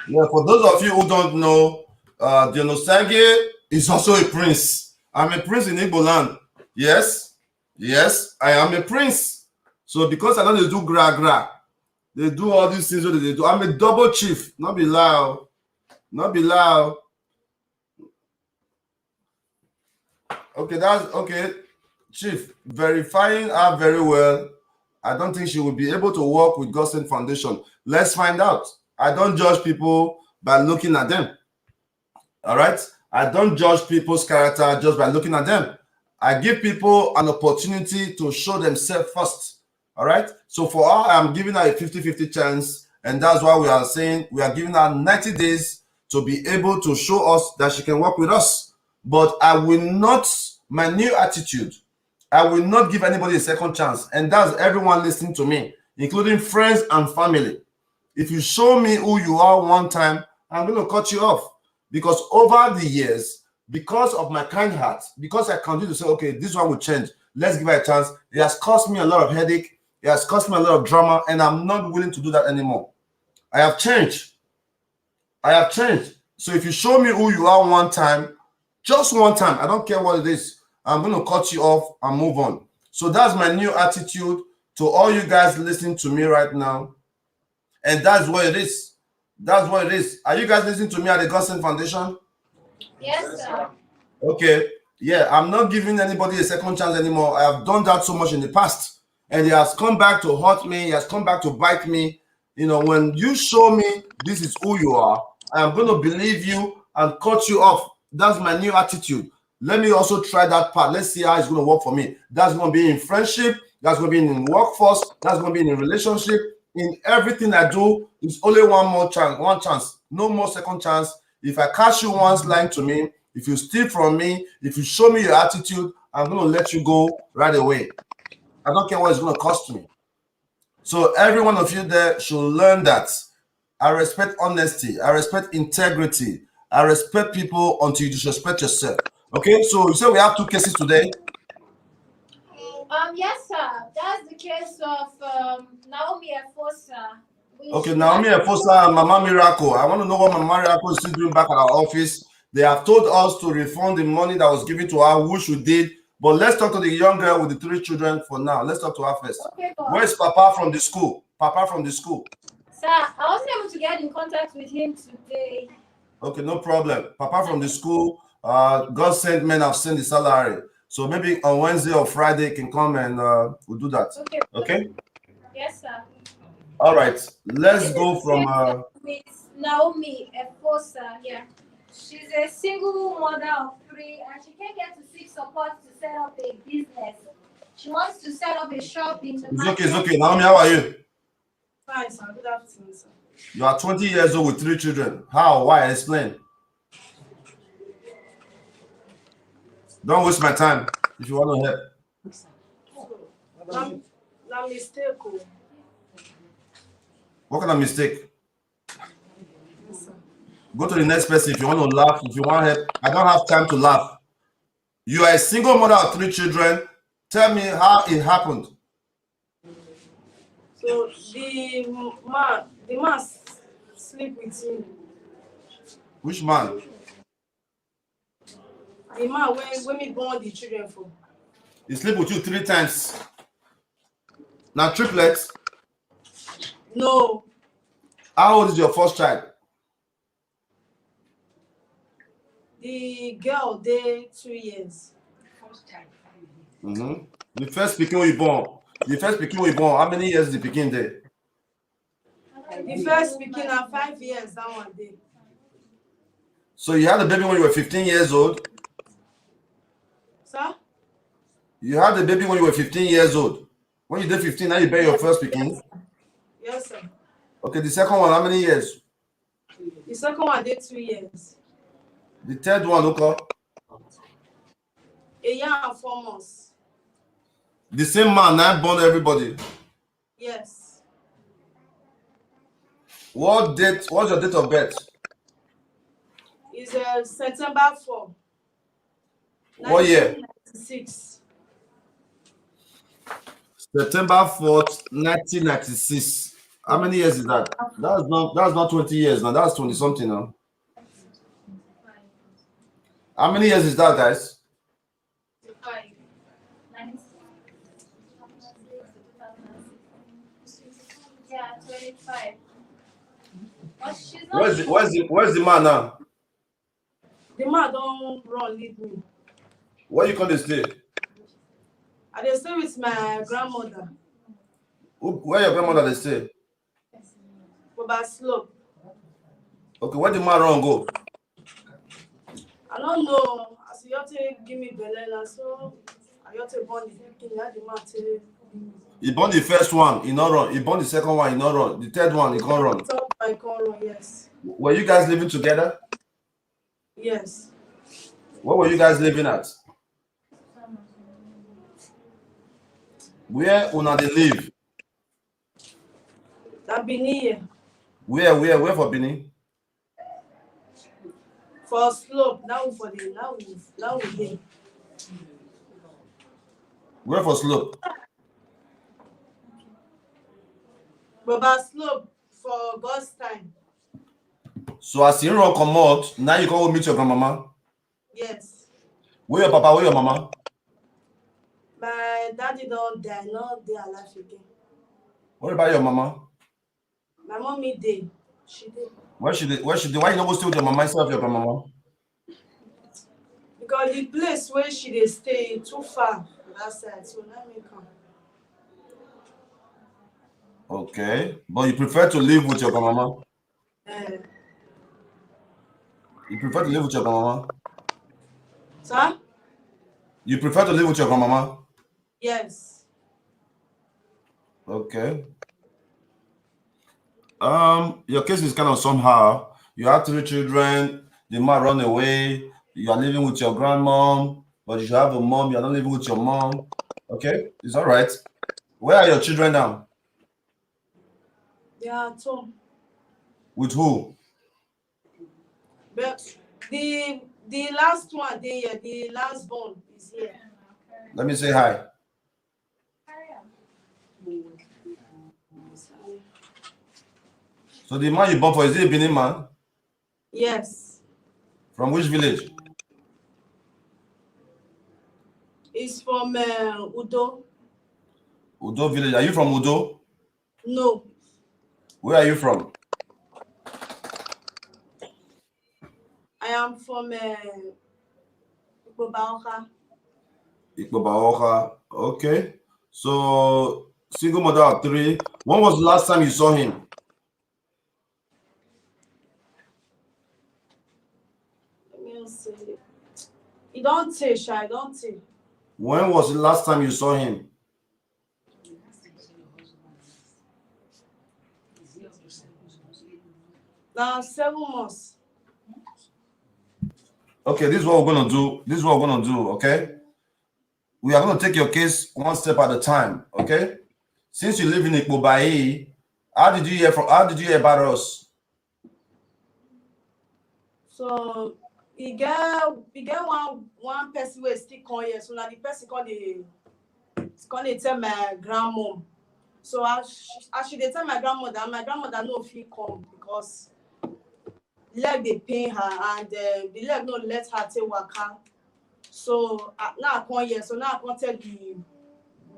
Yeah, for those of you who don't know, Dion Osagie is also a prince. I'm a prince in Igbo land. Yes, yes, I am a prince. So because I know they do gra, they do all these things that they do. I'm a double chief. Not be loud. Not be loud. Okay, that's okay. Chief, verifying her very well. I don't think she will be able to work with GODSENT Foundation. Let's find out. I don't judge people by looking at them. All right? I don't judge people's character just by looking at them. I give people an opportunity to show themselves first. All right. So for her, I'm giving her a 50-50 chance. And that's why we are saying we are giving her 90 days to be able to show us that she can work with us. But I will not, my new attitude, I will not give anybody a second chance. And that's everyone listening to me, including friends and family. If you show me who you are one time, I'm going to cut you off. Because over the years, because of my kind heart, because I continue to say, okay, this one will change, let's give her a chance, it has cost me a lot of headache, it has cost me a lot of drama, and I'm not willing to do that anymore. I have changed. I have changed. So if you show me who you are one time, just one time, I don't care what it is, I'm going to cut you off and move on. So that's my new attitude to all you guys listening to me right now. And that's what it is. That's what it is. Are you guys listening to me at the GODSENT Foundation? Yes, sir. Okay. Yeah, I'm not giving anybody a second chance anymore. I have done that so much in the past. And it has come back to hurt me. It has come back to bite me. You know, when you show me this is who you are, I'm going to believe you and cut you off. That's my new attitude. Let me also try that part. Let's see how it's going to work for me. That's going to be in friendship. That's going to be in workforce. That's going to be in a relationship. In everything I do, it's only one chance. No more second chance. If I catch you once lying to me, if you steal from me, if you show me your attitude, I'm going to let you go right away. I don't care what it's going to cost me. So every one of you there should learn that. I respect honesty. I respect integrity. I respect people until you disrespect yourself. Okay, so you said we have 2 cases today. Yes, sir. That's the case of Naomi Efosa. Okay, Naomi Efosa and Mama Miracle. I want to know what Mama Miracle is still doing back at our office. They have told us to refund the money that was given to her, which we did. But let's talk to the young girl with the 3 children for now. Let's talk to her first. Okay, Where's Papa from the school? Papa from the school. Sir, I wasn't able to get in contact with him today. Okay, no problem. Papa from the school, GODSENT have sent the salary. So maybe on Wednesday or Friday he can come and we'll do that. Okay? Yes, sir. All right. Let's go from Miss Naomi Efosa. Yeah. She's a single mother of 3 and she can't get to seek support to set up a business. She wants to set up a shop in the market. It's okay. Naomi, how are you? Fine, sir. Good afternoon, sir. You are 20 years old with 3 children. How? Why? Explain. Don't waste my time if you want to help. No mistake. What kind of mistake? Go to the next person if you want to laugh. If you want help, I don't have time to laugh. You are a single mother of 3 children. Tell me how it happened. So the man sleep with me. Which man? The man when me born the children for. He sleep with you 3 times. Now triplets? No. How old is your first child? The girl they 2 years. First child. The first pikin you born. The first pikin you born. How many years the pikin there? The first pikin are 5 years. That one day. So you had the baby when you were 15 years old? Sir? You had the baby when you were 15 years old. When you did 15, now you bear your first pikin? Yes, sir. Okay, the second one, how many years? The second one did 2 years. The third one, okay? A year and 4 months. The same man now born everybody. Yes. What's your date of birth? It's September 4. What year? 1996. September 4th, 1996. How many years is that? That's not 20 years now. That's 20 something now. How many years is that, guys? 5. Yeah, 25. But she's not Where's the man now? The man don't run leave me. Where you gonna stay? I dey stay with my grandmother. Where your grandmother they stay? For by slope. Okay, where the man run go? I don't know. As you have to give me belly, so I got to born the pikin, I had the man tell. He born the first one, he not run. He born the second one, he not run. The third one, he can't run. Third I can't run, yes. Were you guys living together? Yes. Where were you guys living at? Where una dey live? That Benin here. Where for Benin? For slope, now for the now we here. Where for slope? But slope for God's time. So as you run comot, now you go meet your grandmama. Yes. Where your papa, where your mama? My daddy don't die, not they alive again. What about your mama? My mommy did. She did. Where she did? Why you not go stay with your mama instead of your grandmama? Because the place where she dey stay too far from that side, so let me come. Okay, but you prefer to live with your grandmama? You prefer to live with your grandmama? Sir? You prefer to live with your grandmama? Yes. Okay. Your case is kind of somehow. You have 3 children, the man run away, you are living with your grandmom, but you should have a mom, you are not living with your mom. Okay, it's all right. Where are your children now? They are at home. With who? But the last one, the last born is here. Let me say hi. So the man you born for, is he a Benin man? Yes. From which village? It's from Udo. Udo village. Are you from Udo? No. Where are you from? I am from Ikpobaoka. Ikpobaoka. Okay. So single mother of 3. When was the last time you saw him? Let me see. You don't say, Shy. Don't say. When was the last time you saw him? Now 7 months. Okay, this is what we're gonna do. Okay, we are gonna take your case one step at a time. Okay, since you live in Ikpobai, how did you hear about us? So he get one person who still come here. So now the person called tell my grandmom. So as she dey tell my grandmother no fit come because leg dey pain her and the leg no let her take waka. So now I come here. So now I come tell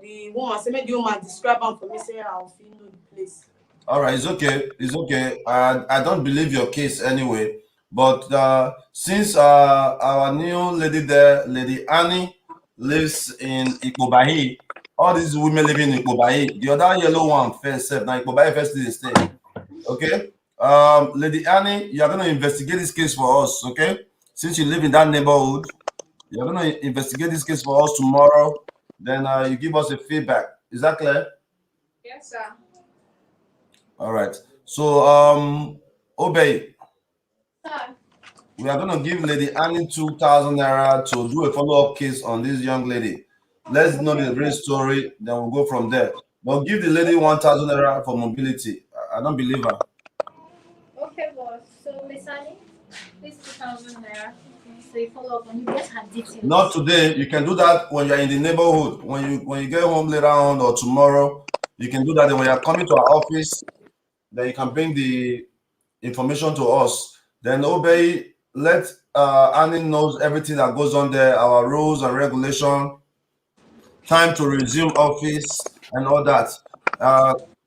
the woman, say make the woman describe am for me, say I'll feel know the place. All right, it's okay. I don't believe your case anyway. But since our new lady there, Lady Annie, lives in Ikpobai, all these women living in Ikpobai, the other yellow one first, now Ikpobai first did stay. Okay. Lady Annie, you are gonna investigate this case for us, okay? Since you live in that neighborhood, you're gonna investigate this case for us tomorrow. Then you give us a feedback. Is that clear? Yes, sir. All right. So Obey, Sir. we are gonna give Lady Annie 2,000 naira to do a follow-up case on this young lady. Let's know the real story, then we'll go from there. But give the lady 1,000 naira for mobility. I don't believe her. Okay, boss. So, Miss Annie, please 2,000 naira. So you follow up when you get her details. Not today. You can do that when you're in the neighborhood. When you get home later on or tomorrow, you can do that. And when you're coming to our office, then you can bring the information to us. Then Obey, let Annie knows everything that goes on there, our rules and regulation, time to resume office and all that.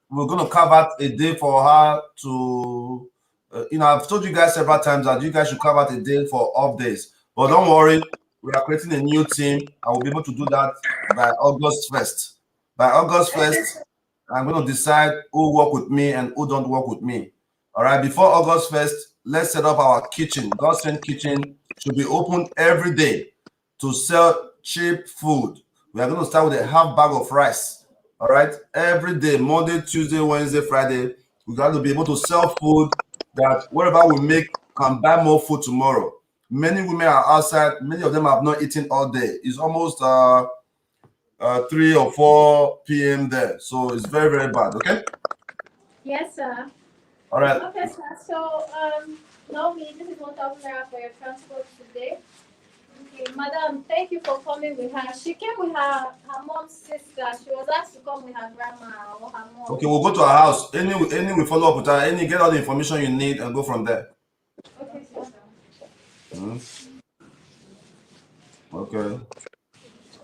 We're going to carve out a day for her to, I've told you guys several times that you guys should carve out a day for off days. But don't worry, we are creating a new team. I will be able to do that by August 1st. By August 1st, I'm going to decide who work with me and who don't work with me. All right, before August 1st, let's set up our kitchen. GODSENT kitchen should be open every day to sell cheap food. We are going to start with a half bag of rice. All right. Every day, Monday, Tuesday, Wednesday, Friday, we got to be able to sell food that whatever we make can buy more food tomorrow. Many women are outside. Many of them have not eaten all day. It's almost 3 or 4 p.m. there. So it's very, very bad. Okay. Yes, sir. All right. Okay, sir. So, Naomi, this is 1,000 naira for your transport today. Okay, madam, thank you for coming with her. She came with her mom's sister. She was asked to come with her grandma or her mom. Okay, we'll go to our house. Any we follow up with her. Any get all the information you need and go from there. Okay, sir. Okay.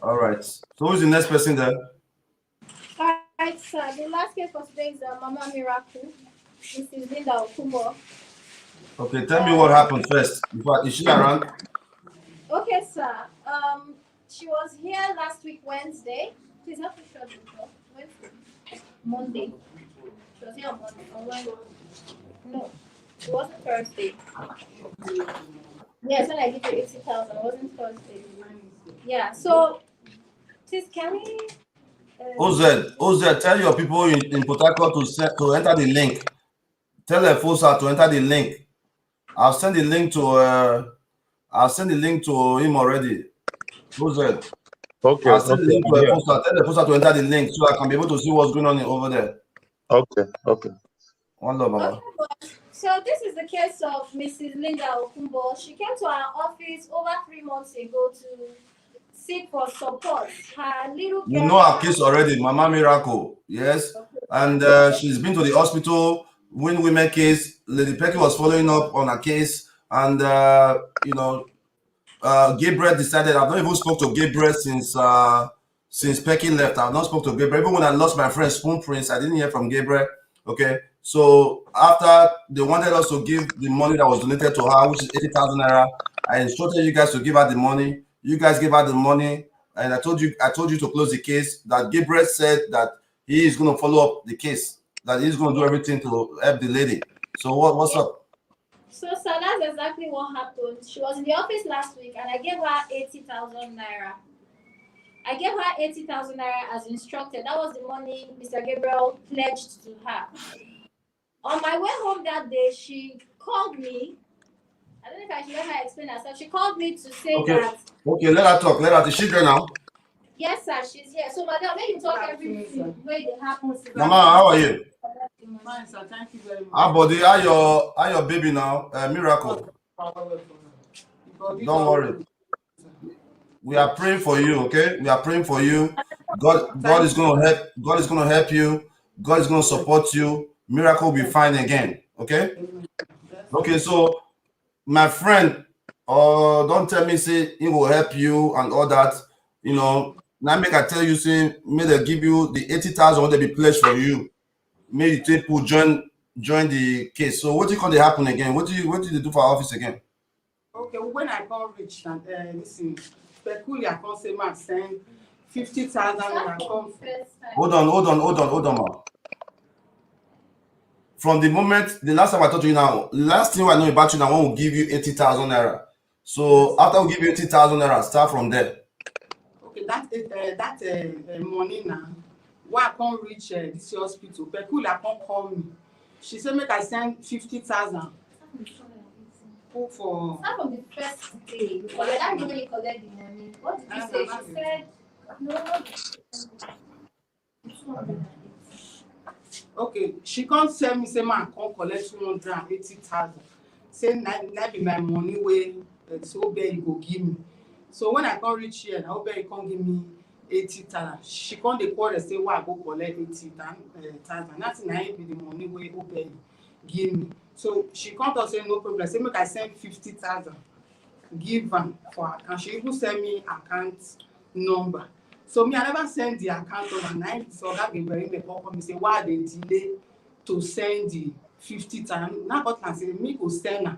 All right. So who's the next person there? All right, sir. The last case for today is Mama Miracle. This is Linda Okumbo. Okay, tell me what happened first. Is she around? Okay, sir. She was here last week, Wednesday. Please help me show the Wednesday. Monday. She was here on Monday. On Wednesday. No, it wasn't Thursday. Yes, when I give you 80,000, it wasn't Thursday. Yeah, so please can we OZ, tell your people in Port Harcourt to enter the link. Tell the folks to enter the link. I'll send the link to him already. OZ. Okay. I'll send the link to a Yeah. poster. Tell the poster to enter the link so I can be able to see what's going on over there. Okay. One love, Mama. Okay, so this is the case of Mrs. Linda Okumbo. She came to our office over 3 months ago to seek for support. Her little You girl, know our case already, Mama Miracle. Yes. And she's been to the hospital. When women case, Lady Pecky was following up on her case. And, Gabriel decided, I've not even spoke to Gabriel since Pecky left. I've not spoke to Gabriel. Even when I lost my friend Spoon Prince, I didn't hear from Gabriel. Okay. So after they wanted us to give the money that was donated to her, which is 80,000 naira, I instructed you guys to give her the money. You guys gave her the money, and I told you to close the case. That Gabriel said that he is going to follow up the case, that he's going to do everything to help the lady. So what's up? So, sir, that's exactly what happened. She was in the office last week, and I gave her 80,000 naira. I gave her 80,000 naira as instructed. That was the money Mr. Gabriel pledged to her. On my way home that day, she called me. I don't know if I should let her explain herself. She called me to say that. Okay, let her talk. Let her. Is she there now? Yes, sir, she's here. So, madam, let you talk everything where it happens. Mama, how are you? Fine, sir. Thank you very much. How body? How your baby now? Miracle. Don't worry. We are praying for you. Okay, we are praying for you. God is going to help. God is going to help you. God is going to support you. Miracle will be fine again. Okay. Okay. So, my friend, don't tell me say he will help you and all that. Now make I tell you, say may they give you the 80,000 they be pledged for you. May the people join the case. So what do you call they happen again? What did they do for our office again? Okay, when I come reach and listen, peculiar come say man send 50,000 naira come. Hold on, ma. From the moment the last time I talked to you now, last thing I know about you now, I want to give you 80,000 naira. So after we give you 80,000 naira, start from there. Okay, that money now. Why I can't reach this hospital? Peculiar can't call me. She said make I send 50,000. For Start from the first day. Because I don't really collect the money. What did you say? She said no. Okay, she can't tell me say man can't collect 280,000. Say that be my money way. So bad you go give me. So when I can't reach here, I hope you can't give me 80,000. She can't dey call and say why I go collect 80,000. That's not be the money way you give me. So she can't say no problem. Say make I send 50,000. Give them for her. And she even send me account number. So me, I never send the account number. So that be very make up for me. Say why they delay to send the 50,000. Now but can say me go send her.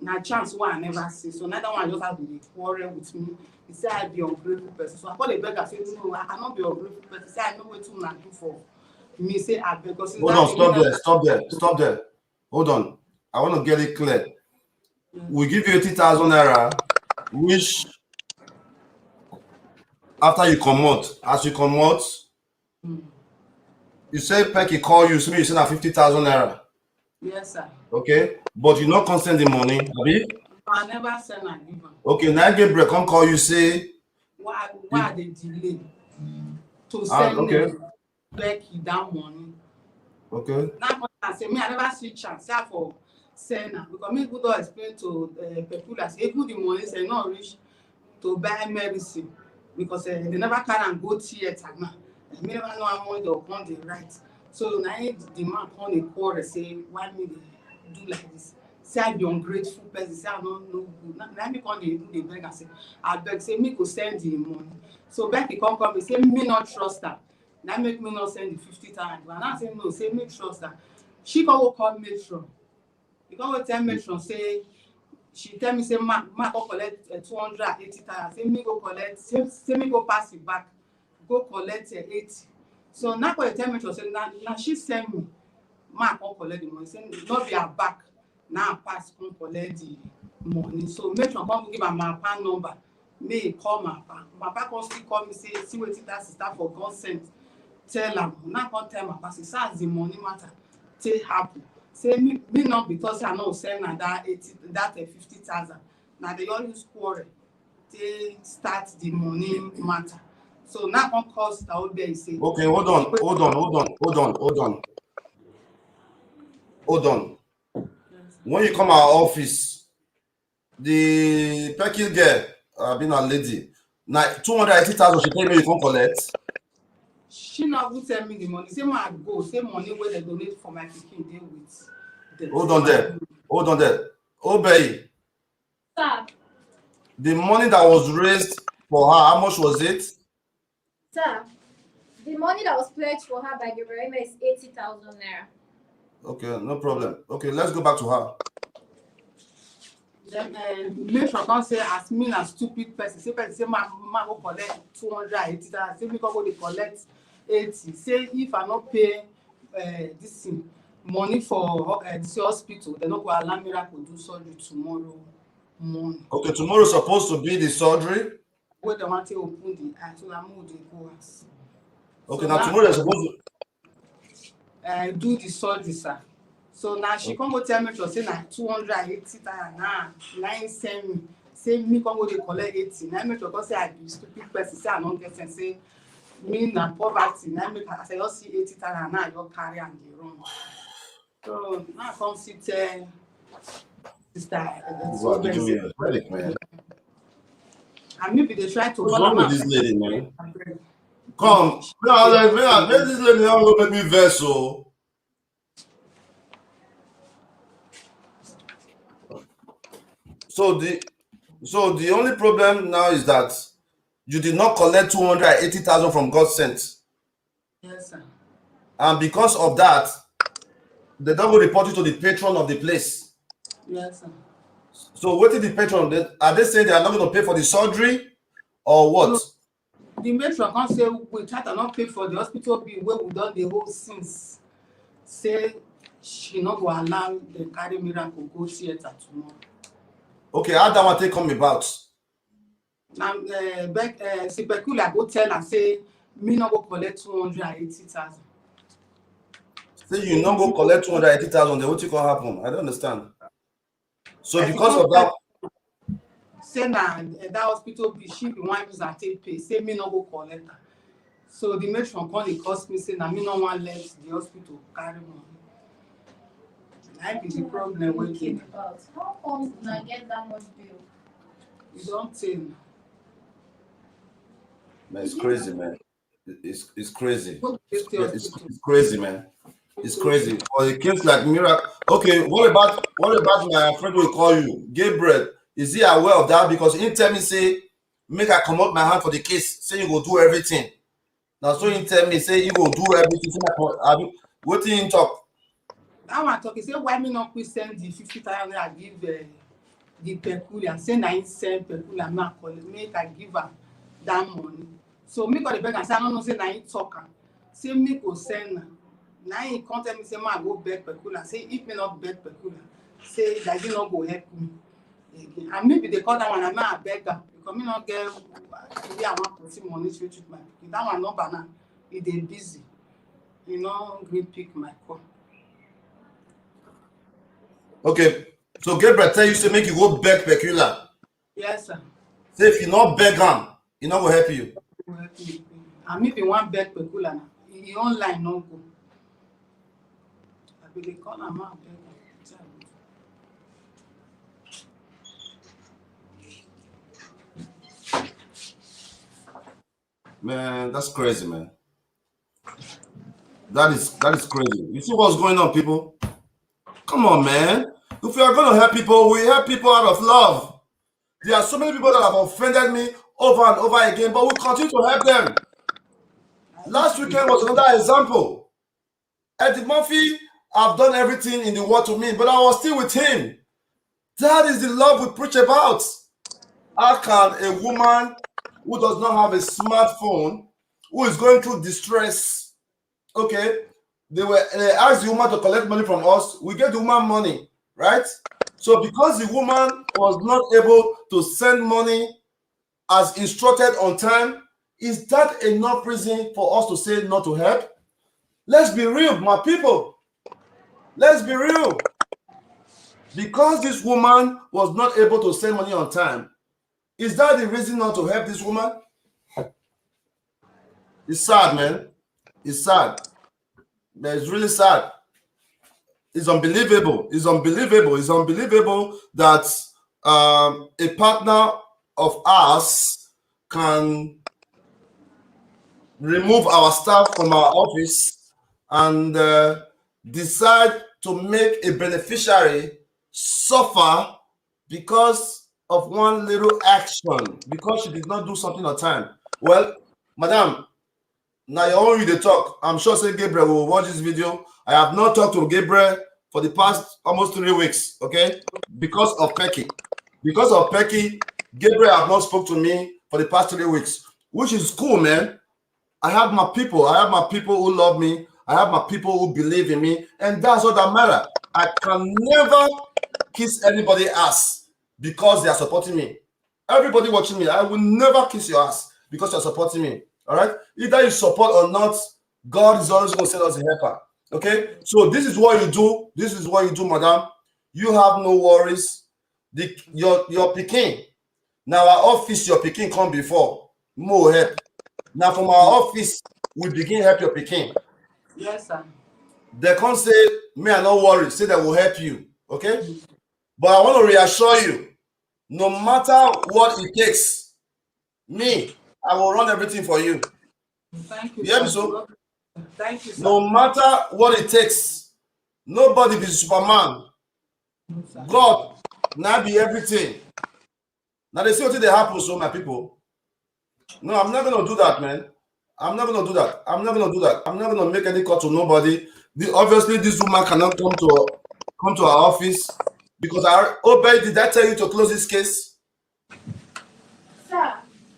Na chance why I never see. So now that one just have to quarrel with me. He said I be ungrateful person. So I call the beggar say no, I cannot be ungrateful person. Say I know what to do for me. Say I beg because hold on, stop there. Hold on. I want to get it clear. We give you 80,000 naira, which after you come out, as you come out, you say Pecky call you, so you send her 50,000 naira. Yes, sir. Okay, but you not consent the money, abi? I never send and give am. Okay, now Gabriel come call you say. Why they delay to send Becky that money? Okay. Now I say me, I never see chance for send am because me go explain to people that say even the money say not reach to buy medicine because they never carry and go theater now. Me never know how much they'll come the right. So now the man come the quarrel say why me they do like this. Say I be ungrateful person. Say I don't know good. Now me come the beg and say I beg say me go send the money. So Becky come and say me not trust her. Now make me not send the 50,000. And I say no. Say me trust her. She come go call matron. You come go tell matron say. She tell me say ma go collect 280,000. Say me go collect. Say me go pass it back. Go collect 80. So now when you tell me to say now she send me. Ma come collect the money. Say not be her back. Now pass come collect the money. So matron come give her my PAN number. May call my PAN. My PAN come still call me say see wetin that sister for GODSENT. Tell am. Now come tell my PAN say as the money matter take happen. Say me not because I know send that 50,000. Now they all use quarrel. They start the money matter. So now come cost the old day say. Okay, hold on. When you come our office, the Pecky girl, being a lady, now 280,000 she tell me you can't collect. She not go tell me the money. Say I go, say money where they donate for my pikin dey with. Hold on there. Obey. Sir. The money that was raised for her, how much was it? Sir, the money that was pledged for her by Gabriel is 80,000 naira. Okay, no problem. Okay, let's go back to her. Then matron come say as me a stupid person. Say person say ma go collect 280,000. Say me go dey collect 80. Say if I not pay this money for this hospital, they not go allow Miracle do surgery tomorrow morning. Okay, tomorrow is supposed to be the surgery. Where they want to open the eye, so I'm going to go. Okay, so now tomorrow they're supposed to do the surgery, sir. So now she come go tell me to say na 280,000 now. Nine send me. Say me come go dey collect 80. Now me to say I be stupid person. Say I don't get sense. Say me na poverty. Now me I say you see 80,000 now you carry and dey run. So now I come sit sister. what did you mean, man? And maybe they try to. What's wrong with this lady, man? Come, let this lady not make me vessel. So the only problem now is that you did not collect 280,000 from GODSENT. Yes, sir. And because of that, they don't go report you to the patron of the place. Yes, sir. So what is the patron? Are they saying they are not going to pay for the surgery or what? No, the matron can't say we try to not pay for the hospital bill where we done the whole since. Say she not go allow the carry Miracle go theater tomorrow. Okay, how that one take come about? Now, Sipekula go tell and say me not go collect 280,000. Say you not go collect 280,000, then what you gonna happen? I don't understand. So because of that, say na that hospital bill she be one use and take pay. Say me not go collect her. So the matron come dey cost me say na me no wan let the hospital carry money. I be the problem wey dey. How come una get that much bill? You don't tell. Man, it's crazy, man. It's crazy. It's crazy, man. It's crazy. For a case like Miracle. Okay, what about my friend who will call you, Gabriel? Is he aware of that? Because he tell me say make I come up my hand for the case. Say you go do everything. Now so he tell me say you go do everything. What did he talk? I want to talk. He say why me not send the 50,000 I give the peculiar. Say na him send peculiar make I give her that money. So me got the beg and say I don't know say na him talk am. Say me go send her. Now he come tell me say ma go beg peculiar. Say if me not beg peculiar, say that he not go help me again. And maybe they call that one and I beg her Because me not get maybe I want to see money to treat my pikin. That one no banana. It dey busy. You know, green pick my call. Okay. So Gabriel tell you to make you go beg Peculiar. Yes, sir. Say if you not beg him, he not will help you. And if you want beg Peculiar, he online no go. I be dey call am out beg am. Man, that's crazy, man. That is crazy. You see what's going on, people? Come on, man. If we are going to help people, we help people out of love. There are so many people that have offended me over and over again, but we continue to help them. Last weekend was another example. Eddie Murphy have done everything in the world to me, but I was still with him. That is the love we preach about. How can a woman who does not have a smartphone, who is going through distress, okay, they asked the woman to collect money from us, we get the woman money, right? So because the woman was not able to send money as instructed on time, is that enough reason for us to say not to help? Let's be real, my people. Let's be real. Because this woman was not able to send money on time, is that the reason not to help this woman? It's sad, man. It's sad. It's really sad. It's unbelievable. It's unbelievable. It's unbelievable that a partner of ours can remove our staff from our office and decide to make a beneficiary suffer because of one little action, because she did not do something on time. Well, madam, now you only the talk. I'm sure say Gabriel will watch this video. I have not talked to Gabriel for the past almost 3 weeks, okay? Because of Pecky. Because of Pecky, Gabriel have not spoke to me for the past 3 weeks, which is cool, man. I have my people. I have my people who love me. I have my people who believe in me, and that's what that matter. I can never kiss anybody's ass because they are supporting me. Everybody watching me, I will never kiss your ass because you're supporting me. All right? Either you support or not, God is always going to send us a helper. Okay? So this is what you do. This is what you do, madam. You have no worries. Your Peking. Now our office, your Peking come before. More help. Now from our office, we begin help your Peking. Yes, sir. They can't say, me, I not worry. Say that will help you. Okay? But I want to reassure you, no matter what it takes, me, I will run everything for you. Thank you. You hear me, so? Thank you, sir. No matter what it takes, nobody be Superman. God, now be everything. Now they see what they happen, so my people. No, I'm not gonna do that, man. I'm not gonna do that. I'm not gonna do that. I'm not gonna make any call to nobody. Obviously, this woman cannot come to our office because did I tell you to close this case? Sir,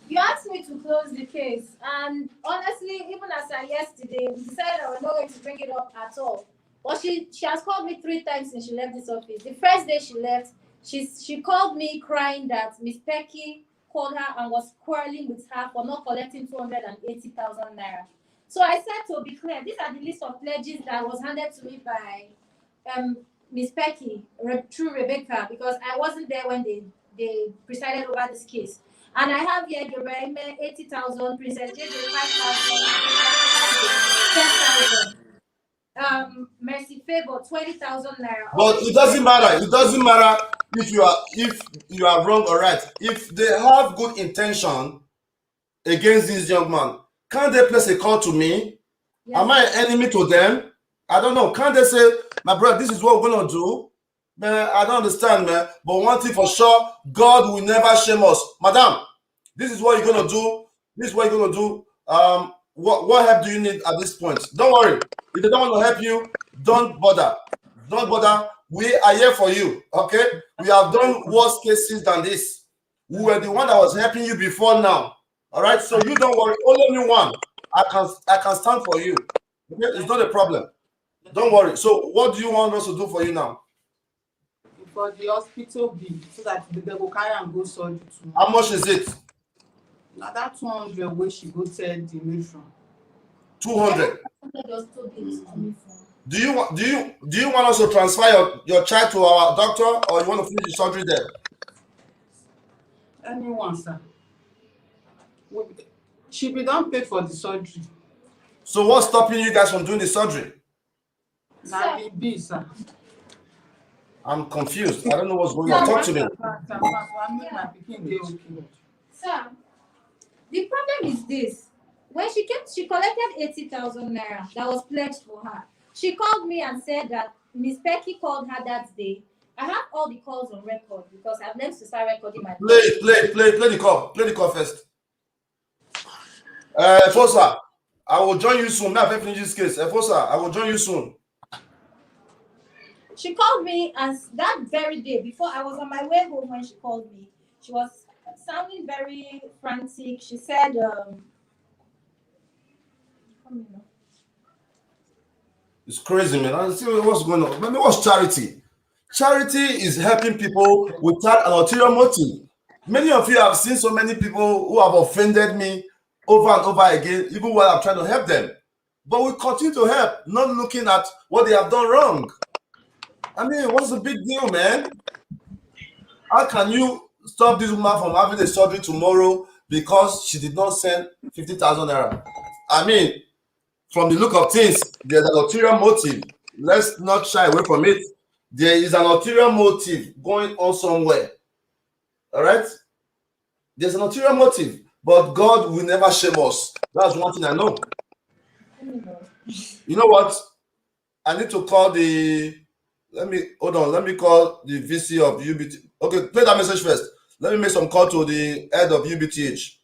you asked me to close the case, and honestly, even as I yesterday, we decided I was not going to bring it up at all. But she has called me 3 times since she left this office. The first day she left, she called me crying that Miss Pecky called her and was quarreling with her for not collecting 280,000 naira. So I said to be clear, these are the list of pledges that was handed to me by Miss Pecky through Rebecca, because I wasn't there when they presided over this case. And I have here Gabriel 80,000, Princess JJ 5,000, 10,000. Mercy Favor 20,000 naira. But it doesn't matter. It doesn't matter if you are wrong or right. If they have good intention against this young man, can't they place a call to me? Yes. Am I an enemy to them? I don't know. Can't they say, my brother, this is what we're gonna do? Man, I don't understand, man. But one thing for sure, God will never shame us. Madam, this is what you're gonna do. This is what you're gonna do. What help do you need at this point? Don't worry. If they don't want to help you, don't bother. Don't bother. We are here for you. Okay? We have done worse cases than this. We were the one that was helping you before now. All right? So you don't worry. Only me one. I can stand for you. Okay? It's not a problem. Don't worry. So what do you want us to do for you now? for the hospital bill so that they go carry and go surgery tomorrow. How much is it? Now that 200 wey she go tell the matron. 200. Do you want us to transfer your child to our doctor, or you want to finish the surgery there? Anyone, sir. She be don pay for the surgery. So what's stopping you guys from doing the surgery? Na the bill, sir. I'm confused. I don't know what's going on. Talk to me. Sir, the problem is this. When she came, she collected 80,000 naira that was pledged for her. She called me and said that Miss Becky called her that day. I have all the calls on record because I've learned to start recording my Play the call. Play the call first. Fosa, I will join you soon. Now, finish this case. Fosa, I will join you soon. She called me, and that very day, before I was on my way home when she called me, she was sounding very frantic. She said, It's crazy, man. I see what's going on. Man, what's charity? Charity is helping people without an ulterior motive. Many of you have seen so many people who have offended me over and over again, even while I'm trying to help them. But we continue to help, not looking at what they have done wrong. I mean, what's the big deal, man? How can you stop this woman from having a surgery tomorrow because she did not send 50,000 naira? I mean, from the look of things, there's an ulterior motive. Let's not shy away from it. There is an ulterior motive going on somewhere. All right? There's an ulterior motive, but God will never shame us. That's one thing I know. You know what? I need to call the... Let me call the VC of UBT. Okay, play that message first. Let me make some call to the head of UBTH.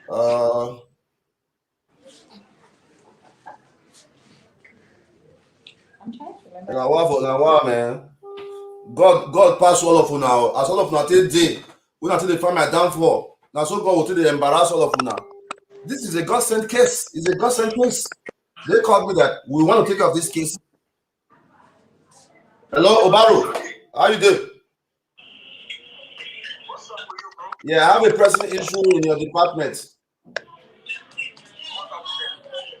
I'm trying to remember. Now, man. God pass all of you now. As all of you now take day, we not take the find my downfall. Now so God will take the embarrass all of you now. This is a God-sent case. It's a God-sent case. They called me that we want to take up this case. Hello, Obaru. How you doing? Yeah, I have a pressing issue in your department.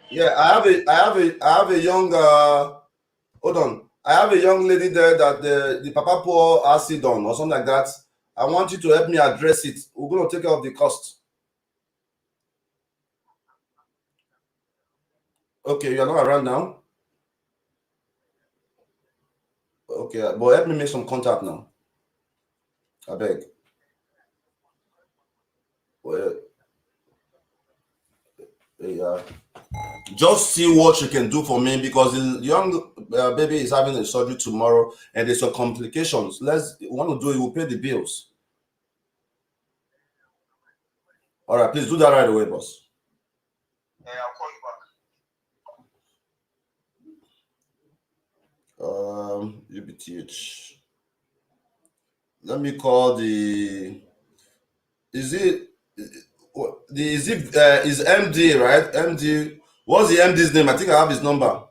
Yeah, I have a young hold on. I have a young lady there that the papa pour acid on or something like that. I want you to help me address it. We're going to take care of the cost. Okay, you're not around now? Okay, but help me make some contact now. I beg. Well, yeah. Just see what you can do for me because the young baby is having a surgery tomorrow and there's some complications. We want to do it, we'll pay the bills. All right, please do that right away, boss. Yeah, I'll call you back. UBTH. Let me call the. Is MD, right? MD. What's the MD's name? I think I have his number.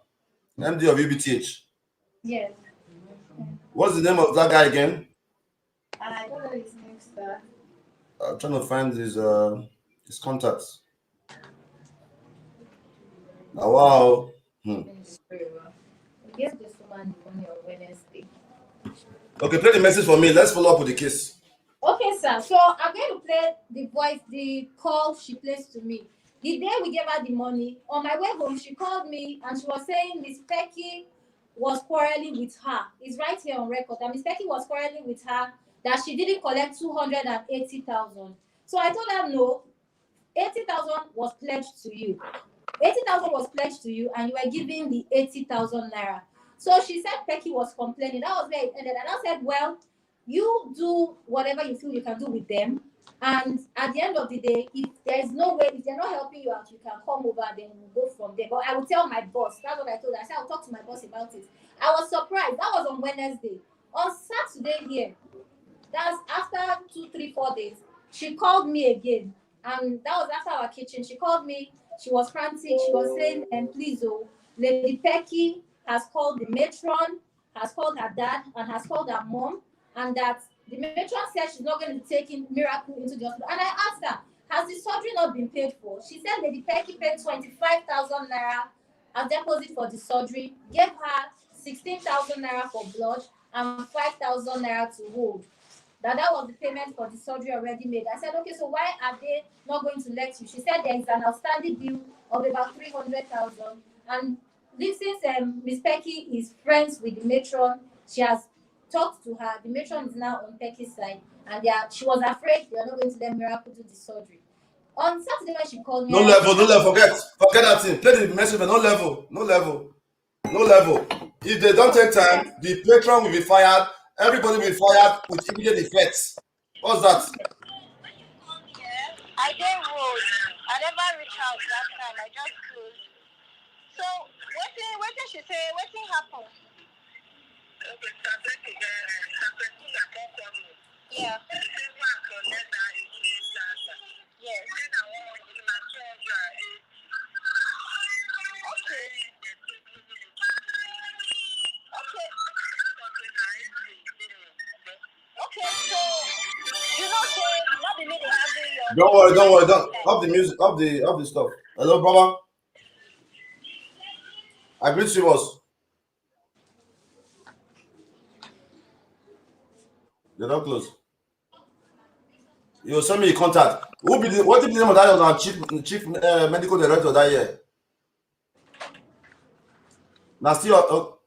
MD of UBTH. Yes. What's the name of that guy again? I don't know his name, sir. I'm trying to find his contacts. Oh, wow. Give this woman the money on Wednesday. Okay, play the message for me. Let's follow up with the case. Okay, sir. So I'm going to play the call she placed to me. The day we gave her the money, on my way home, she called me and she was saying Miss Becky was quarreling with her. It's right here on record that Miss Becky was quarreling with her that she didn't collect 280,000. So I told her no, 80,000 was pledged to you. 80,000 was pledged to you, and you were giving the 80,000 naira. So she said Becky was complaining. That was where it ended. And I said, well, you do whatever you feel you can do with them. And at the end of the day, if there's no way, if they're not helping you out, you can come over, then we'll go from there. But I will tell my boss. That's what I told her. I said, I'll talk to my boss about it. I was surprised. That was on Wednesday. On Saturday here, that's after 2, 3, 4 days, she called me again. And that was after our kitchen. She called me She was frantic. She was saying, please, oh, Lady Pecky has called the matron, has called her dad, and has called her mom, and that the matron said she's not going to take in Miracle into the hospital. And I asked her, has the surgery not been paid for? She said Lady Pecky paid 25,000 naira as deposit for the surgery, gave her 16,000 naira for blood and 5,000 naira to hold. That was the payment for the surgery already made. I said, okay, so why are they not going to let you? She said there is an outstanding bill of about 300,000. And this since Miss Pecky is friends with the matron, she has talked to her. The matron is now on Pecky's side, and she was afraid they are not going to let Miracle do the surgery. On Saturday when she called me, no level, forget that thing. Play the message, but no level. If they don't take time, the patron will be fired. Everybody will be fired with immediate effects. What's that? I did road. I never reach out that time. I just closed. So what did she say? What thing happened? Yeah. Yes. Okay, so you know, not the lady handling your. Don't worry. Don't off the music, off the stuff. Hello, brother. I greet you, boss. They're not close. You send me a contact. What is the name of that chief medical director that year? Now still,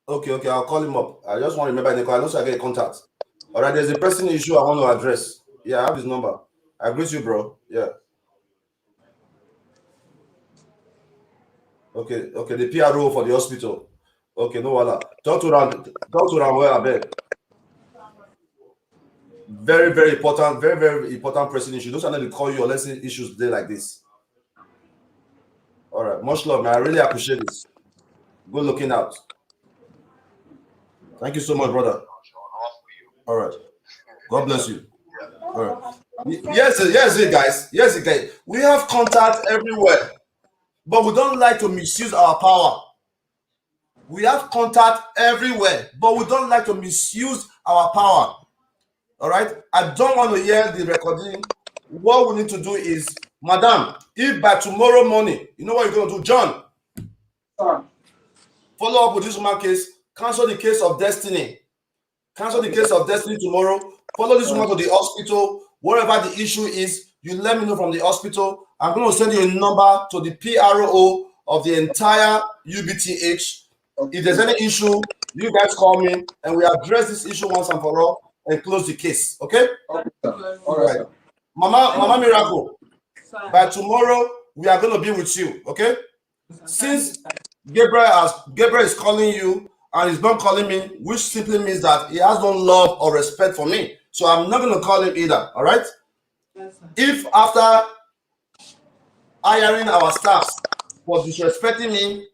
okay. I'll call him up. I just want to remember the call. I know so I get a contact. All right, there's a pressing issue I want to address. Yeah, I have his number. I greet you, bro. Yeah. Okay. The PRO for the hospital. Okay, no wala. Talk to Ram well, I beg. Very, very important, very important pressing issue. Those are not to call you or let's say issues today like this. All right, much love, man. I really appreciate this. Good looking out. Thank you so much, brother. All right. God bless you. All right. Yes, guys. We have contact everywhere, but we don't like to misuse our power. We have contact everywhere, but we don't like to misuse our power. All right. I don't want to hear the recording. What we need to do is, madam, if by tomorrow morning, you know what you're going to do, John? Follow up with this woman case. Cancel the case of Destiny. Cancel the case of Destiny tomorrow. Follow this woman to the hospital. Wherever the issue is, you let me know from the hospital. I'm going to send you a number to the PRO of the entire UBTH. If there's any issue, you guys call me and we address this issue once and for all and close the case. Okay? All right. Mama Miracle, by tomorrow, we are going to be with you. Okay? Since Gabriel is calling you and he's not calling me, which simply means that he has no love or respect for me. So I'm not going to call him either. All right? If after hiring our staff for disrespecting me,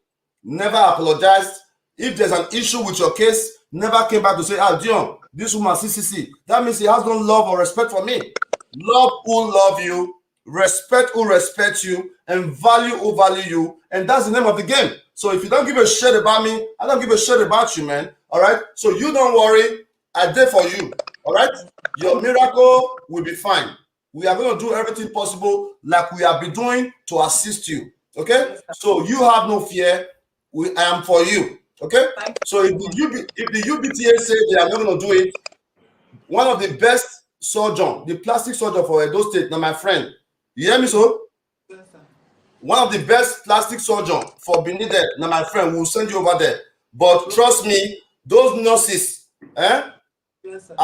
never apologized, if there's an issue with your case, never came back to say, Dion, this woman CCC, that means he has no love or respect for me. Love who love you, respect who respect you, and value who value you, and that's the name of the game. So if you don't give a shit about me, I don't give a shit about you, man. All right? So you don't worry, I did for you. All right? Your miracle will be fine. We are going to do everything possible like we have been doing to assist you. Okay? So you have no fear. I am for you. Okay? So if the UBTA say they are not going to do it, one of the best surgeon, the plastic surgeon for Edo State, now my friend, you hear me so? One of the best plastic surgeon for Benin, now my friend, will send you over there. But trust me, those nurses, I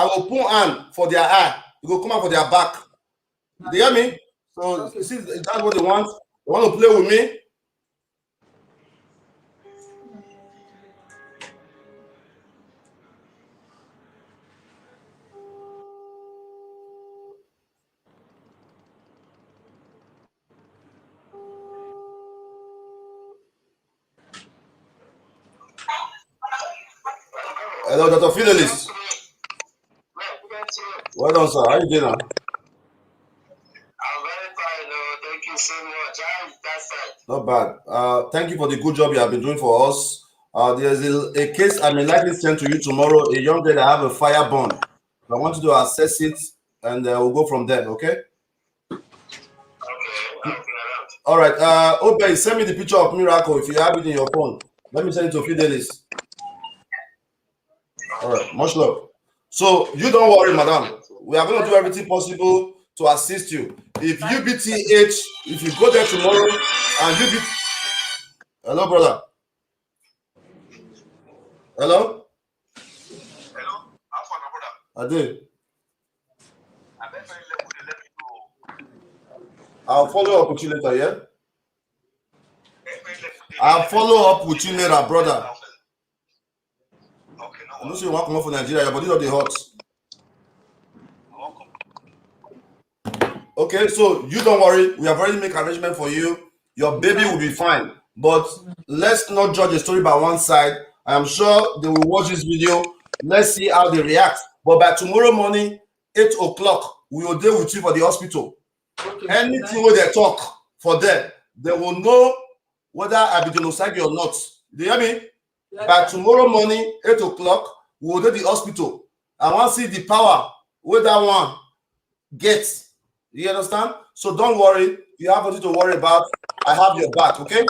will put hand for their eye. It will come out for their back. You hear me? So see, that's what they want. They want to play with me. Hello, Dr. Fidelis. Well done, sir. How you doing now? I'm very fine. Thank you so much. How is that side? Not bad. Thank you for the good job you have been doing for us. There's a case I may likely send to you tomorrow. A young girl that have a fire burn. I want you to assess it, and we'll go from there. Okay. All right. Obey, send me the picture of Miracle if you have it in your phone. Let me send it to Fidelis. All right. Much love. So you don't worry, madam. We are going to do everything possible to assist you. If UBTH, if you go there tomorrow and UBT. Hello, brother. Hello. Hello. I'm for my I did. I'll follow up with you later, yeah? I'll follow up with you later, brother. Okay, no. I know you want to come up for Nigeria, but these are the hot. Okay, so you don't worry. We have already made arrangement for you. Your baby will be fine. But let's not judge a story by one side. I am sure they will watch this video. Let's see how they react. But by tomorrow morning, 8 o'clock, we will deal with you for the hospital. Okay, anything where they talk for them, they will know whether I be Osagie or not. Do you hear me? Yes. By tomorrow morning, 8 o'clock, we will do the hospital. I want to see the power where that one gets. You understand? So don't worry. You have nothing to worry about. I have your back, okay?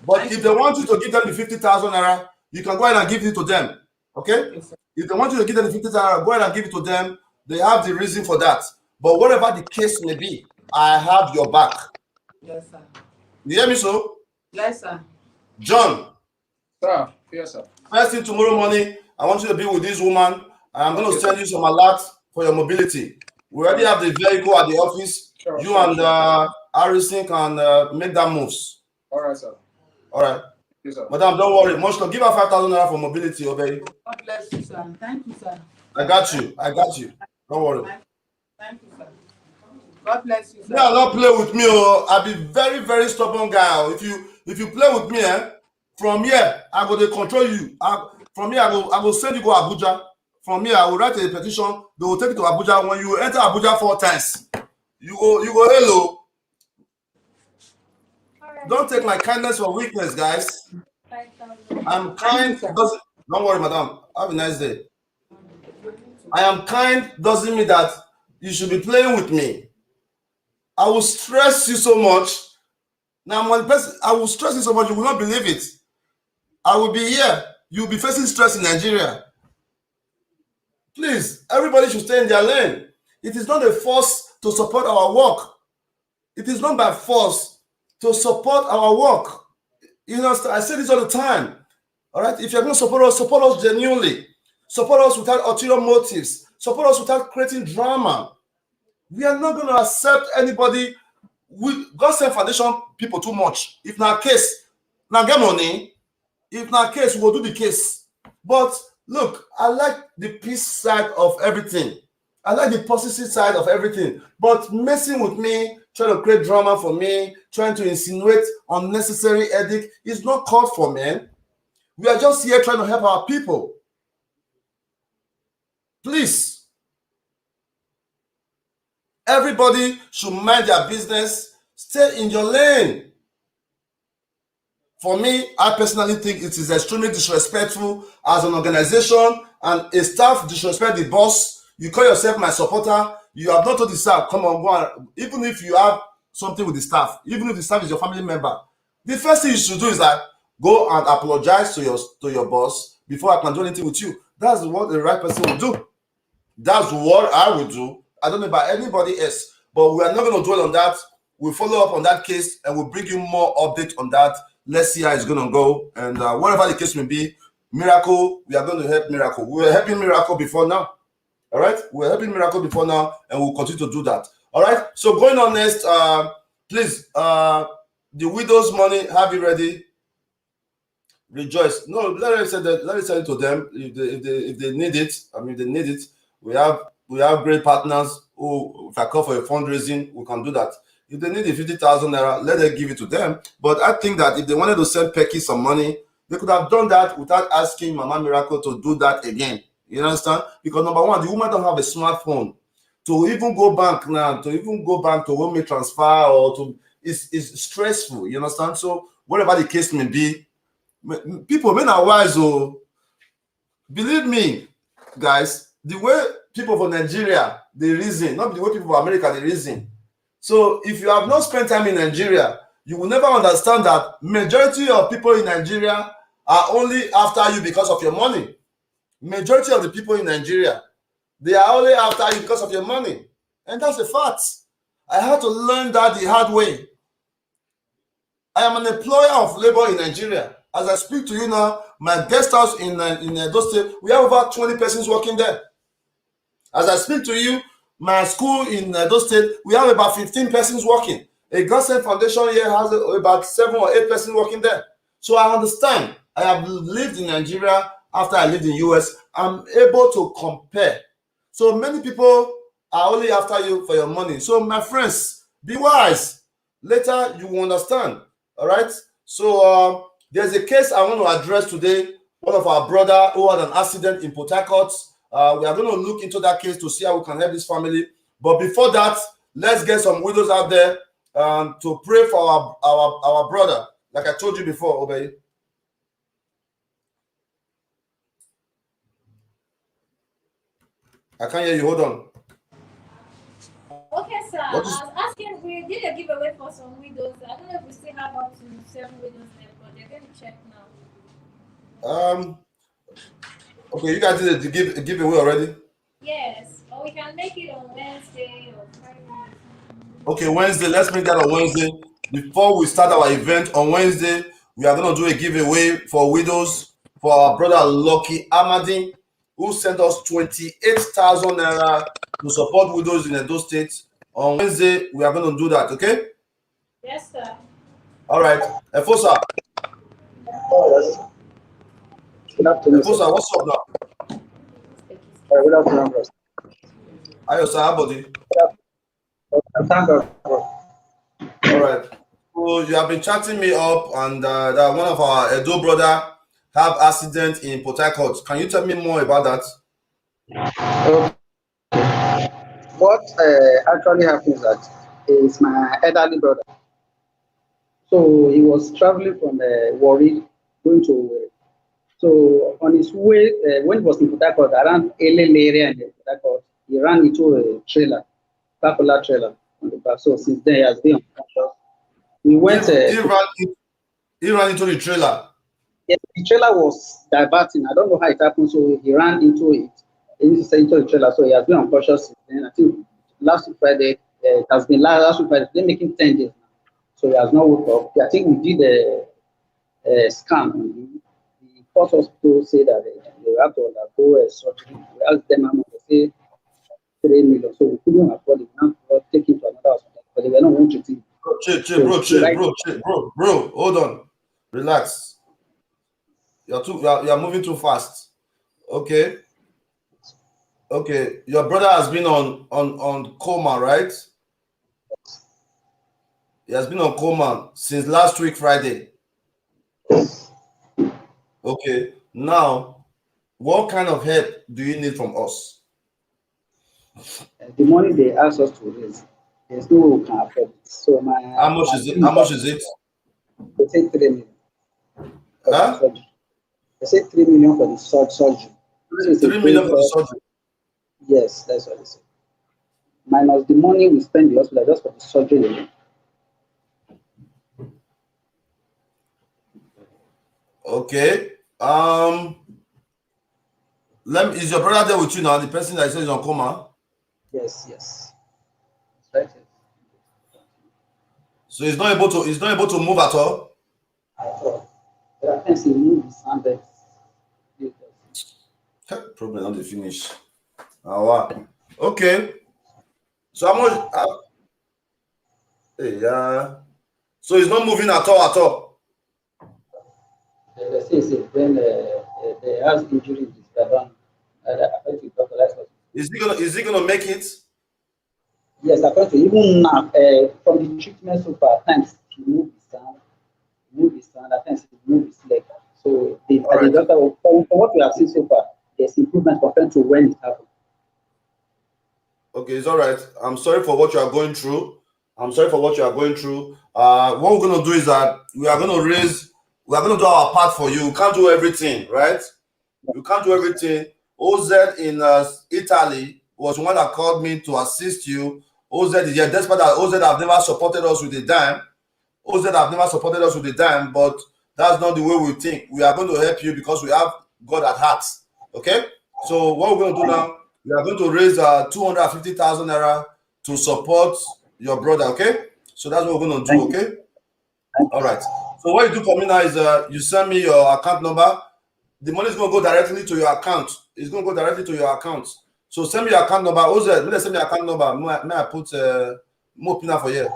But if they want you to give them the 50,000 naira, you can go ahead and give it to them, okay? If they want you to give them the 50,000 naira, go ahead and give it to them. They have the reason for that. But whatever the case may be, I have your back. Yes, sir. You hear me, so? Yes, sir. John. Sir. Yes, sir. First thing tomorrow morning, I want you to be with this woman. I'm going to send you some alert for your mobility. We already have the vehicle at the office. Sure, you and Harrison can make that moves. All right, sir. All right. Yes, sir. Madam, don't worry. Mushko, give her 5,000 naira for mobility, obey. God bless you, sir. Thank you, sir. I got you. I got you. Don't worry. Thank you, sir. God bless you, sir. Yeah, not play with me. Oh, I'll be very, very stubborn guy. If you play with me, from here I go to control you. From here I go send you go Abuja. From here I will write a petition. They will take it to Abuja. When you enter Abuja 4 times, you go hello. Right. Don't take my kindness for weakness, guys. I'm kind. Don't worry, madam. Have a nice day. I am kind doesn't mean that you should be playing with me. I will stress you so much. Now, one person, I will stress you so much, you will not believe it. I will be here. You will be facing stress in Nigeria. Please, everybody should stay in their lane. It is not a force to support our work. It is not by force to support our work. You know, I say this all the time. All right? If you're going to support us genuinely. Support us without ulterior motives. Support us without creating drama. We are not going to accept anybody. GODSENT Foundation people too much. If not case, now get money. If not case, we'll do the case. But look, I like the peace side of everything. I like the positive side of everything. But messing with me, trying to create drama for me, trying to insinuate unnecessary edict is not called for, man. We are just here trying to help our people. Please. Everybody should mind their business. Stay in your lane. For me, I personally think it is extremely disrespectful as an organization and a staff disrespect the boss. You call yourself my supporter. You have not told the staff, come on, go on. Even if you have something with the staff, even if the staff is your family member, the first thing you should do is that go and apologize to your boss before I can do anything with you. That's what the right person will do. That's what I would do. I don't know about anybody else, but we are not going to dwell on that. We'll follow up on that case and we'll bring you more update on that. Let's see how it's going to go. And whatever the case may be, Miracle, we are going to help Miracle. We were helping Miracle before now. All right? We were helping Miracle before now and we'll continue to do that. All right? So going on next, please, the widow's money, have it ready. Rejoice. No, let us send it to them if they need it. I mean, they need it. We have great partners who, if I call for a fundraising, we can do that. If they need the 50,000 naira, let them give it to them. But I think that if they wanted to send Pecky some money, they could have done that without asking Mama Miracle to do that again. You understand? Because number one, the woman don't have a smartphone to even go bank now, to even go bank to make transfer or to is stressful. You understand? So whatever the case may be, people, men are wise. Oh, believe me, guys, the way people from Nigeria they reason, not the way people from America they reason. So if you have not spent time in Nigeria, you will never understand that majority of people in Nigeria are only after you because of your money. Majority of the people in Nigeria, they are only after you because of your money. And that's a fact. I had to learn that the hard way. I am an employer of labor in Nigeria. As I speak to you now, my guest house in Edo State, we have over 20 persons working there. As I speak to you, my school in Edo State, we have about 15 persons working. A GODSENT Foundation here has about 7 or 8 persons working there. So I understand. I have lived in Nigeria after I lived in US. I'm able to compare. So many people are only after you for your money. So my friends, be wise. Later you will understand. All right. So there's a case I want to address today. One of our brother who had an accident in Port Harcourt. We are going to look into that case to see how we can help this family. But before that, let's get some widows out there to pray for our brother. Like I told you before, Obey. I can't hear you. Hold on. Okay, sir. I was asking, we did a giveaway for some widows. I don't know if we still have up to 7 widows left, but they're going to check now. Okay, you guys did a giveaway already? Yes, or we can make it on Wednesday or Friday. Okay, Wednesday. Let's make that on Wednesday. Before we start our event on Wednesday, we are going to do a giveaway for widows for our brother Lucky Amadi, who sent us 28,000 naira to support widows in Edo State. On Wednesday, we are going to do that, okay? Yes, sir. All right. Efosa. Good afternoon. Efosa, what's up now? Good afternoon, bro. How sir, how body? Thank God, bro. All right. So you have been chatting me up, and that one of our Edo brother have accident in Port Harcourt. Can you tell me more about that? What actually happened is that is my elderly brother. So he was traveling from Warri going to Owerri. So on his way, when he was in Port Harcourt, around Elele area in Port Harcourt, he ran into a trailer, popular trailer on the back. So since then he has been unconscious. We went. He ran into the trailer. Yes, the trailer was diverting. I don't know how it happened. So he ran into it, into the trailer. So he has been unconscious since then. I think last Friday, it has been last Friday. They're making 10 days now. So he has not woke up. I think we did a scan on him. The first hospital said that they have to undergo a surgery. We asked them how much. They say 3 million. So we couldn't afford it. Now we take him to another hospital. But they were not going to treat him. Bro, hold on. Relax. You are moving too fast. Okay. Okay. Your brother has been on coma, right? He has been on coma since last week, Friday. Okay. Now, what kind of help do you need from us? The money they asked us to raise, there's no way we can afford it. So how much is it? How much is it? They say 3 million. Huh? They say 3 million for the surgery. 3 million for the surgery. Yes, that's what they say. Minus the money we spend in the hospital just for the surgery alone. Okay. Is your brother there with you now? The person that says on coma? Yes. That's right. So he's not able to move at all? At all. There are things he moves and problem on the finish. Wow. Okay. So how much? So he's not moving at all. They say it's a brain. They has injury in his background. Is he gonna make it? Yes, according to even now, from the treatment so far, at times he move his hand, at times he move his leg. So the doctor, from what we have seen so far, there's improvement compared to when it happened. Okay, it's all right. I'm sorry for what you are going through. I'm sorry for what you are going through. What we're going to do is that we are going to do our part for you. We can't do everything, right? You can't do everything. OZ in Italy was one that called me to assist you. OZ is here. Despite that, OZ have never supported us with a dime. OZ have never supported us with a dime, but that's not the way we think. We are going to help you because we have God at heart. Okay? So what we're going to do now, we are going to raise 250,000 naira to support your brother. Okay? So that's what we're going to do. Okay? All right. So what you do for me now is you send me your account number. The money is going to go directly to your account. It's going to go directly to your account. So send me your account number. OZ, send me your account number. May I put more pina for you?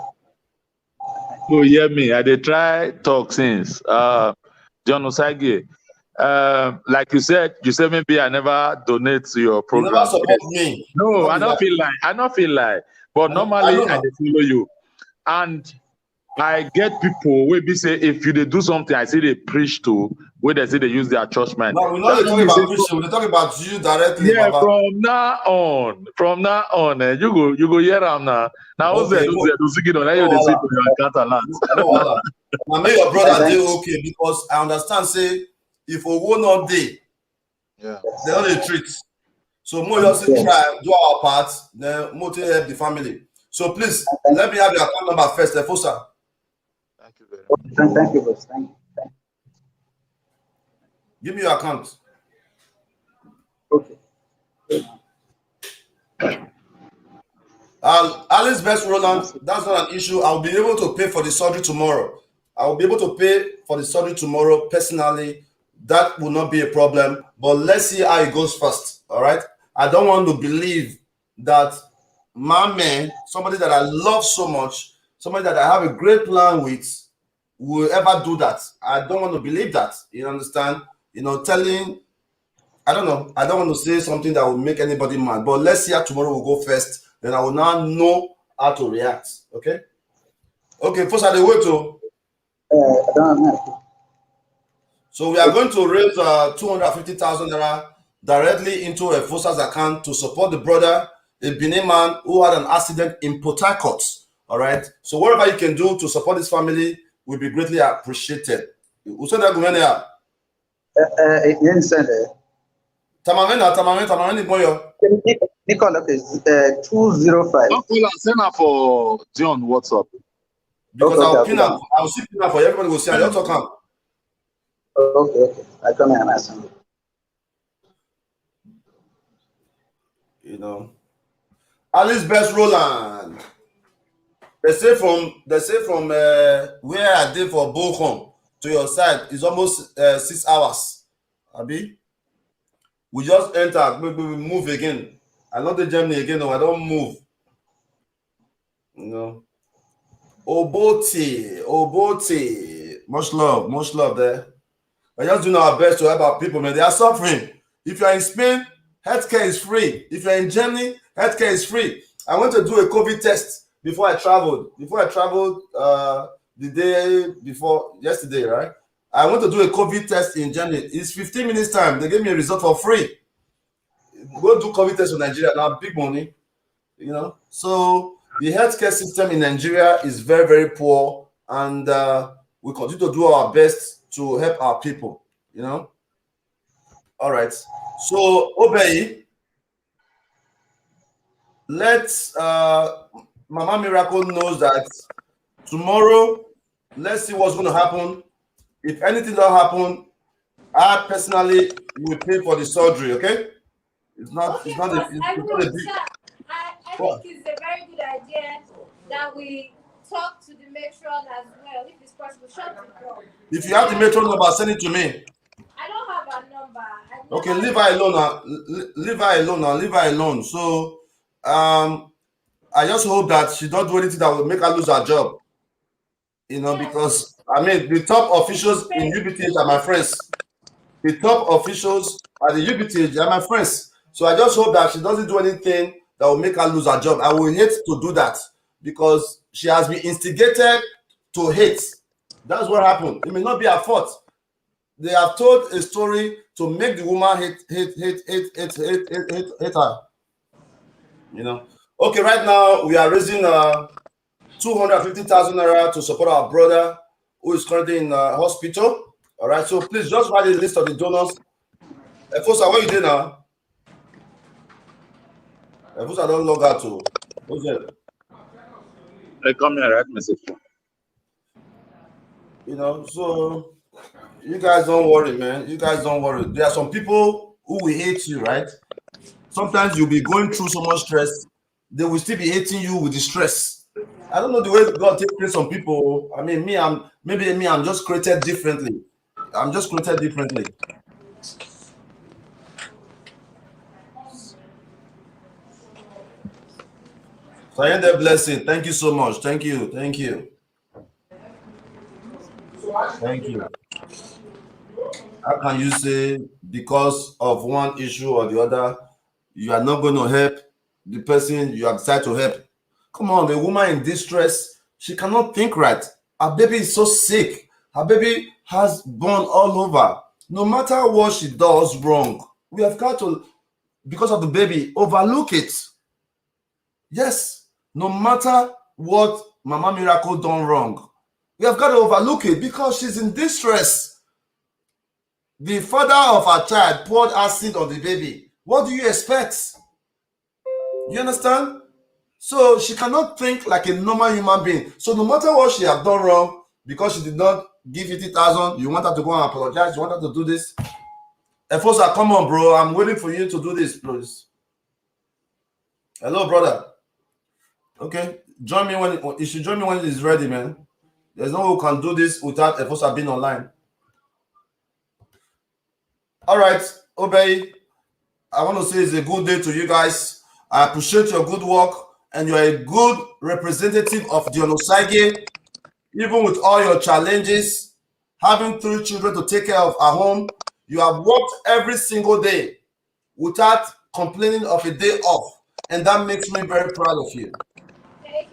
Oh, hear me. I dey try talk since. John Osagie. Like you said maybe I never donate to your program. You never support me. No, I don't feel like. But normally I dey follow you. And I get people where be say if you do something, I see they preach to where they say they use their church man. No, we're not talking about preaching, we're talking about you directly. Yeah, Baba. from now on, you go hear them now. Now okay, you see for your account alert. No, now make your brother do okay because I understand say if we will not day, they don't treat. So more just try do our part, then more to help the family. So please let me have your account number first, Fosa. Thank you very much. Thank you, boss. Thank you. Give me your account. Okay. Alice Best Roland, that's not an issue. I'll be able to pay for the surgery tomorrow. I will be able to pay for the surgery tomorrow personally. That will not be a problem. But let's see how it goes first. All right. I don't want to believe that my man, somebody that I love so much, somebody that I have a great plan with, will ever do that. I don't want to believe that. You understand? I don't know. I don't want to say something that will make anybody mad. But let's see how tomorrow will go first. Then I will now know how to react. Okay? Okay, first I wait to. I don't know. So we are going to raise 250,000 naira directly into a Fosa's account to support the brother, a Benin man who had an accident in Port Harcourt. All right. So whatever you can do to support this family will be greatly appreciated. Who said that? Tamamena, boyo. Nicola is 205. Send her for Dion WhatsApp. Because I'll see pin for everybody will see. I'll talk come. Okay. I come here and ask him. Alice Best Roland. They say from where I did for Bochum to your side is almost 6 hours. Abi, we just enter. Maybe we move again. I not the Germany again. No, I don't move. Obote. Much love there. We're just doing our best to help our people, man. They are suffering. If you're in Spain, healthcare is free. If you're in Germany, healthcare is free. I went to do a COVID test before I traveled. The day before yesterday, right? I went to do a COVID test in Germany. It's 15 minutes time. They gave me a result for free. Go do COVID test in Nigeria now, big money. So the healthcare system in Nigeria is very, very poor, and we continue to do our best to help our people. All right. So Obey, let's Mama Miracle knows that tomorrow, let's see what's going to happen. If anything don't happen, I personally will pay for the surgery. Okay? It's not a big. I think it's a very good idea that we talk to the matron as well, if it's possible. Shut the door. If you have the matron number, send it to me. I don't have a number. Okay, leave her alone now. Leave her alone. So, I just hope that she don't do anything that will make her lose her job. Because the top officials in UBTH are my friends. The top officials at the UBTH are my friends. So I just hope that she doesn't do anything that will make her lose her job. I will hate to do that because she has been instigated to hate. That's what happened. It may not be her fault. They have told a story to make the woman hate her. Okay, right now we are raising 250,000 naira to support our brother who is currently in hospital. All right, so please just write a list of the donors. Efosa, what you doing now? Efosa don't log out to. What's that? They come here, write message. You know, so you guys don't worry, man. You guys don't worry. There are some people who will hate you, right? Sometimes you'll be going through so much stress, they will still be hating you with the stress. I don't know the way God takes place on people. I mean, I'm just created differently. I'm just created differently. So I end the blessing. Thank you so much. Thank you. Thank you. Thank you. How can you say because of one issue or the other, you are not going to help the person you have decided to help? Come on, the woman in distress, she cannot think right. Her baby is so sick. Her baby has burn all over. No matter what she does wrong, we have got to, because of the baby, overlook it. Yes, no matter what Mama Miracle done wrong, we have got to overlook it because she's in distress. The father of her child poured acid on the baby. What do you expect? You understand? So she cannot think like a normal human being. So no matter what she have done wrong, because she did not give 50,000, you want her to go and apologize, you want her to do this. Efosa, come on, bro. I'm waiting for you to do this, please. Hello, brother. Okay. Join me when you should join me when it is ready, man. There's no way we can do this without Efosa being online. All right, Obey. I want to say it's a good day to you guys. I appreciate your good work, and you're a good representative of Dion Osagie, even with all your challenges. Having 3 children to take care of at home, you have worked every single day without complaining of a day off, and that makes me very proud of you.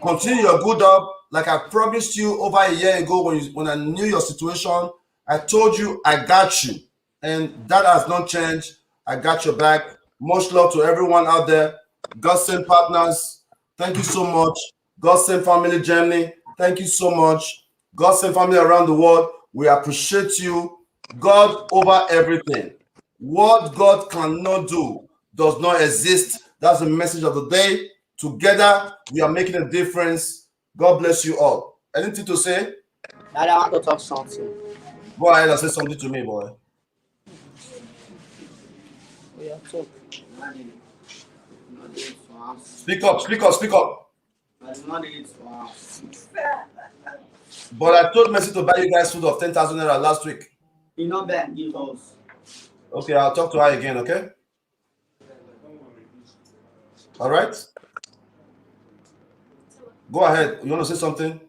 Continue your good job. Like I promised you over a year ago when I knew your situation, I told you I got you, and that has not changed. I got your back. Much love to everyone out there. GODSENT partners, thank you so much. GODSENT family Germany, thank you so much. GODSENT family around the world, we appreciate you. God over everything. What God cannot do does not exist. That's the message of the day. Together, we are making a difference. God bless you all. Anything to say? Daddy, I want to talk something. Go ahead and say something to me, boy. Yeah, talk. Speak up, speak up, speak up. But I told Messi to buy you guys food of 10,000 naira last week. You know that give us. Okay, I'll talk to her again, okay? All right? Go ahead. You want to say something?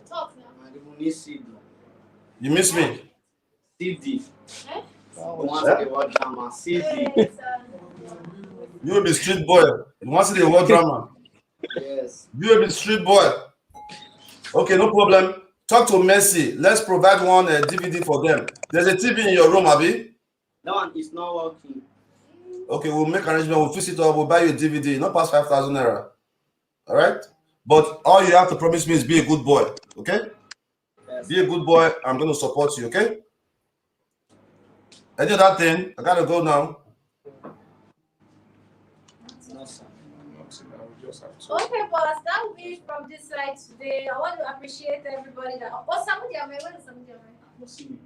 Talk now. You miss me? CD. CD. You will be street boy. You want to see the word drama? Yes. You will be street boy. Okay, no problem. Talk to Messi. Let's provide one DVD for them. There's a TV in your room, Abi? That one is not working. Okay, we'll make arrangement. We'll fix it up. We'll buy you a DVD. Not past 5,000 naira. All right? But all you have to promise me is be a good boy. Okay? Yes. Be a good boy. I'm going to support you. Okay? Any other thing? I got to go now. Okay, boss, that will be from this side today. I want to appreciate everybody that. Osamudiamen, where is Osamudiamen?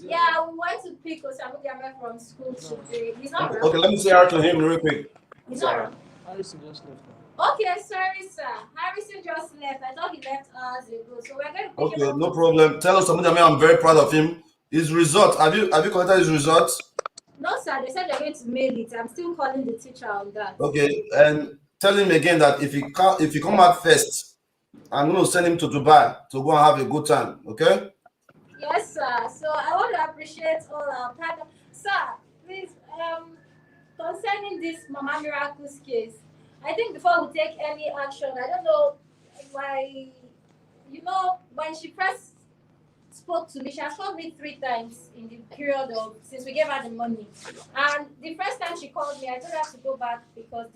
Yeah, we went to pick Osamudiamen from school today. He's not around. Okay, let me say hi to him real quick. He's not around. Harrison just left. Okay, sorry, sir. Harrison just left. I thought he left hours ago. So we're going to pick him Okay, up. no problem. Tell us something. I'm very proud of him. His results. Have you collected his results? No, sir. They said they're going to mail it. I'm still calling the teacher on that. Okay, and tell him again that if he come out first, I'm going to send him to Dubai to go and have a good time. Okay? Yes, sir. So I want to appreciate all our partners. Sir, please, concerning this Mama Miracle's case, I think before we take any action, I don't know why, when she first spoke to me, she has called me 3 times in the period of since we gave her the money. And the first time she called me, I told her to go back because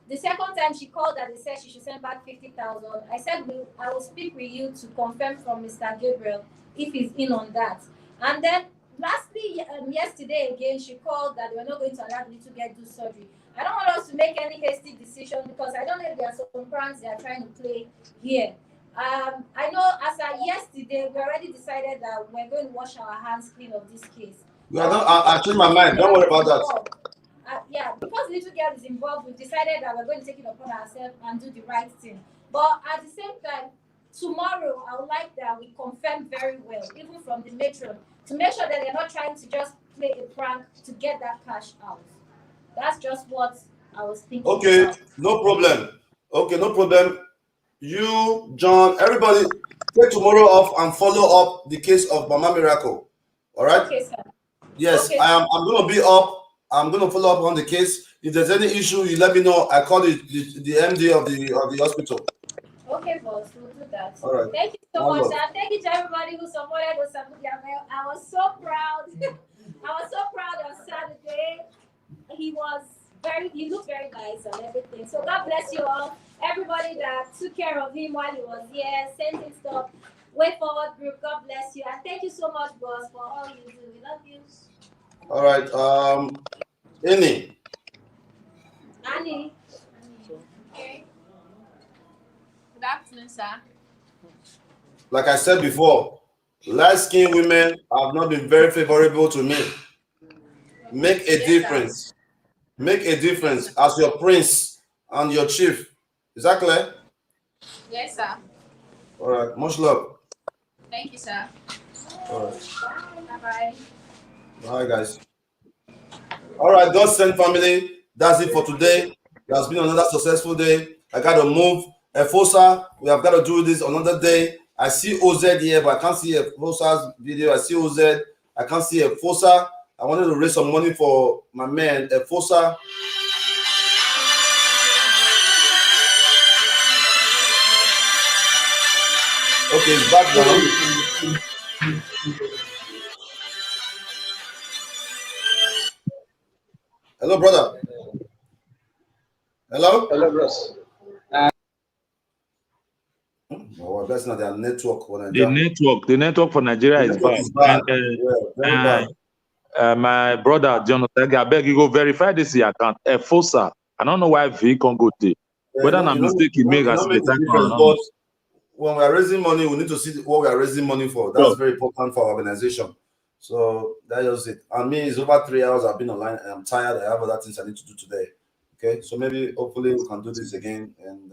the The second time she called and they said she should send back 50,000. I said I will speak with you to confirm from Mr. Gabriel if he's in on that. And then lastly, yesterday again, she called that they were not going to allow me to do surgery. I don't want us to make any hasty decision because I don't know if there are some pranks they are trying to play here. I know as of yesterday, we already decided that we're going to wash our hands clean of this case. Yeah, I changed my mind. Don't worry about that. Yeah, because little girl is involved, we've decided that we're going to take it upon ourselves and do the right thing. But at the same time, tomorrow, I would like that we confirm very well, even from the matron, to make sure that they're not trying to just play a prank to get that cash out. That's just what I was thinking. Okay, about. no problem. Okay, no problem. You, John, everybody, take tomorrow off and follow up the case of Mama Miracle. All right? Okay, sir. Yes, Okay. I'm going to be up. I'm going to follow up on the case. If there's any issue, you let me know. I call the MD of the hospital. Okay, boss, we'll do that. All right. Thank you so One much, love. and thank you to everybody who supported Osamudiamen. I was so proud. I was so proud on Saturday. He looked very nice and everything. So God bless you all. Everybody that took care of him while he was here, sent him stuff. Way Forward Group, God bless you. And thank you so much, boss, for all you do. We love you. All right. Annie. Annie. Okay. Good afternoon, sir. Like I said before, light-skinned women have not been very favorable to me. Make a difference. Sir. Make a difference as your prince and your chief. Is that clear? Yes, sir. All right. Much love. Thank you, sir. All right. Bye-bye. Bye, guys. All right, GODSENT family. That's it for today. It has been another successful day. I got to move. Efosa, we have got to do this another day. I see OZ here, but I can't see Efosa's video. I see OZ. I can't see Efosa. I wanted to raise some money for my man, Efosa. Okay, it's back now. Hello, brother. Hello? Hello, bros. Oh, that's not their network. The network for Nigeria is bad. And, my brother Jonathan, I beg you go verify this your account. Efosa. I don't know why V can go to. Whether I'm mistaken, make us the but when we are raising money, we need to see what we are raising money for. That's very important for our organization. So that is it. And me, it's over 3 hours I've been online and I'm tired. I have other things I need to do today. Okay, so maybe hopefully we can do this again and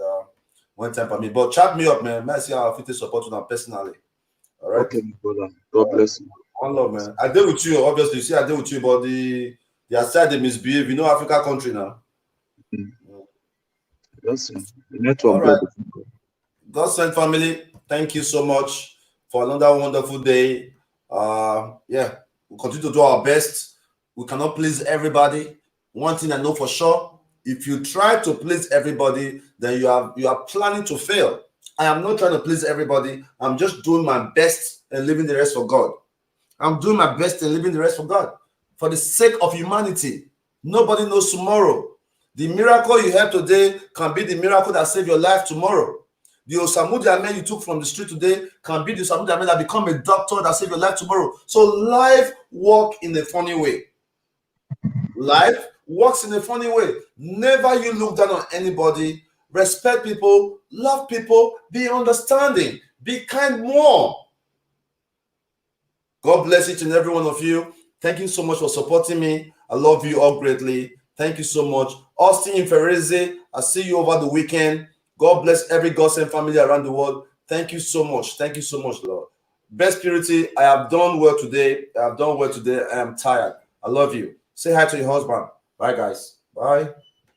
one time for me. But chat me up, man. May I see how I fit to support you now personally. All right. Okay, brother. God bless you. One love, man. I deal with you, obviously. You see, I deal with you, but the side they misbehave. You know, Africa country now. That's the network. All right. GODSENT family, thank you so much for another wonderful day. Yeah, we'll continue to do our best. We cannot please everybody. One thing I know for sure, if you try to please everybody, then you are planning to fail. I am not trying to please everybody. I'm just doing my best and leaving the rest for God. I'm doing my best and leaving the rest for God. For the sake of humanity. Nobody knows tomorrow. The miracle you have today can be the miracle that saves your life tomorrow. The Osamudiamen you took from the street today can be the Osamudiamen that become a doctor that saves your life tomorrow. So life works in a funny way. Life works in a funny way. Never you look down on anybody. Respect people. Love people. Be understanding. Be kind more. God bless each and every one of you. Thank you so much for supporting me. I love you all greatly. Thank you so much. Austin Ferreze, I'll see you over the weekend. God bless every GODSENT family around the world. Thank you so much. Thank you so much, Lord. Best purity, I have done well today. I am tired. I love you. Say hi to your husband. Bye, guys. Bye.